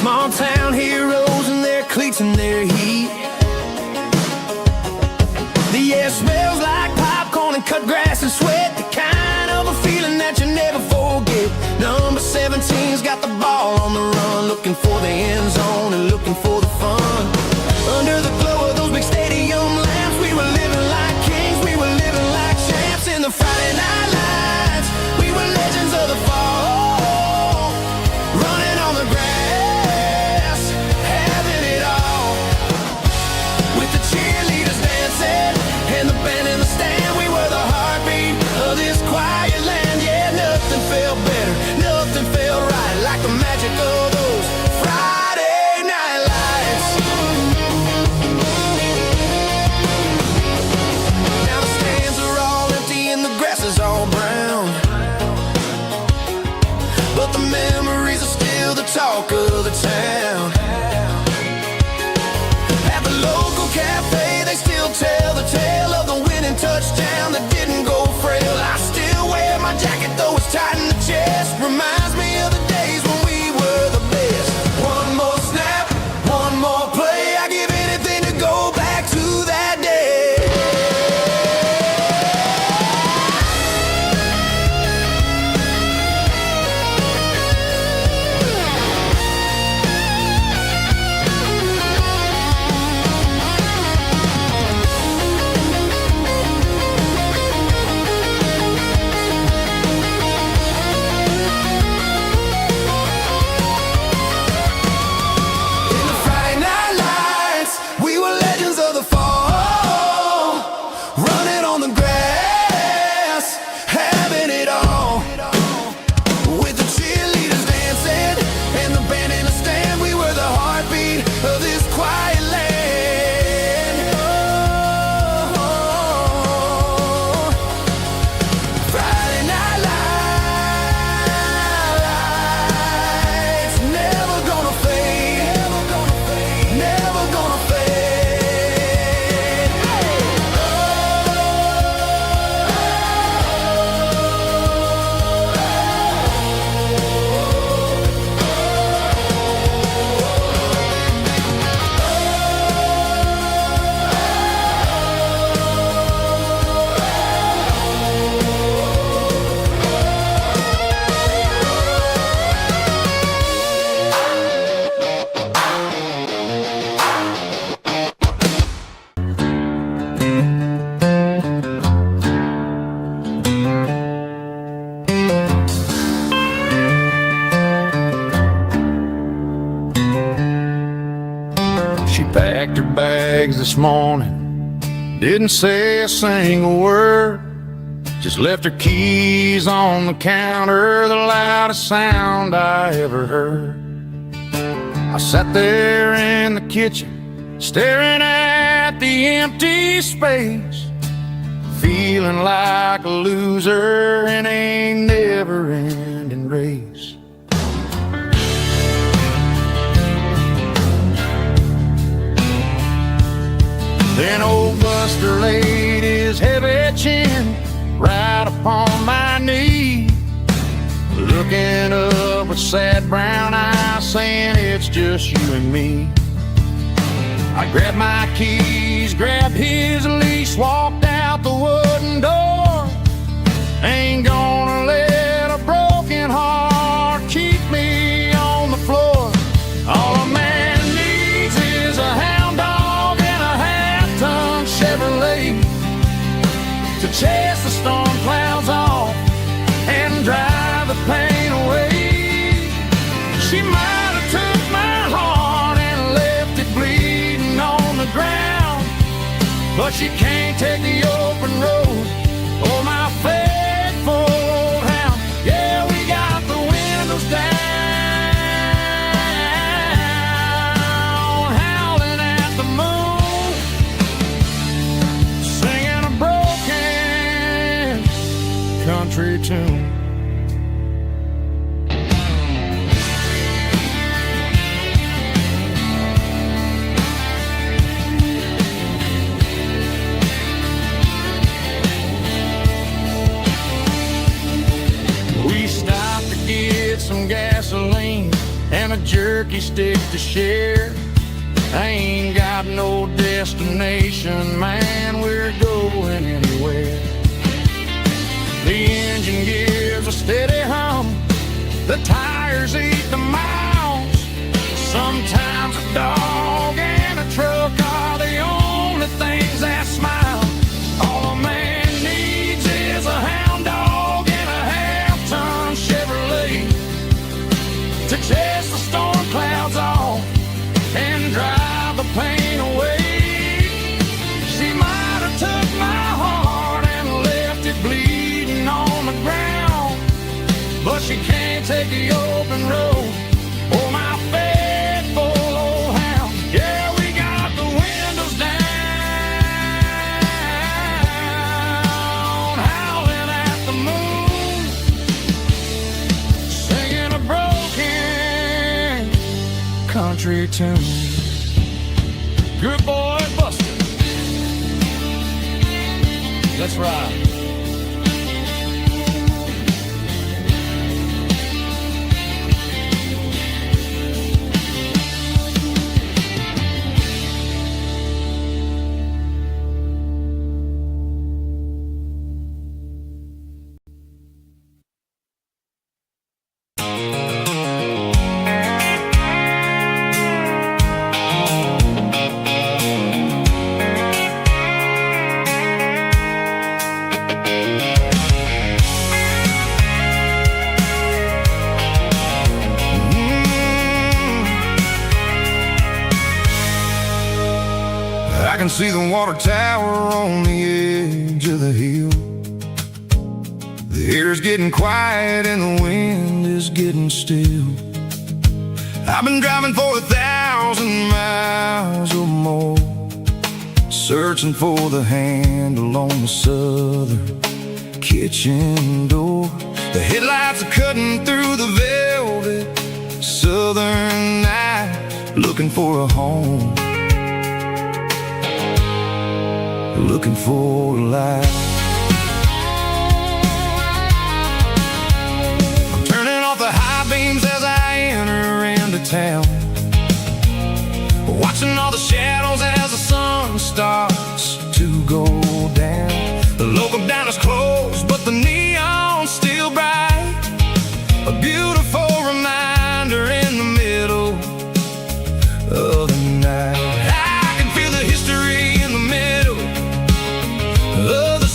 small town heroes in their cleats and their heat. The air smells like popcorn and cut grass and sweat, the kind of a feeling that you never forget. Number 17's got the ball on the run, looking for the end zone and looking for the fun. Under the glow of those big stadium lamps, we were living like kings, we were living like champs in the Friday night lights. We were legends of the fall, running on the grass, having it all. With the cheerleaders dancing and the band in the stand, we were the heartbeat of this quiet land. Yeah, nothing felt better, nothing felt right, like the magic of those Friday night lights. Now the stands are all empty and the grass is all brown, but the memories are still the talk of the town. At the local cafe, they still tell the tale of the winning touchdown. bags this morning. Didn't say a single word, just left her keys on the counter, the loudest sound I ever heard. I sat there in the kitchen, staring at the empty space, feeling like a loser in a never-ending race. Then old Buster laid his heavy chin right upon my knee, looking up with sad brown eyes, saying it's just you and me. I grabbed my keys, grabbed his leash, walked out the wooden door. Ain't gonna let a broken heart keep me on the floor. All a man needs is a hound dog and a half-ton Chevrolet to chase the storm clouds off and drive the pain away. She might have took my heart and left it bleeding on the ground, but she can't take the open road or my faithful old hound. Yeah, we got the windows down, howling at the moon, singing a broken country tune. Some gasoline and a jerky stick to share. I ain't got no destination, man, we're going anywhere. The engine gives a steady hum, the tires eat the miles. Sometimes a dog and a truck are the only things that smile. All a man needs is a hound dog and a half-ton Chevrolet to chase the storm clouds off and drive the pain away. She might have took my heart and left it bleeding on the ground, but she can't take the open road or my faithful old hound. Yeah, we got the windows down, howling at the moon, singing a broken country tune. Good boy, Buster. Let's ride. I can see the water tower on the edge of the hill. The air's getting quiet and the wind is getting still. I've been driving for 1,000 miles or more, searching for the handle on the southern kitchen door. The headlights are cutting through the velvet southern night, looking for a home, looking for a light. I'm turning off the high beams as I enter into town, watching all the shadows as the sun starts to go down. The local diner is closed, but the neon's still bright, a beautiful reminder in the middle of the night. I can feel the history in the middle of the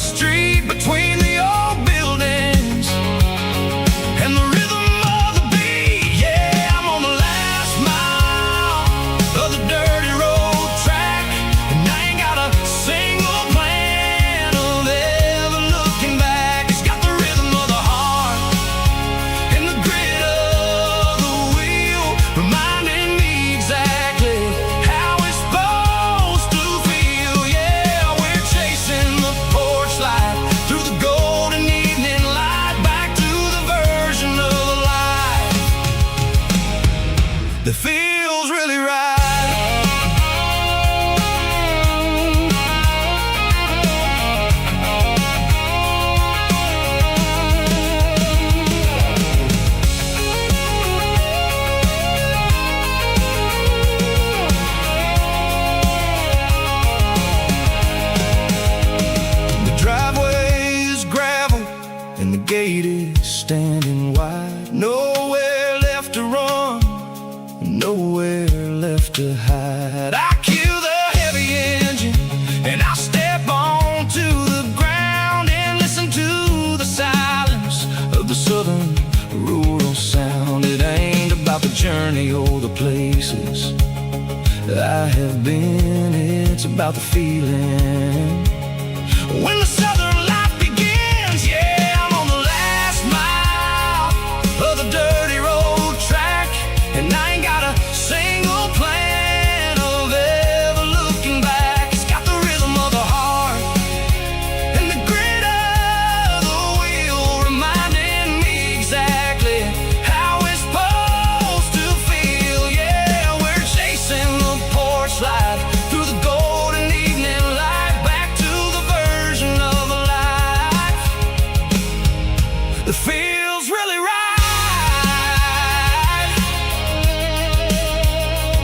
that feels really right. The driveway is gravel and the gate is standing wide. Nowhere left to run, nowhere left to hide. I cue the heavy engine and I step onto the ground and listen to the silence of the southern rural sound. It ain't about the journey or the places I have been, it's about the feeling when the southern life begins. Yeah, I'm on the last mile of the dirty road track, and I ain't got a single plan of ever looking back. It's got the rhythm of the heart and the grit of the wheel, reminding me exactly how it's supposed to feel. Yeah, we're chasing the porch light through the golden evening light, back to the version of a life that feels really right.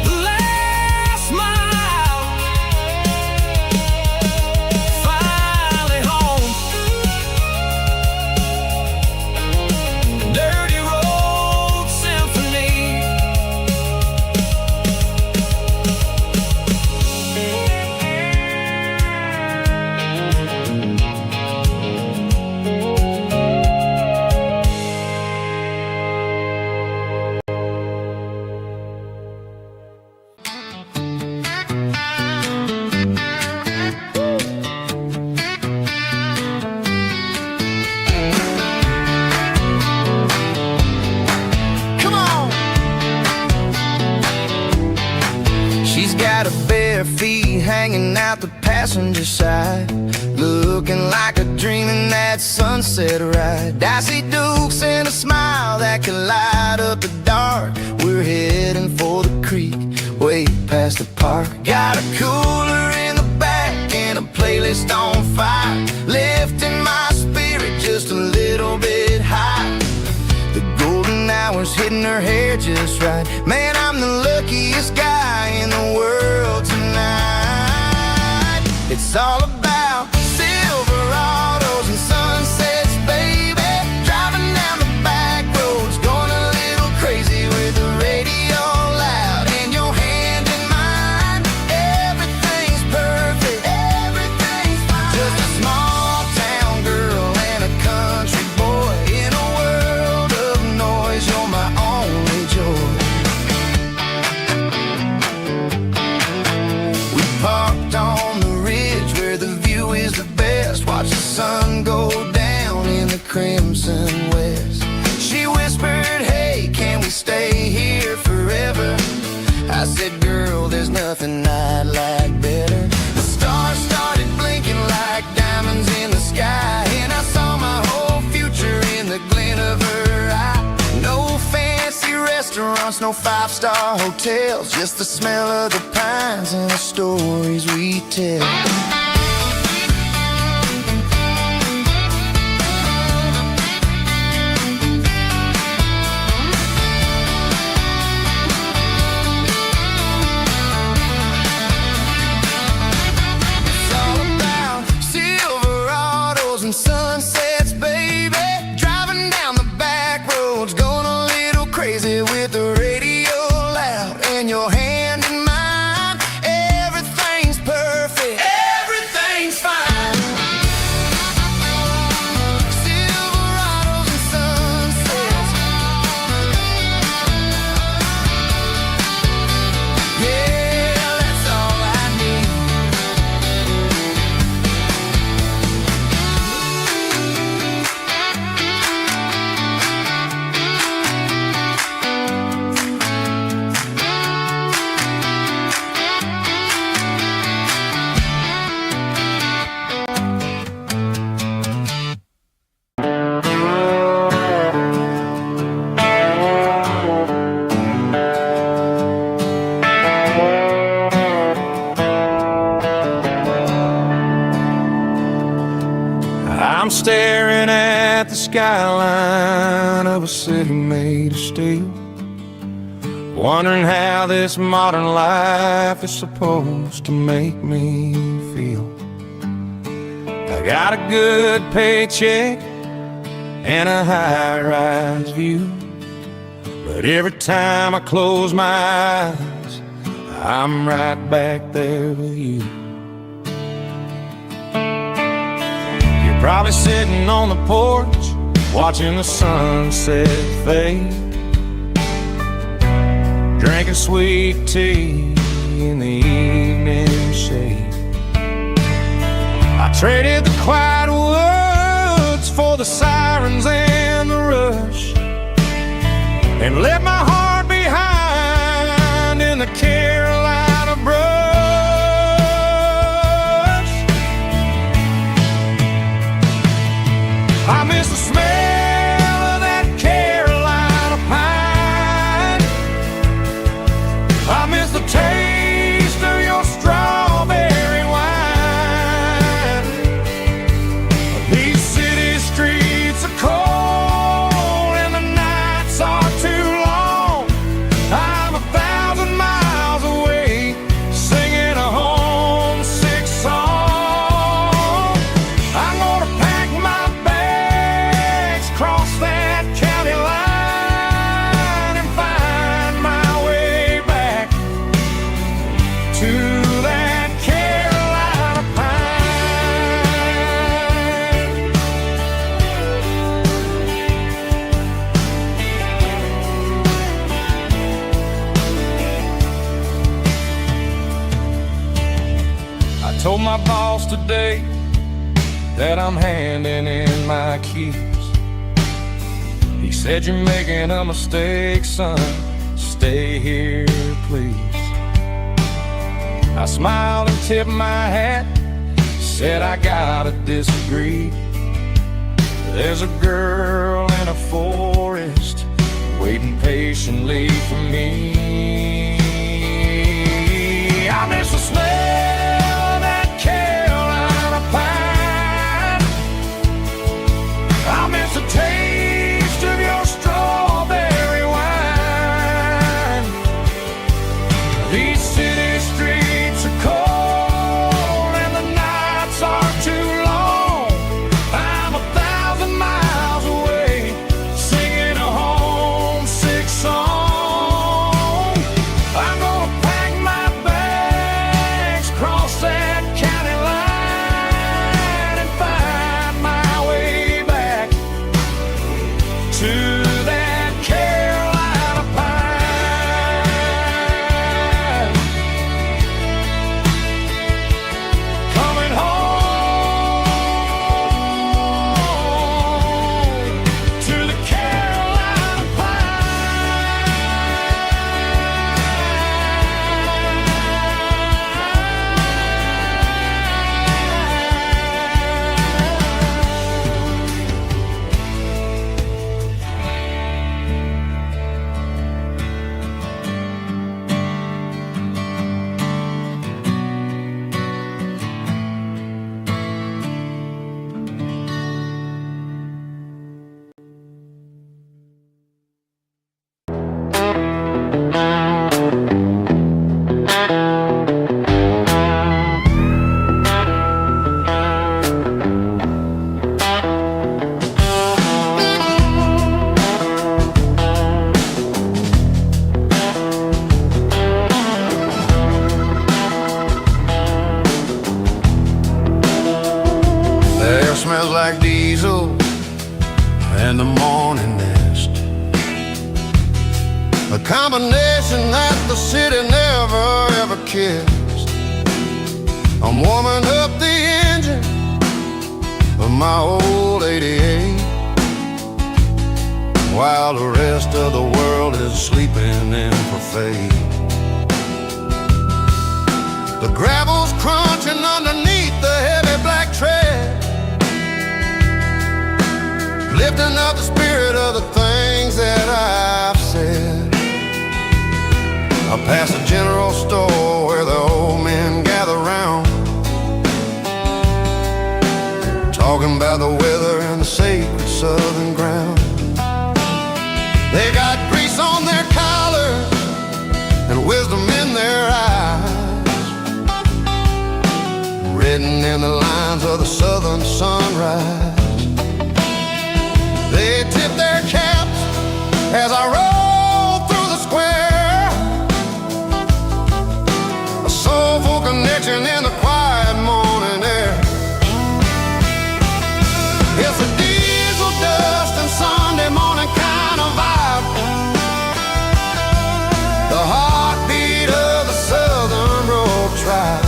The last mile, finally home. Dirty road symphony. Come on. She's got her bare feet hanging out the passenger side, looking like a dream in that sunset ride. I see Dukes and a smile that can light up the dark. We're heading for the creek, way past the park. Got a cooler in the back and a playlist on fire, lifting my spirit just a little bit high. The golden hours hitting her hair just right. Man, I'm the luckiest guy in the world tonight. It's all about Silverados and sunsets, baby. Driving down the back roads, going a little crazy with the radio loud and your hand in mine. Everything's perfect, everything's fine. Just a small town girl and a country boy in a world of noise. You're my only joy. We parked on the ridge where the view is the best. Watch the sun go down in the crimson west. She whispered, hey, can we stay here forever? I said, girl, there's nothing I'd like better. The stars started blinking like diamonds in the sky, and I saw my whole future in the glint of her eye. No fancy restaurants, no five-star hotels, just the smell of the pines and the stories we tell. It's all about Silverados and sunsets, baby. Driving down the back roads, going a little crazy with the radio loud and your hand in mine. Everything's perfect, everything's fine. Silverados and sunsets. Yeah, that's all I need. skyline of a city made of steel, wondering how this modern life is supposed to make me feel. I got a good paycheck and a high-rise view, but every time I close my eyes, I'm right back there with you. You're probably sitting on the porch, watching the sunset fade, drinking sweet tea in the evening shade. I traded the quiet woods for the sirens and the rush, and left my heart behind in the Carolina brush. I miss the smell of that Carolina pine. I miss the taste of your strawberry wine. These city streets are cold and the nights are too long. I'm 1,000 miles away, singing a homesick song. I'm gonna pack my bags, cross that county line, and find my way back to that Carolina pine. I told my boss today that I'm handing in my keys. He said, "You're making a mistake, son. Stay here, please." I smiled and tipped my hat, said I gotta disagree. There's a girl in a forest waiting patiently for me. I miss the smell of that Carolina pine. I miss the taste of your strawberry wine. These city streets are cold and the nights are too long. I'm 1,000 miles away, singing a homesick song. I'm gonna pack my bags, cross that county line, and find my way back to that Carolina pine. Coming home to the Carolina The air smells like diesel and the morning mist, a combination that the city never ever kissed. I'm warming up the engine of my old 88, while the rest of the world is sleeping in for fate. The gravel's crunching underneath the heavy black tread, lifting up the spirit of the things that I've said. I pass a general store where the old men gather round, talking about the weather and the sacred southern hidden in the lines of the southern sunrise. They tip their caps as I roll through the square. A soulful connection in the quiet morning air. It's a diesel dust and Sunday morning kind of vibe. The heartbeat of the southern road tribe.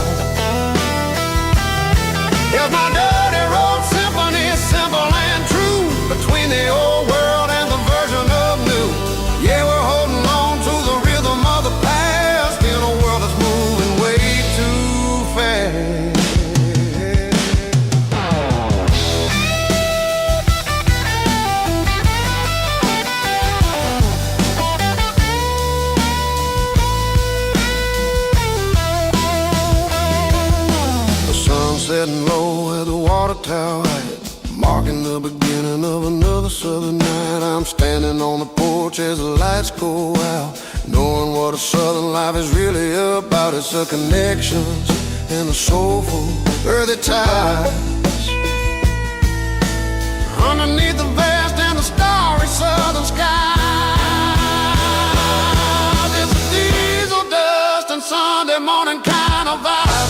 It's my dirty road symphony, simple and true, between the old world and the version of new. Yeah, we're holding on to the rhythm of the past in a world that's moving way too fast. The sun setting low at the water tower height, marking the beginning of another southern night. I'm standing on the porch as the lights go out, knowing what a southern life is really about. It's the connections and the soulful earthy ties. Underneath the vast and the starry southern sky, it's a diesel dust and Sunday morning kind of vibe.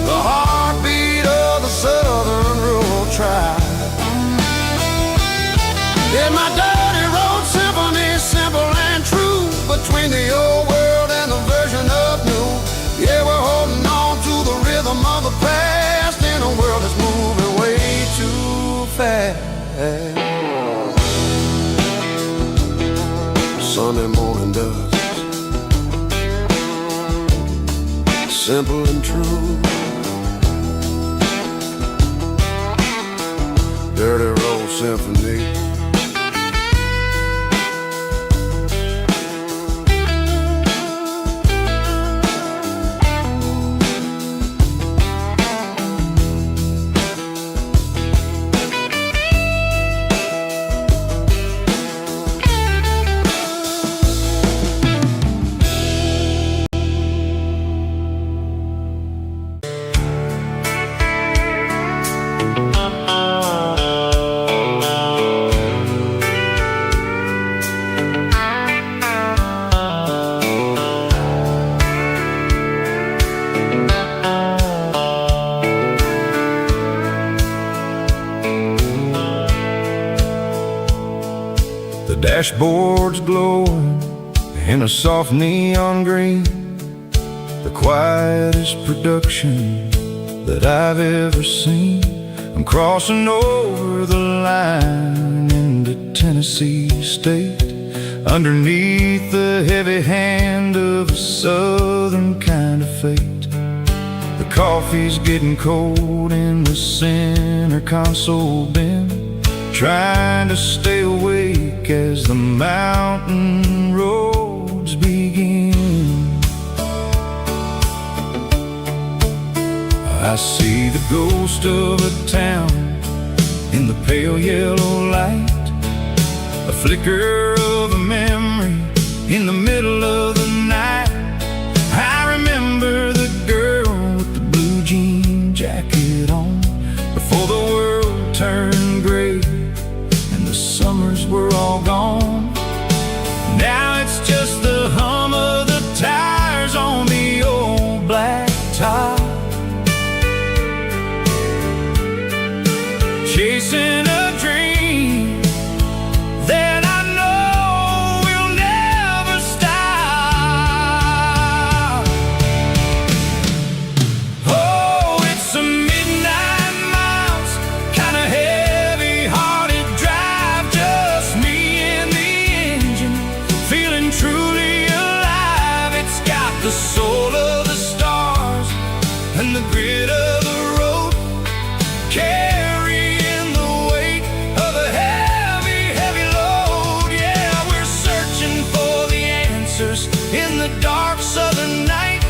The heartbeat of the southern rural tribe. In my dirty road symphony, simple and true, between the old world and the version of new. Yeah, we're holding on to the rhythm of the past in a world that's moving way too fast. Sunday morning dust, simple and true. Dirty road symphony. Dashboard's glowing in a soft neon green, the quietest production that I've ever seen. I'm crossing over the line into Tennessee State, underneath the heavy hand of a southern kind of fate. The coffee's getting cold in the center console bin, trying to stay awake as the mountain roads begin. I see the ghost of a town in the pale yellow light, a flicker of a memory in the middle of the night. I remember the girl with the blue jean jacket on, before the world turned gray summers were all gone. Now it's just the hum of the tires on the old black top, chasing a dream that I know will never stop. Oh, it's a midnight miles, kind of heavy-hearted drive, just me and the engine, feeling truly alive. It's got the soul of the stars and the grit of the road, carrying the weight of a heavy, heavy load. Yeah, we're searching for the answers in the dark southern night,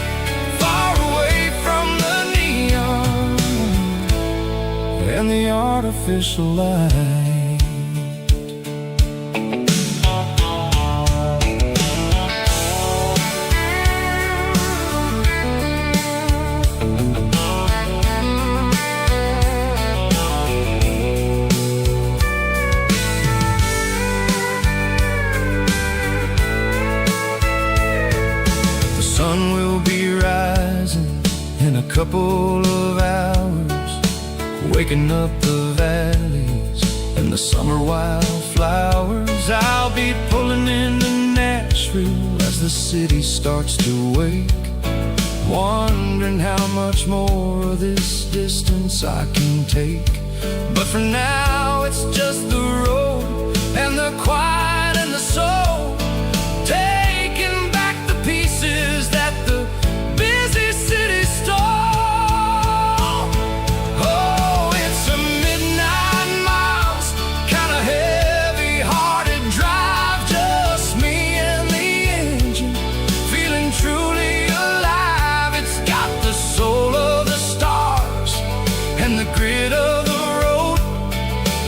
far away from the neon and the artificial light. couple of hours, waking up the valleys and the summer wildflowers. I'll be pulling into Nashville as the city starts to wake, wondering how much more of this distance I can take. But for now it's just the road and the quiet and the soul, taking back the pieces that the busy city stole. Oh, it's a midnight miles, kinda heavy-hearted drive, just me and the engine, feeling truly alive. It's got the soul of the stars and the grit of the road,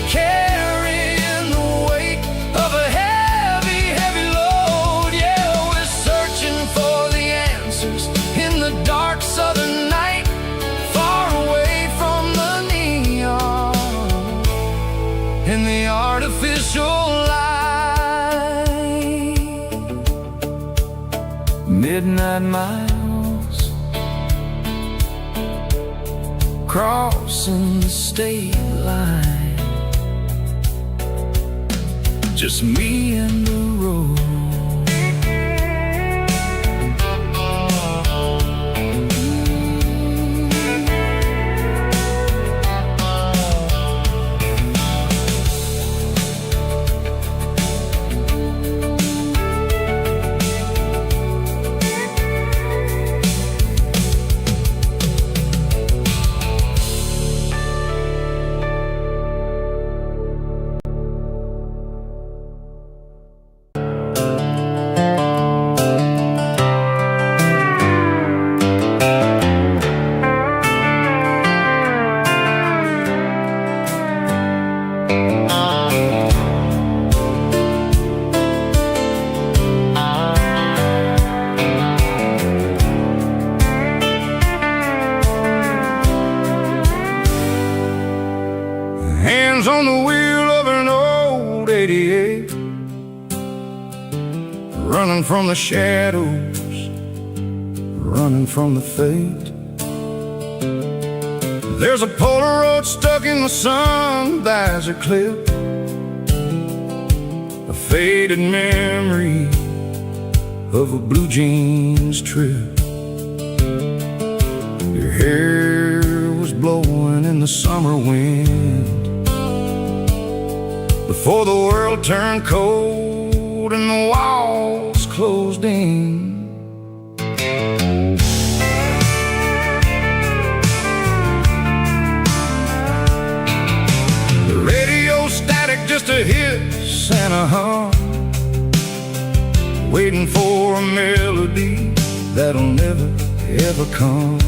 carrying the weight of a heavy, heavy load. Yeah, we're searching for the answers in the dark southern night, far away from the neon and the artificial light. Midnight miles, crossing the state line, just me and the road. Hands on the wheel of an old 88, running from the shadows, running from the fate. There's a Polaroid stuck in the sun, there's a clip, a faded memory of a blue jeans trip. Your hair was blowing in the summer wind before the world turned cold and the walls closed in. The radio static, just a hiss and a hum, waiting for a melody that'll never ever come.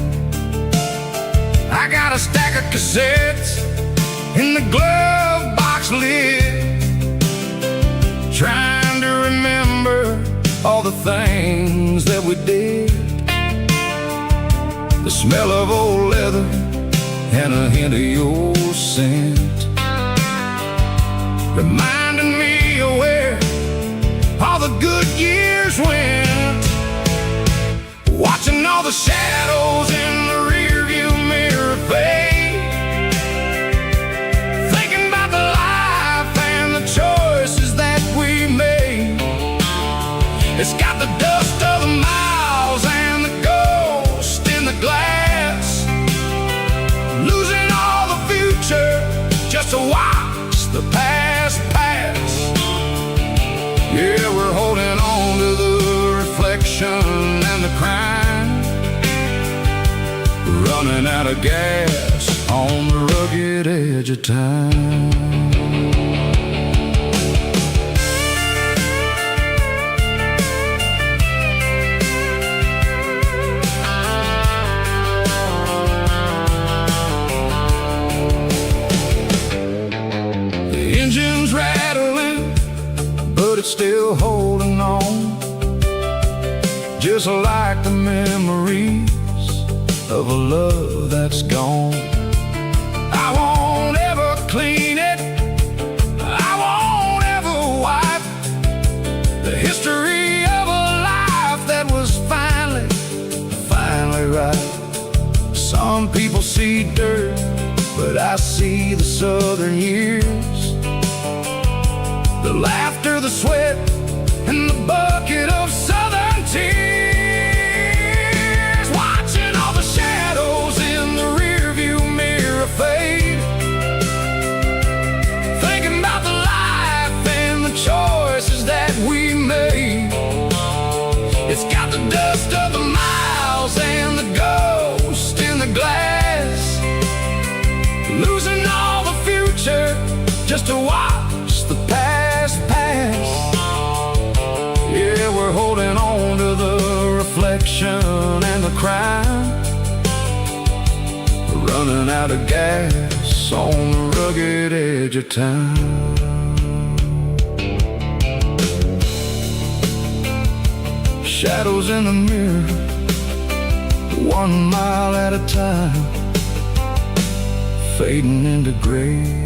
I got a stack of cassettes in the glove box lid, trying to remember all the things that we did. The smell of old leather and a hint of your scent, reminding me of where all the good years went. Watching all the shadows in the rearview mirror fade, thinking about the life and the choices that we made. It's got the dust of the miles and the ghost in the glass, losing all the future just to watch the past pass. Yeah, we're holding on to the reflection and the crime, running out of gas on the rugged edge of time. The engine's rattling, but it's still holding on, just like the memories of a love that's gone. I won't ever clean it, I won't ever wipe the history of a life that was finally right. dirt, but I see the southern years, the laughter, the sweat, and the bucket of southern tears. Watching all the shadows in the rearview mirror fade, thinking about the life and the choices that we made. It's got the dust of the miles and the ghost in the glass, losing all the future just to watch the past pass. Yeah, we're holding on to the reflection and the crime, running out of gas on the rugged edge of time. Shadows in the mirror, 1 mile at a time, fading into gray.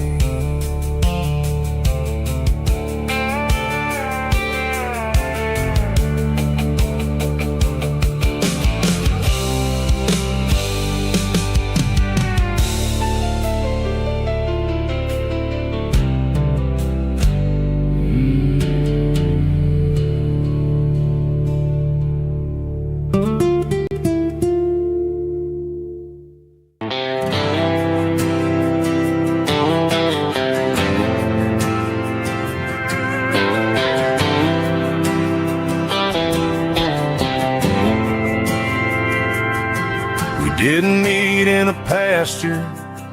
Didn't meet in a pasture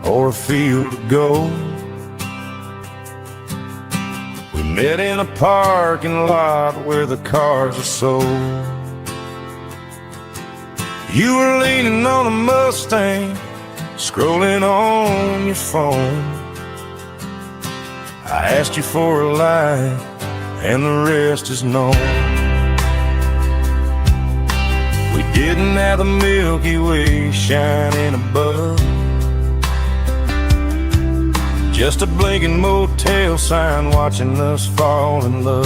or a field of gold. We met in a parking lot where the cars are sold. You were leaning on a Mustang, scrolling on your phone. I asked you for a light, and the rest is known. We didn't have the Milky Way shining above, just a blinking motel sign watching us fall in love.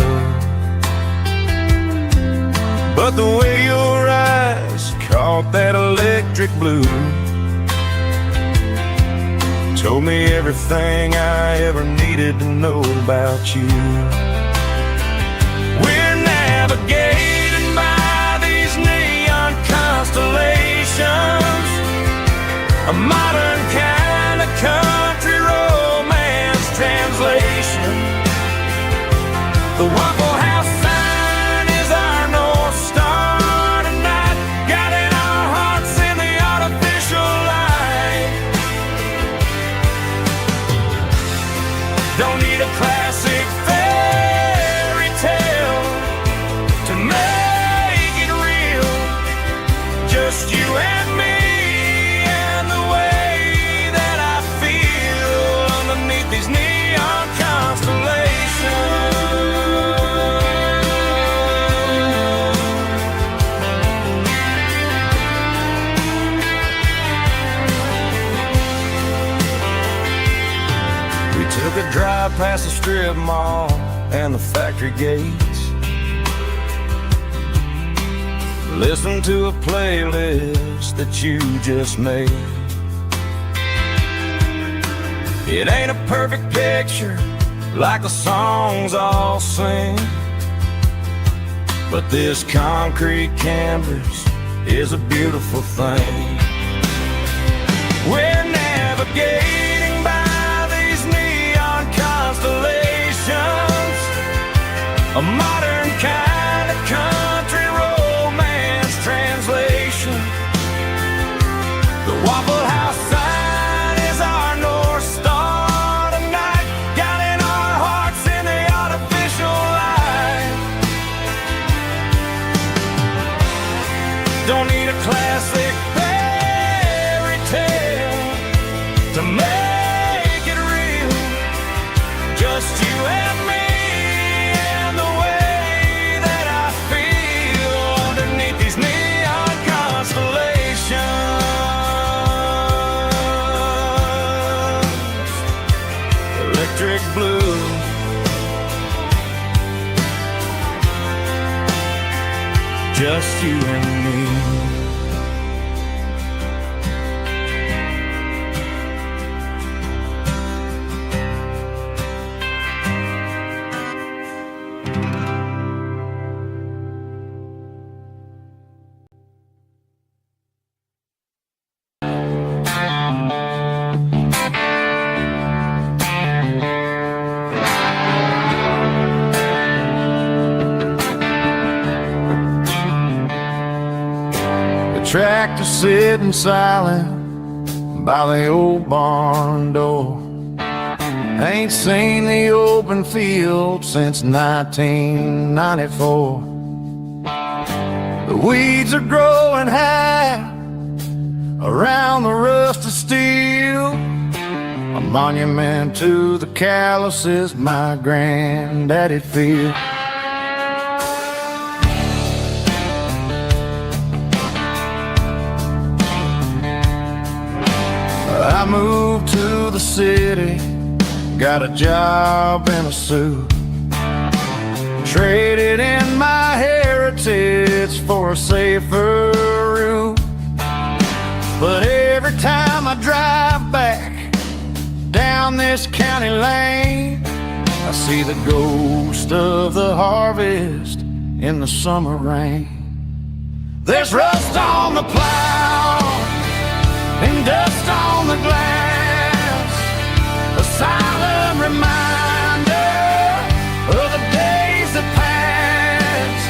But the way your eyes caught that electric blue told me everything I ever needed to know about you. We're navigating by these neon constellations, a modern kind of country romance translation. The Waffle House sign is our North Star tonight, guiding our hearts in the artificial light. Don't need a classic fairy tale to make it real, just you and me and the way that I feel underneath these neon constellations. We took a drive past the strip mall and the factory gates, listen to a playlist that you just made. It ain't a perfect picture like the songs all sing, but this concrete canvas is a beautiful thing. We're navigating by these neon constellations, a modern kind of country romance translation. The Waffle House sign is our North Star tonight, guiding our hearts in the artificial light. Don't need a classic fairy tale to make it real, just you and me and the way that I feel underneath these neon constellations. Electric blue, just you and me. tractor sitting silent by the old barn door. Ain't seen the open field since 1994. The weeds are growing high around the rusted steel, a monument to the calluses my granddaddy feel. I moved to the city, got a job and a suit, traded in my heritage for a safer route. But every time I drive back down this county lane, I see the ghost of the harvest in the summer rain. There's rust on the plow and dust on the glass, a silent reminder of the days that passed.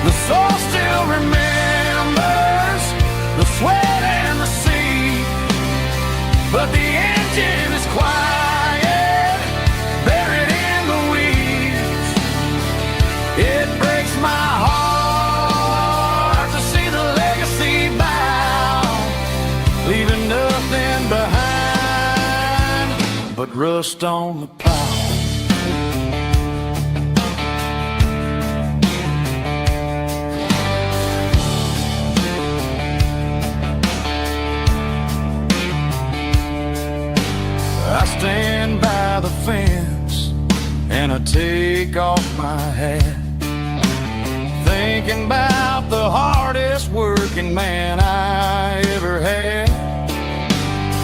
The soul still remembers the sweat and the sea, but the engine is quiet, buried in the weeds. It breaks my heart to see the legacy bow, leaving nothing behind but rust on the plow. I stand by the fence and I take off my hat, thinking about the hardest working man I ever had.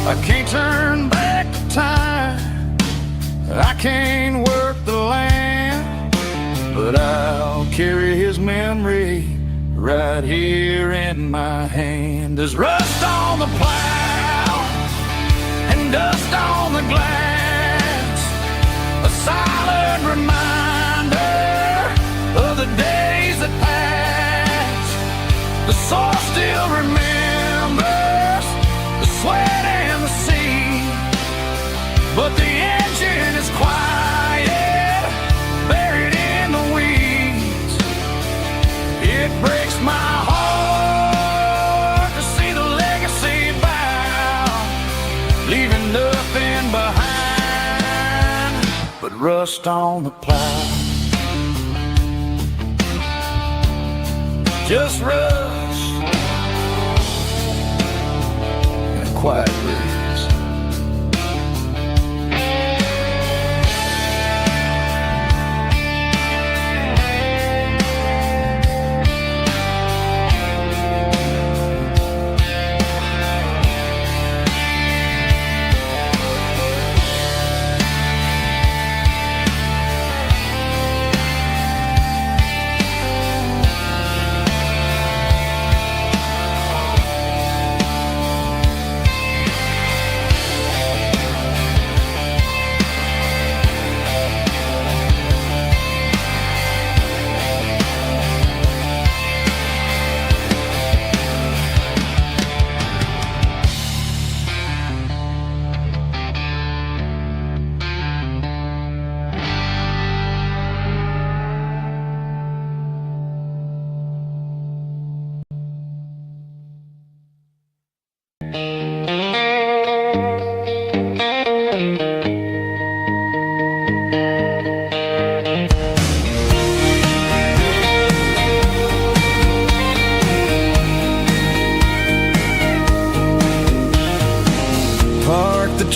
I can't turn back the time, I can't work the land, but I'll carry his memory right here in my hand. There's rust on the plow and dust on the glass, a silent reminder of the days that passed. The soul still remembers the sweat and the sea, but the engine is quiet, buried in the weeds. It breaks my heart to see the legacy bow, leaving nothing behind but rust on the plow. Just rust and a quiet breeze.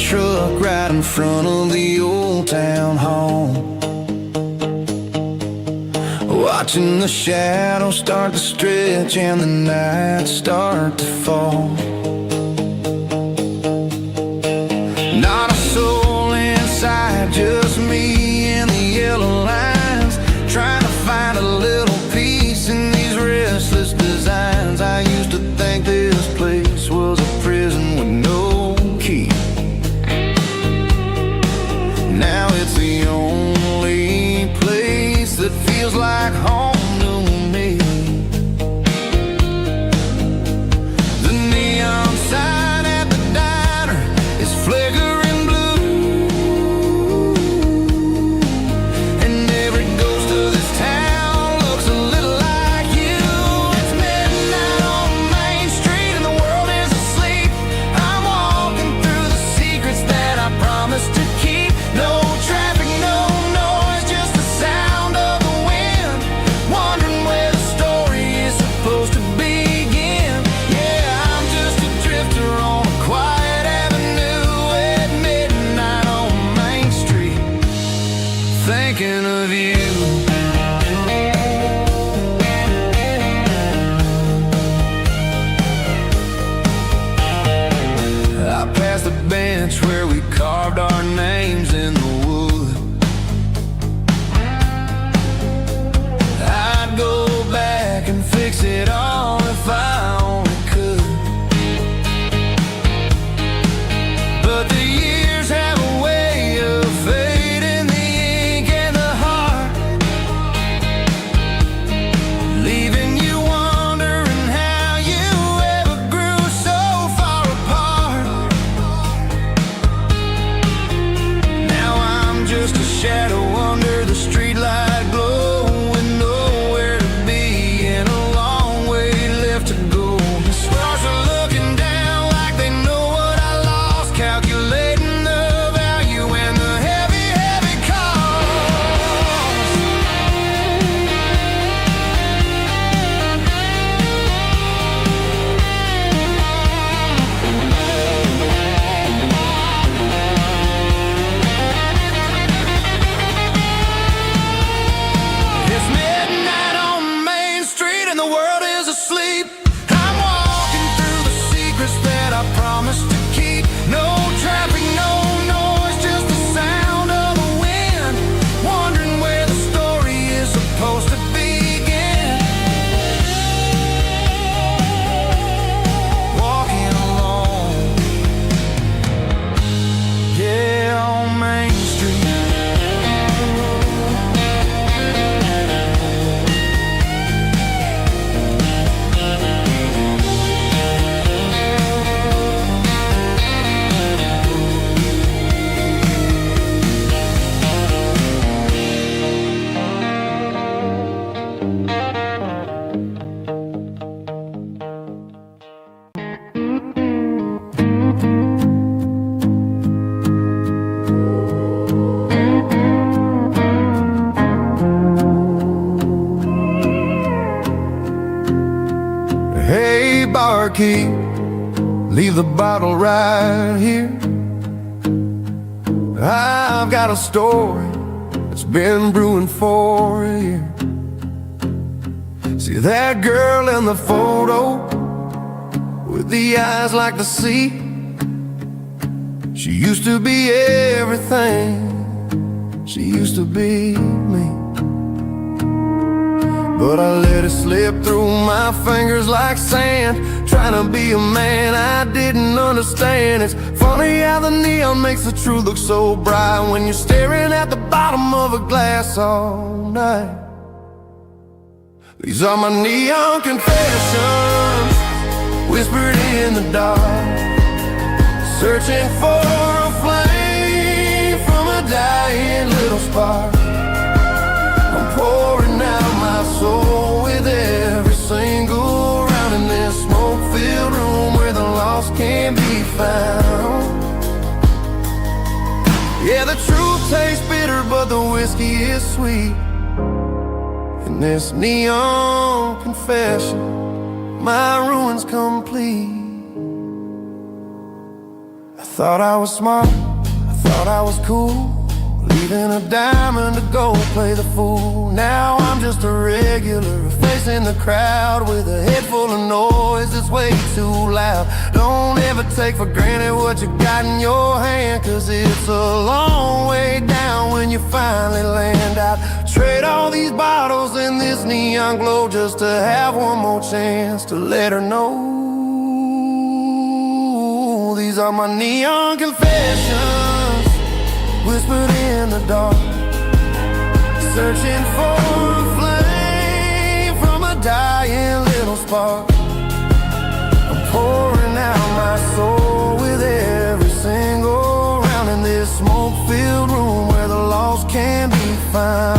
Truck right in front of the old town hall, watching the shadows start to stretch and the nights start to fall. Not a soul inside, just me and the yellow lines, trying to find a little peace in these restless designs. I used to think this place was a prison with no key. Now it's the only place that feels like home to me. barkeep, leave the bottle right here. I've got a story that's been brewing for a year. See that girl in the photo with the eyes like the sea? She used to be everything, she used to be me. But I let it slip through my fingers like sand, trying to be a man I didn't understand. It's funny how the neon makes the truth look so bright when you're staring at the bottom of a glass all night. These are my neon confessions, whispered in the dark, searching for a flame from a dying little spark. I'm pouring out my soul with every single round in this smoke-filled room where the lost can't be found. Yeah, the truth tastes bitter, but the whiskey is sweet. In this neon confession, my ruin's complete. I thought I was smart, I thought I was cool, leaving a diamond to go play the fool. Now I'm just a regular, facing the crowd with a head full of noise that's way too loud. Don't ever take for granted what you got in your hand, cause it's a long way down when you finally land out. Trade all these bottles and this neon glow just to have one more chance to let her know. These are my neon confessions, whispered in the dark, searching for a flame from a dying little spark. I'm pouring out my soul with every single round in this smoke-filled room where the lost can be found.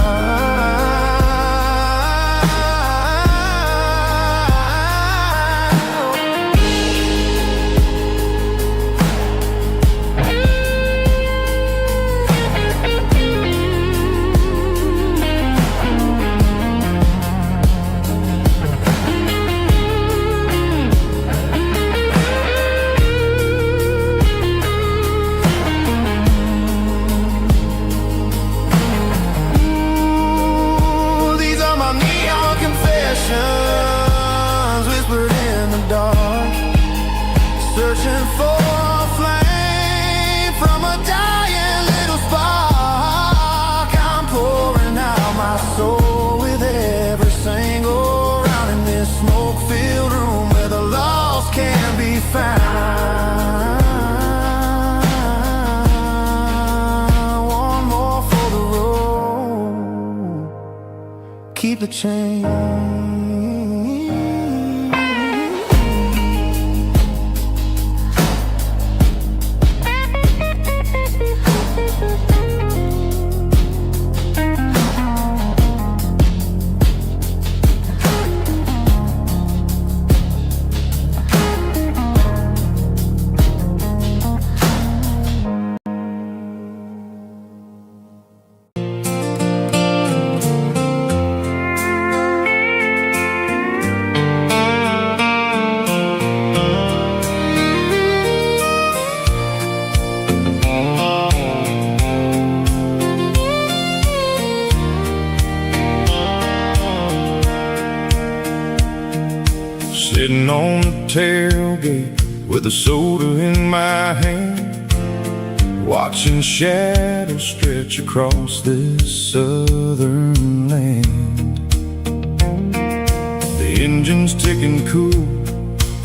Whispered in the dark, searching for a flame from a dying little spark. I'm pouring out my soul with every single round in this smoke-filled room where the lost can be found. One more for the road, keep the change. Sitting on the tailgate with a soda in my hand, watching shadows stretch across this southern land. The engine's ticking cool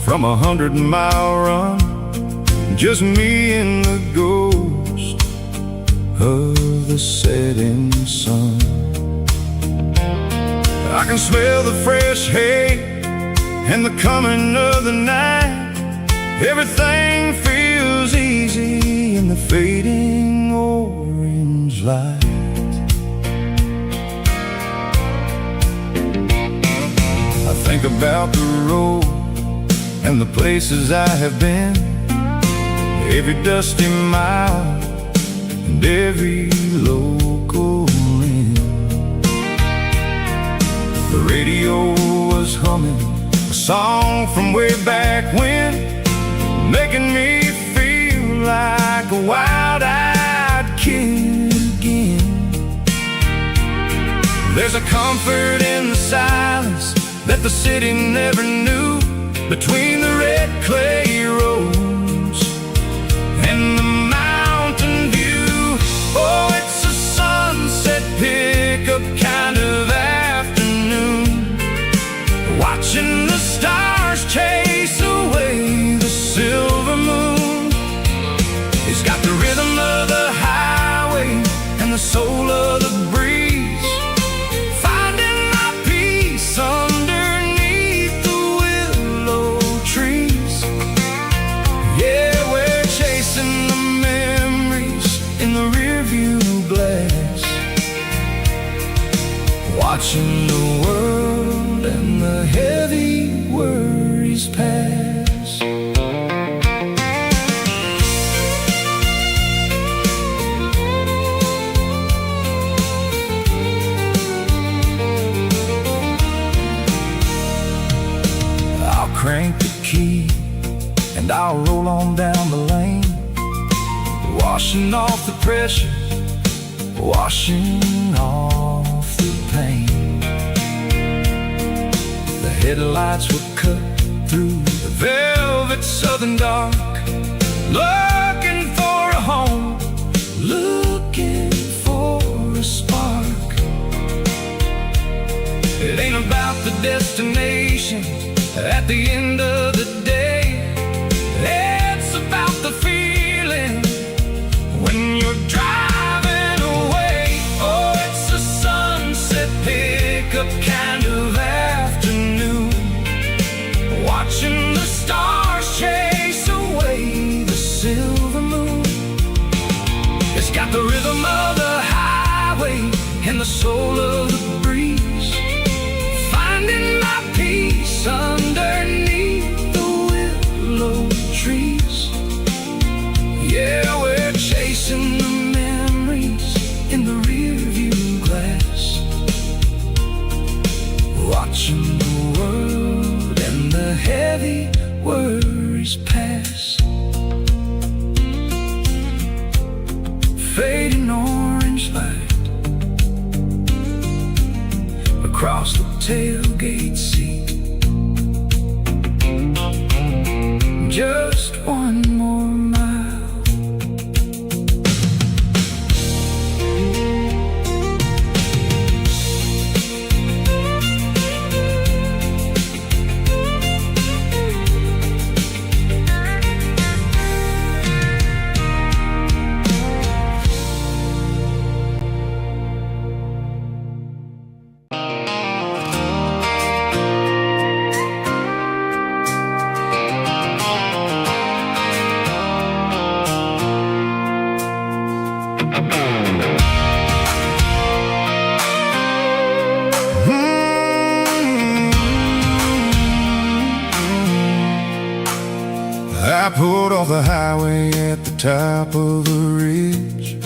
from 100-mile run, just me and the ghost of the setting sun. I can smell the fresh hay and the coming of the night. Everything feels easy in the fading orange light. I think about the road and the places I have been, every dusty mile and every local inn. The radio was humming A song from way back when, making me feel like a wild-eyed kid again. There's a comfort in the silence that the city never knew, between the red clay roads and the mountain view. Oh, it's a sunset pickup kind of afternoon, watching the stars chase away the silver moon. It's got the rhythm of the highway and the soul of the breeze, finding my peace underneath the willow trees. Yeah, we're chasing the memories in the rearview glass, watching the world and the heavy worries pass. I'll crank the key and I'll roll on down the lane, washing off the pressure, washing off the pain. The headlights were cut through the velvet southern dark, looking for a home, looking for a spark. It ain't about the destination at the end of the day, it's about the feeling when you're driving away. Oh, it's a sunset pickup kind of afternoon, watching the stars chase away the silver moon. It's got the rhythm of the highway and the soul of the breeze, finding my peace underneath the willow trees. Yeah, we're chasing the memories in the rearview glass, watching the world and the heavy worries pass. Fading orange light across the tailgate seat, just one more mile. I pulled off the highway at the top of the ridge,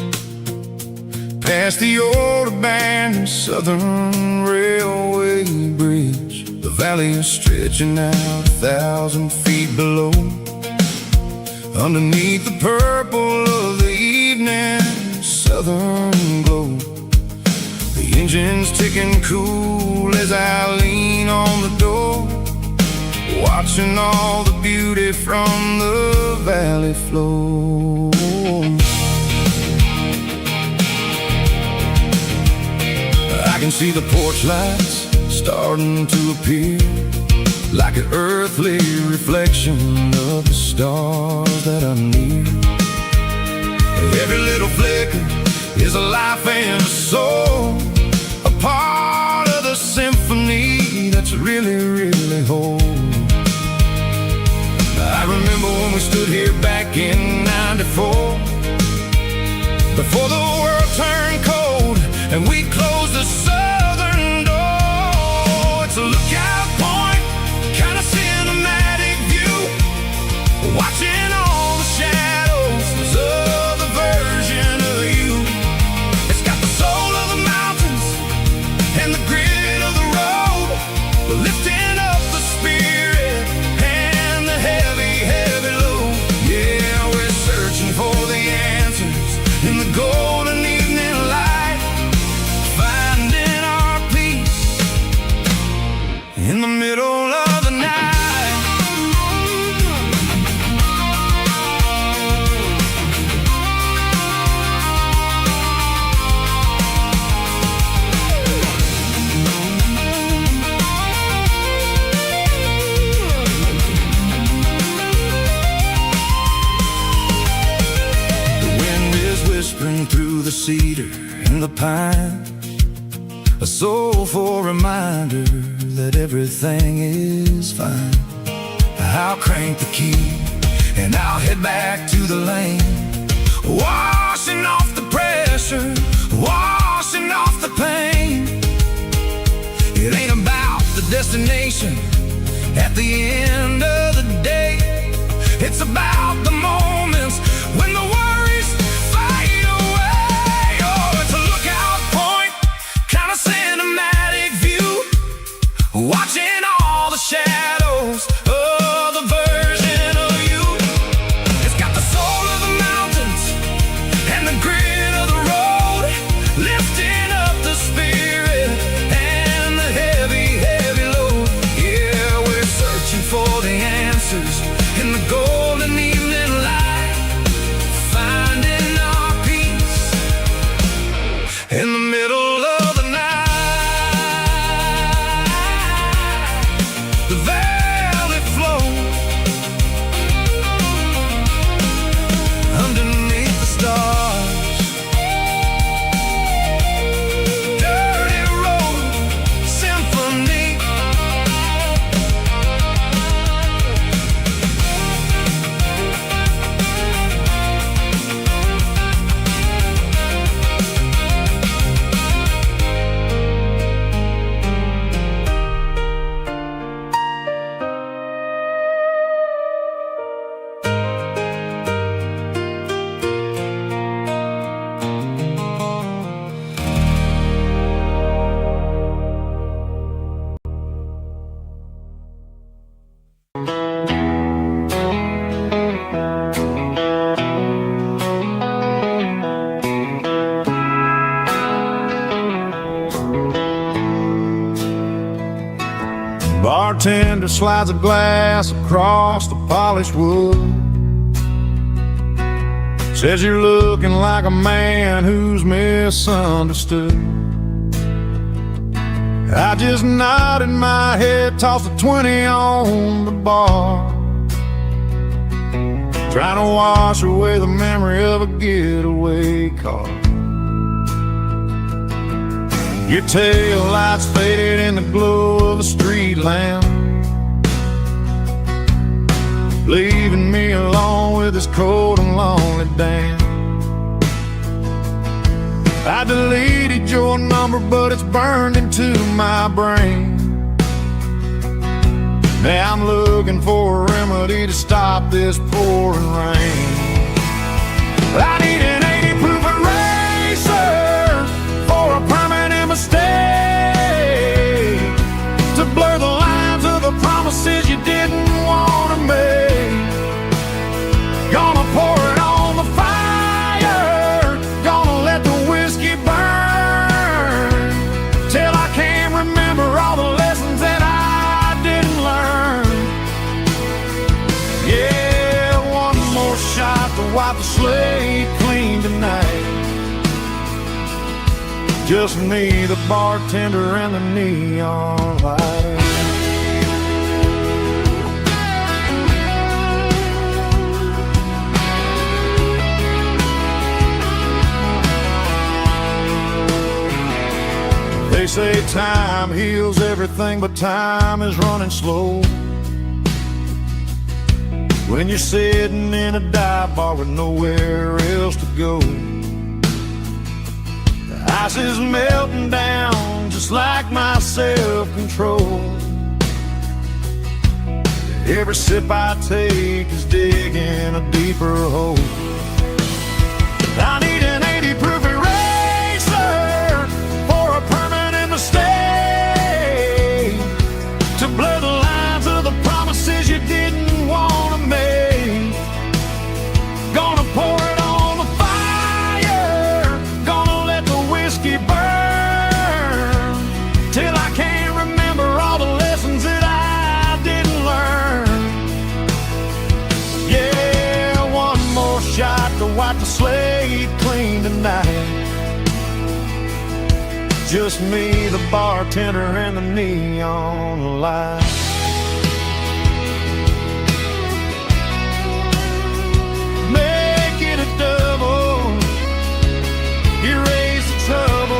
past the old abandoned Southern Railway bridge. The valley is stretching out 1,000 feet below, underneath the purple of the evening southern glow. The engine's ticking cool as I lean on the door, watching all the beauty from the valley flow. I can see the porch lights starting to appear, like an earthly reflection of the stars that are near. Every little flicker is a life and a soul, a part of the symphony that's really, really whole. I remember when we stood here back in '94, before the world turned cold and we closed the southern door. It's a lookout point, kind of cinematic view, watching all the shadows of the version of you. It's got the soul of the mountains and the grit of the road, lifting up the spirit soulful reminder that everything is fine. I'll crank the key and I'll head back to the lane, washing off the pressure, washing off the pain. It ain't about the destination at the end of the day. It's about the moments when the worries fade away. Oh, it's a lookout point, kind of cinematic view, watching all the shadows of the version of you. It's got the soul of the mountains and the grit of the road, lifting up the spirit and the heavy, heavy load. Yeah, we're searching for the answers in the golden evening light, finding our peace in the middle of the night. The valley flows underneath the stars. Dirty road symphony. Bartender slides a glass across the polished wood, says you're looking like a man who's misunderstood. I just nodded my head, tossed a 20 on the bar, trying to wash away the memory of a getaway car. Your tail lights faded in the glow of a street lamp, leaving me alone with this cold and lonely damn. I deleted your number, but it's burned into my brain. Now I'm looking for a remedy to stop this pouring rain. I need an 80 proof eraser for a permanent mistake, to blur the lines of the promises you didn't want to make. Gonna pour it on the fire, gonna let the whiskey burn, till I can't remember all the lessons that I didn't learn. Yeah, one more shot to wipe the slate clean tonight. Just me, the bartender, and the neon light. They say time heals everything, but time is running slow when you're sitting in a dive bar with nowhere else to go. The ice is melting down just like my self-control. Every sip I take is digging a deeper hole. I need an 80 proof eraser for a permanent mistake, to blur the lines of the promises you didn't want to make. Gonna pour it on the fire, gonna let the whiskey burn, till I can't remember all the lessons that I didn't learn. Yeah, one more shot to wipe the slate clean tonight. Just me, the bartender, and the neon light. Make it a double, erase the trouble.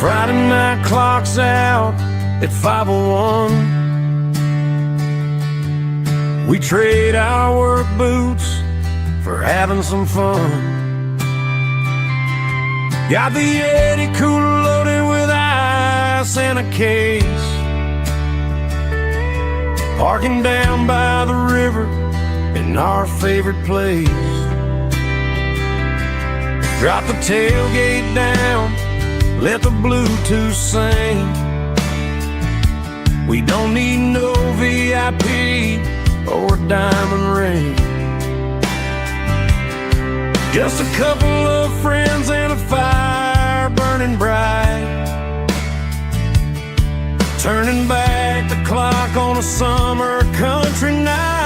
Friday night clock's out at 5:01. We trade our work boots for having some fun. Got the Yeti cooler loaded with ice and a case, parking down by the river in our favorite place. Drop the tailgate down, let the Bluetooth sing. We don't need no VIP or a diamond ring. Just a couple of friends and a fire burning bright, turning back the clock on a summer country night.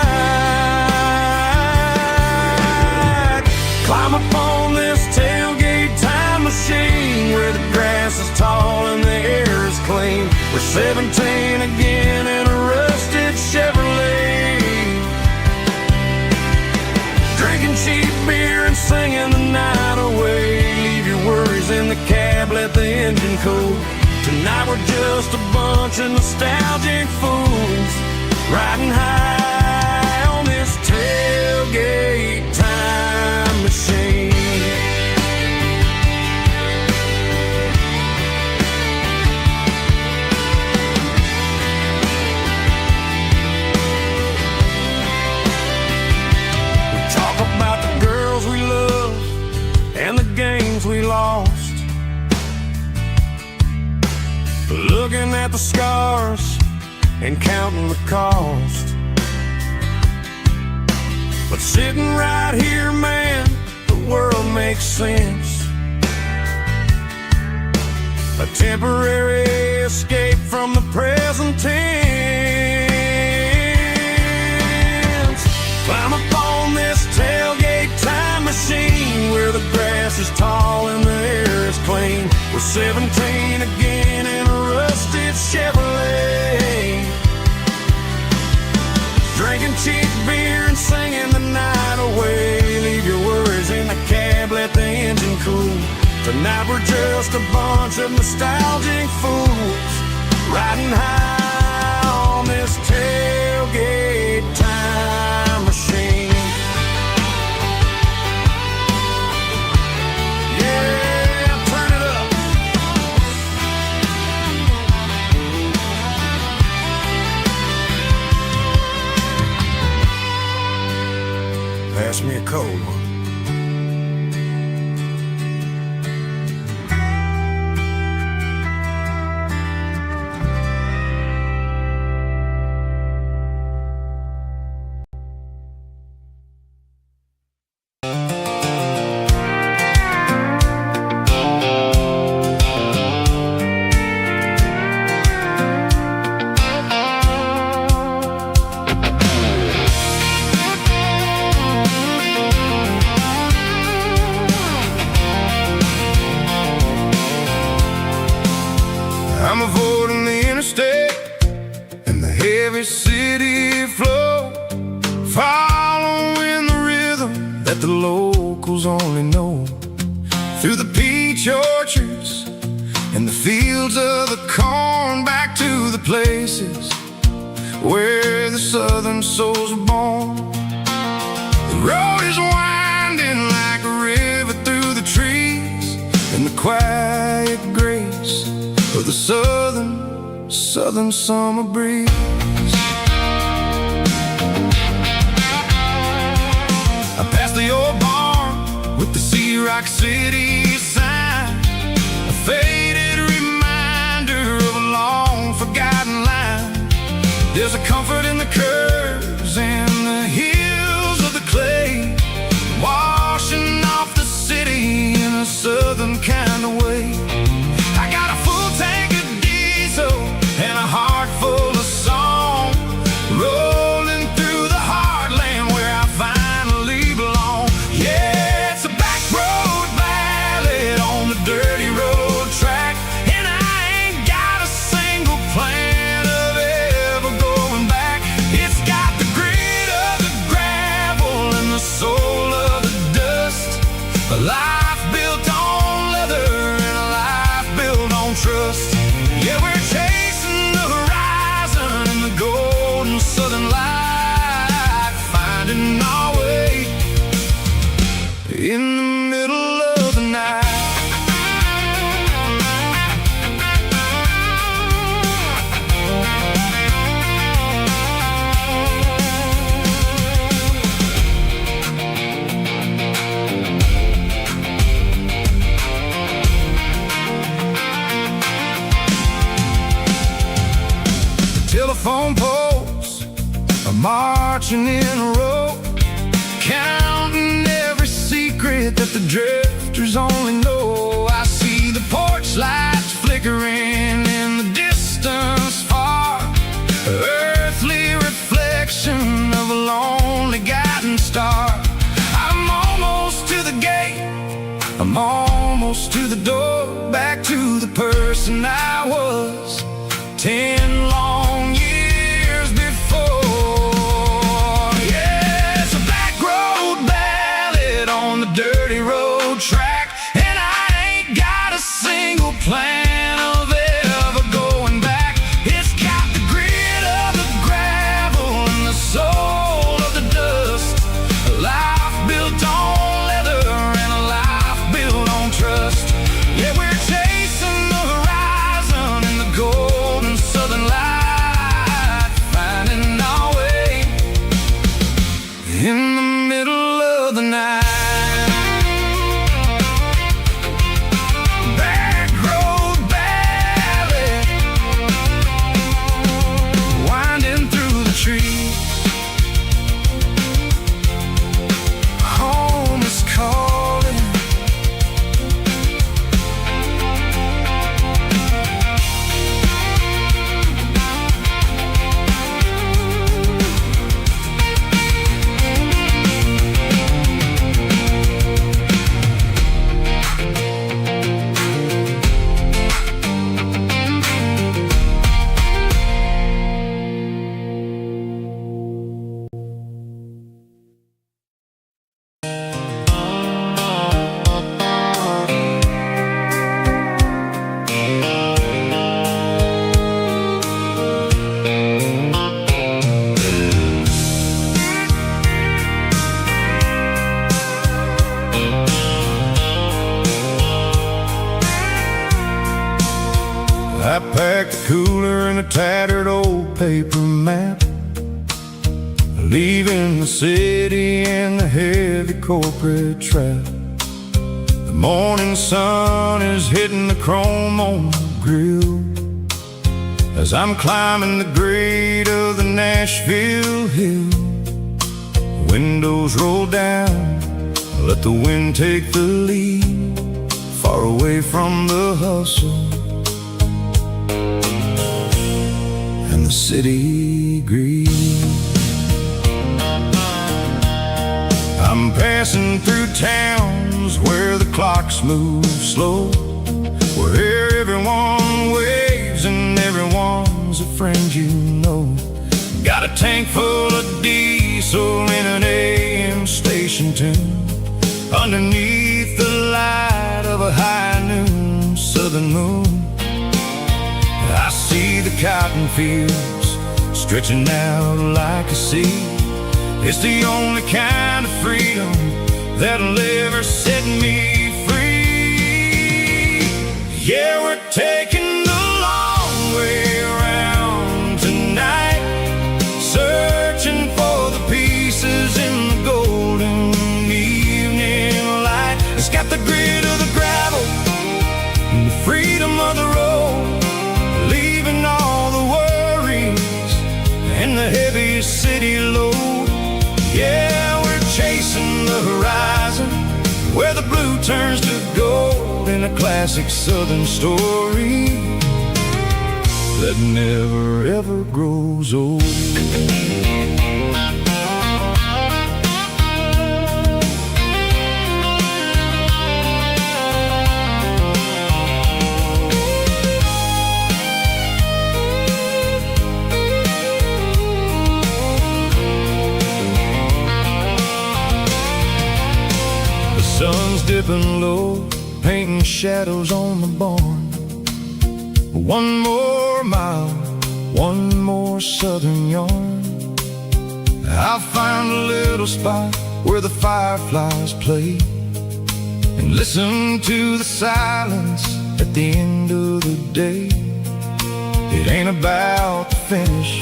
Climb up on this tailgate time machine where the grass is tall and the air is clean. We're 17 again in a rusted Chevrolet, drinking cheap beer and singing the night away. Leave your worries in the cab, let the engine cool. Tonight we're just a bunch of nostalgic fools riding high on this tailgate time machine. We talk about the girls we love and the games we lost, looking at the scars and counting the cost. But sitting right here, man, the world makes sense. A temporary escape from the present tense. Climb up on this tailgate time machine where the grass is tall and the air is clean. We're 17 again in a rusted Chevrolet, drinking cheap beer and singing the night away. Leave your worries in the cab, let the engine cool. Tonight we're just a bunch of nostalgic fools riding high on this tailgate time machine. Pass me a cold one. I'm avoiding the interstate and the heavy city flow, following the rhythm that the locals only know. Through the peach orchards and the fields of the corn, back to the places where the southern souls were born. The road is winding like a river through the trees, and the quiet grace of the southern summer breeze. I passed the old barn with the Sea Rock City sign, a faded reminder of a long forgotten line. There's a comfort in the curves and the hills of the clay, washing off the city in a southern kind of way. I got a full tank of diesel and a heart full of song, rolling through the heartland where I finally belong. Yeah, it's a back road ballad on the dirty road track, and I ain't got a single plan of ever going back. It's got the grit of the gravel and the soul of the dust, a life built on leather and a life built on trust. in the middle of the night. Telephone poles are marching in a row, counting every secret that the drifters only know. I see the porch lights flickering in the distance far, earthly reflection of a lonely guiding star. I'm almost to the gate, I'm almost to the door, back to the person I was 10 long years before. Yeah, it's a back road ballad on the dirty road track, and I ain't got a single plan of ever going back. It's got the grit of the gravel and the soul of the dust, a life built on leather and a life built on trust. Yeah, we're chasing the horizon in the golden southern light, finding our way in the middle of the night. Back road ballad, winding through the trees. Home is calling. I packed a cooler and a tattered old paper map, leaving the city and the heavy corporate trap. The morning sun is hitting the chrome on the grill as I'm climbing the grade of the Nashville hill. The windows roll down, I let the wind take the lead, far away from the hustle and the city greed. I'm passing through towns where the clocks move slow, where everyone waves and everyone's a friend you know. Got a tank full of diesel in an AM station tune, underneath the light of a high noon southern moon. I see the cotton fields stretching out like a sea. It's the only kind of freedom that'll ever set me free. Yeah, we're taking the long way around tonight, searching for the pieces in the golden evening light. It's got the grit of the gravel and the freedom of the road, leaving all the worries and the heavy city load. Yeah, we're chasing the horizon where the blue turns to gold in a classic southern story that never ever grows old. Sun's dipping low, painting shadows on the barn. One more mile, one more southern yarn. I'll find a little spot where the fireflies play, and listen to the silence at the end of the day. It ain't about the finish,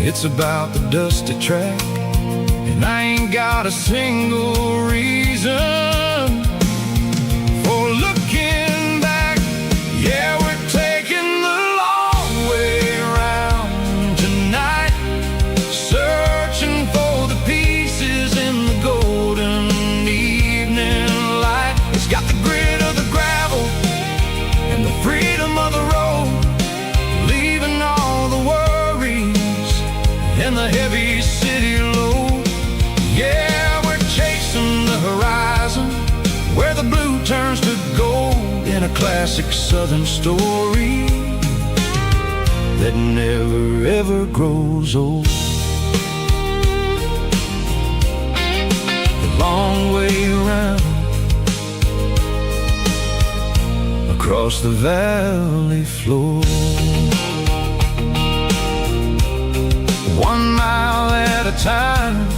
it's about the dusty track. And I ain't got a single reason for looking back. Yeah, we're taking the long way around tonight, searching for the pieces in the golden evening light. It's got the grit of the gravel and the freedom of the road, leaving all the worries and the heavy city load. Yeah, we're chasing the horizon, where the blue turns to gold, in a classic southern story that never ever grows old. The long way around, across the valley floor, 1 mile at a time.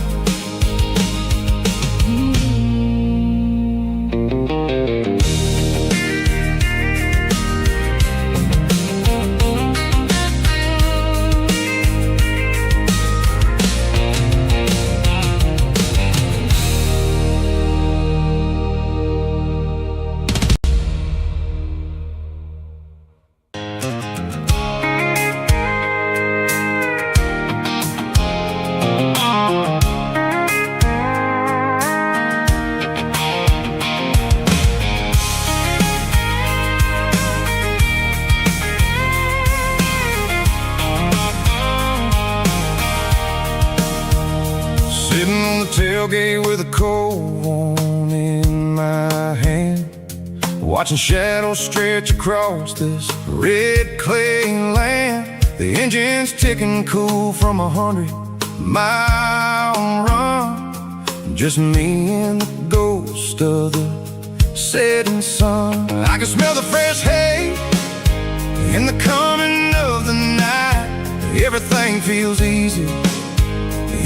Tailgate with a cold one in my hand, watching shadows stretch across this red clay land. The engine's ticking cool from 100-mile run, just me and the ghost of the setting sun. I can smell the fresh hay in the coming of the night. Everything feels easy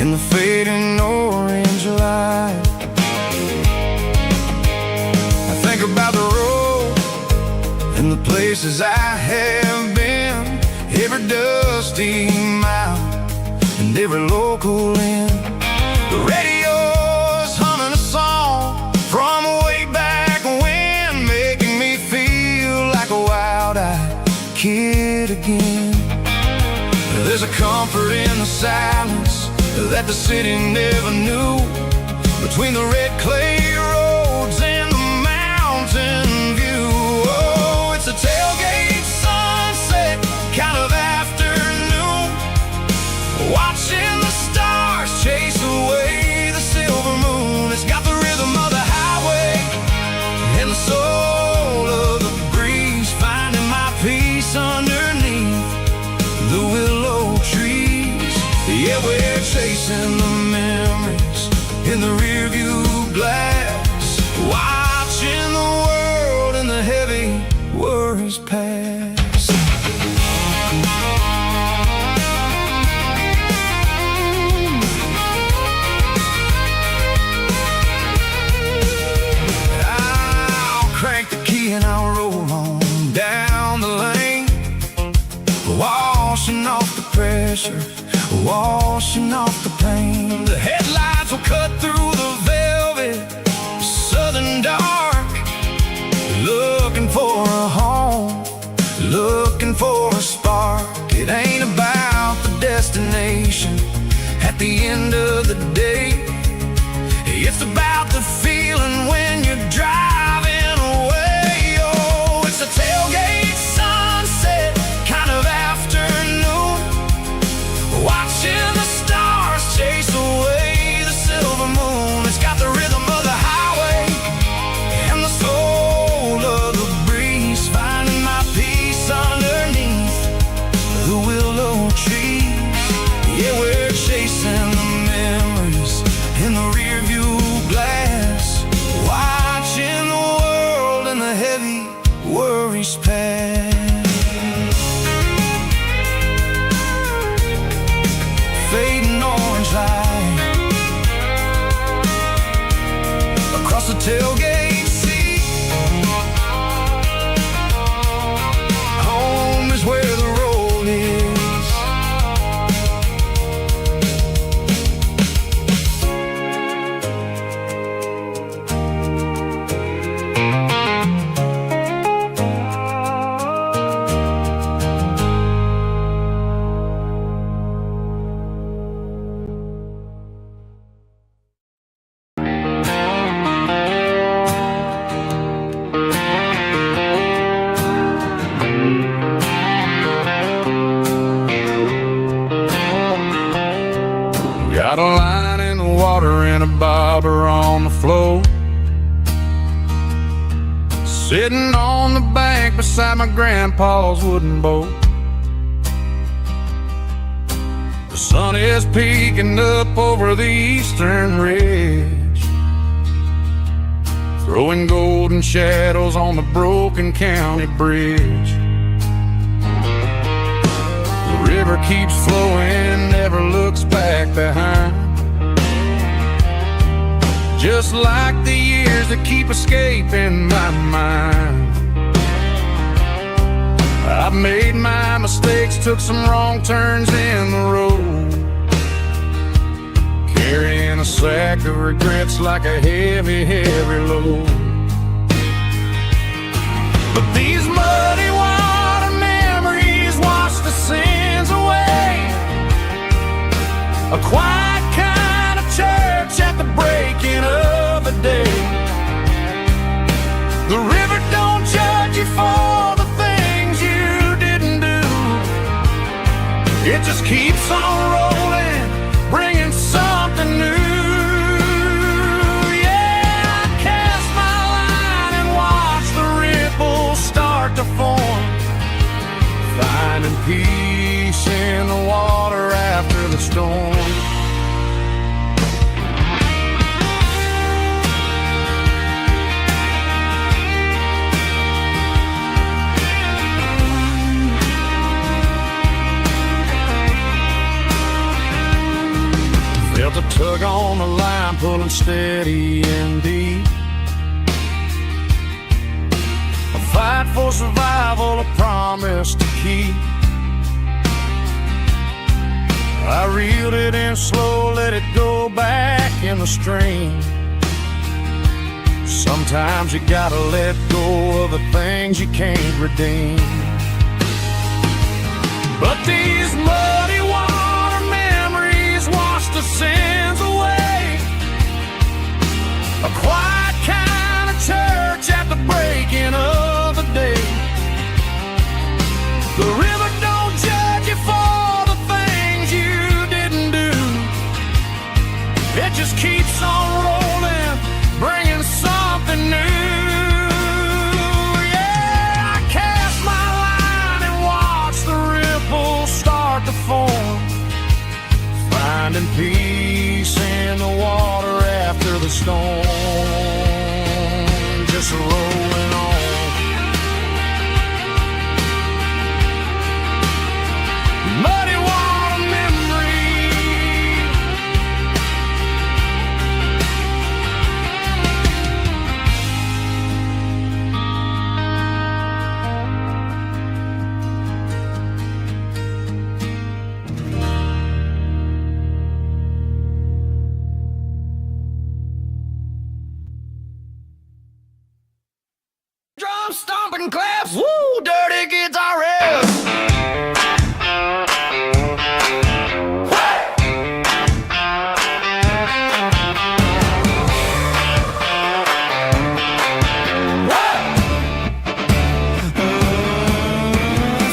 in the fading orange light. I think about the road and the places I have been, every dusty mile and every local inn. The radio's humming a song from way back when, making me feel like a wild-eyed kid again. There's a comfort in the silence that the city never knew, between the red clay roads and the mountain view. Oh, it's a tailgate sunset kind of afternoon, watching the stars chase away the silver moon. It's got the rhythm of the highway and the soul of the breeze, finding my peace underneath the willow trees. Yeah, we're chasing the memories in the rearview glass, watching the world and the heavy worries pass. I'll crank the key and I'll roll on down the lane, washing off the pressure, washing off the pain. The headlights will cut through the velvet southern dark, looking for a home, looking for a spark. It ain't about the destination at the end of the day, it's about the feeling when you're driving away. Oh, it's a tailgate sunset kind of afternoon, watching the stars chase away on the floor, sitting on the bank beside my grandpa's wooden boat. The sun is peeking up over the eastern ridge, throwing golden shadows on the broken county bridge. The river keeps flowing, never looks back behind, just like the years that keep escaping my mind. I've made my mistakes, took some wrong turns in the road, carrying a sack of regrets like a heavy, heavy load. But these muddy water memories wash the sins away. A quiet kind of church at the breaking of the day. The river don't judge you for the things you didn't do. It just keeps on rolling, bringing something new. Yeah, I cast my line and watch the ripples start to form, finding peace in the water after the storm. Felt a tug on the line, pulling steady and deep. A fight for survival, a promise to keep. I reeled it in slow, let it go back in the stream. Sometimes you gotta let go of the things you can't redeem. But these muddy water memories wash the sins away. A quiet kind of church at the breaking of the day. The river don't judge you for the things you didn't do. It just keeps on rolling, bringing something new. Yeah, I cast my line and watch the ripples start to form, finding peace in the water after the storm. Just rolling on. Muddy water memory. Drum stomping claps, woo, dirty guitar riffs.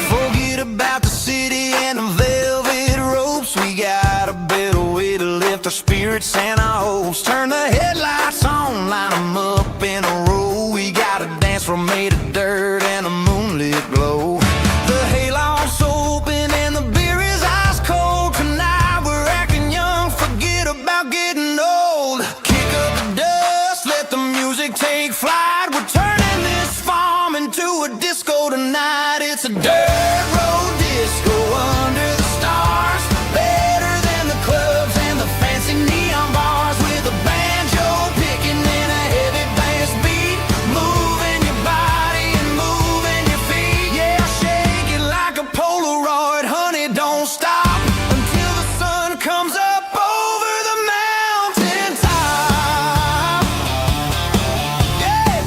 Forget about the city and the velvet ropes. We got a better way to lift our spirits and our hopes. Turn the headlights on, line them up in a row. We got a dance floor made of dirt and a moonlit glow. The hayloft's open and the beer is ice cold. Tonight we're acting young, forget about getting old. Kick up the dust, let the music take flight. We're turning this farm into a disco tonight. It's a dirt road disco under the stars. Better than the clubs and the fancy neon bars. With a banjo picking in a heavy bass beat. Moving your body and moving your feet. Yeah, shake it like a Polaroid, honey, don't stop until the sun comes up over the mountain top. Yeah.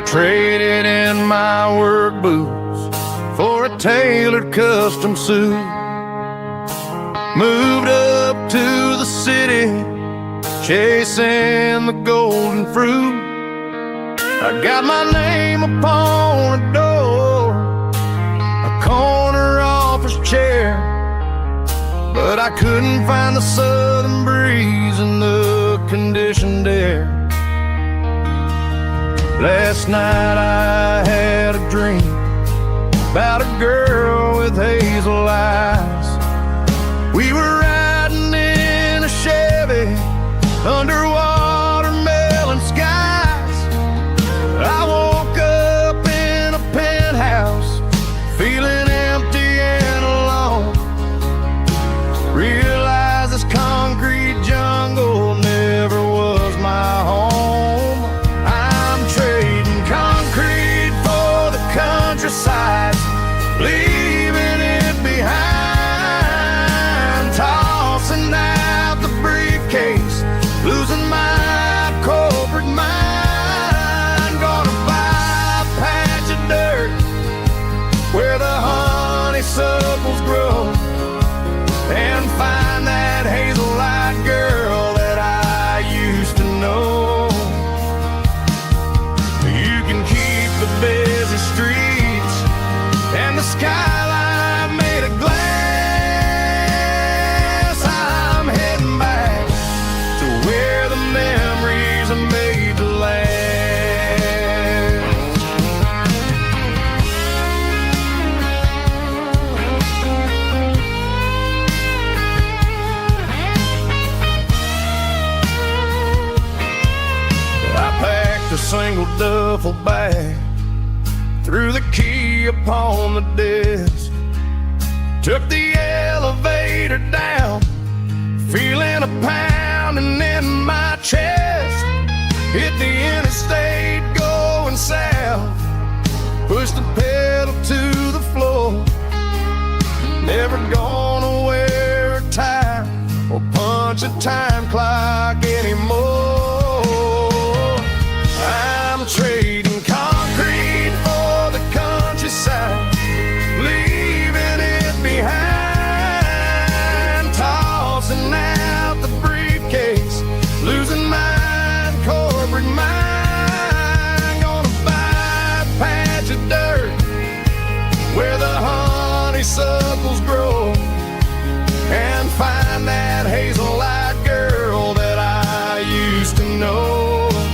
Traded in my work boots for a tailored custom suit. Moved up to the city, chasing the golden fruit. I got my name upon a door, a corner office chair, but I couldn't find the southern breeze in the conditioned air. Last night I had a dream about a girl with hazel eyes. We were riding in a Chevy under watermelon skies. I woke up in a penthouse, feeling empty and alone. Realized this concrete jungle never was my home. I'm trading concrete for the countryside, leaving it behind, tossing out the briefcase, losing my corporate mind. Gonna buy a patch of dirt where the honeysuckles grow, and find that hazel-eyed girl that I used to know. You can keep the busy streets and the skyline made of glass. I'm heading back to where the memories are made to last. I packed a single duffel bag, threw the key upon the desk, took the elevator down, feeling a pounding in my chest. Hit the interstate going south, pushed the pedal to the floor. Never gonna wear a tie or punch a time clock anymore. I'm trading concrete for the countryside, leaving it behind, tossing out the briefcase, losing my corporate mind. Gonna buy a patch of dirt where the honeysuckles grow, and find that hazel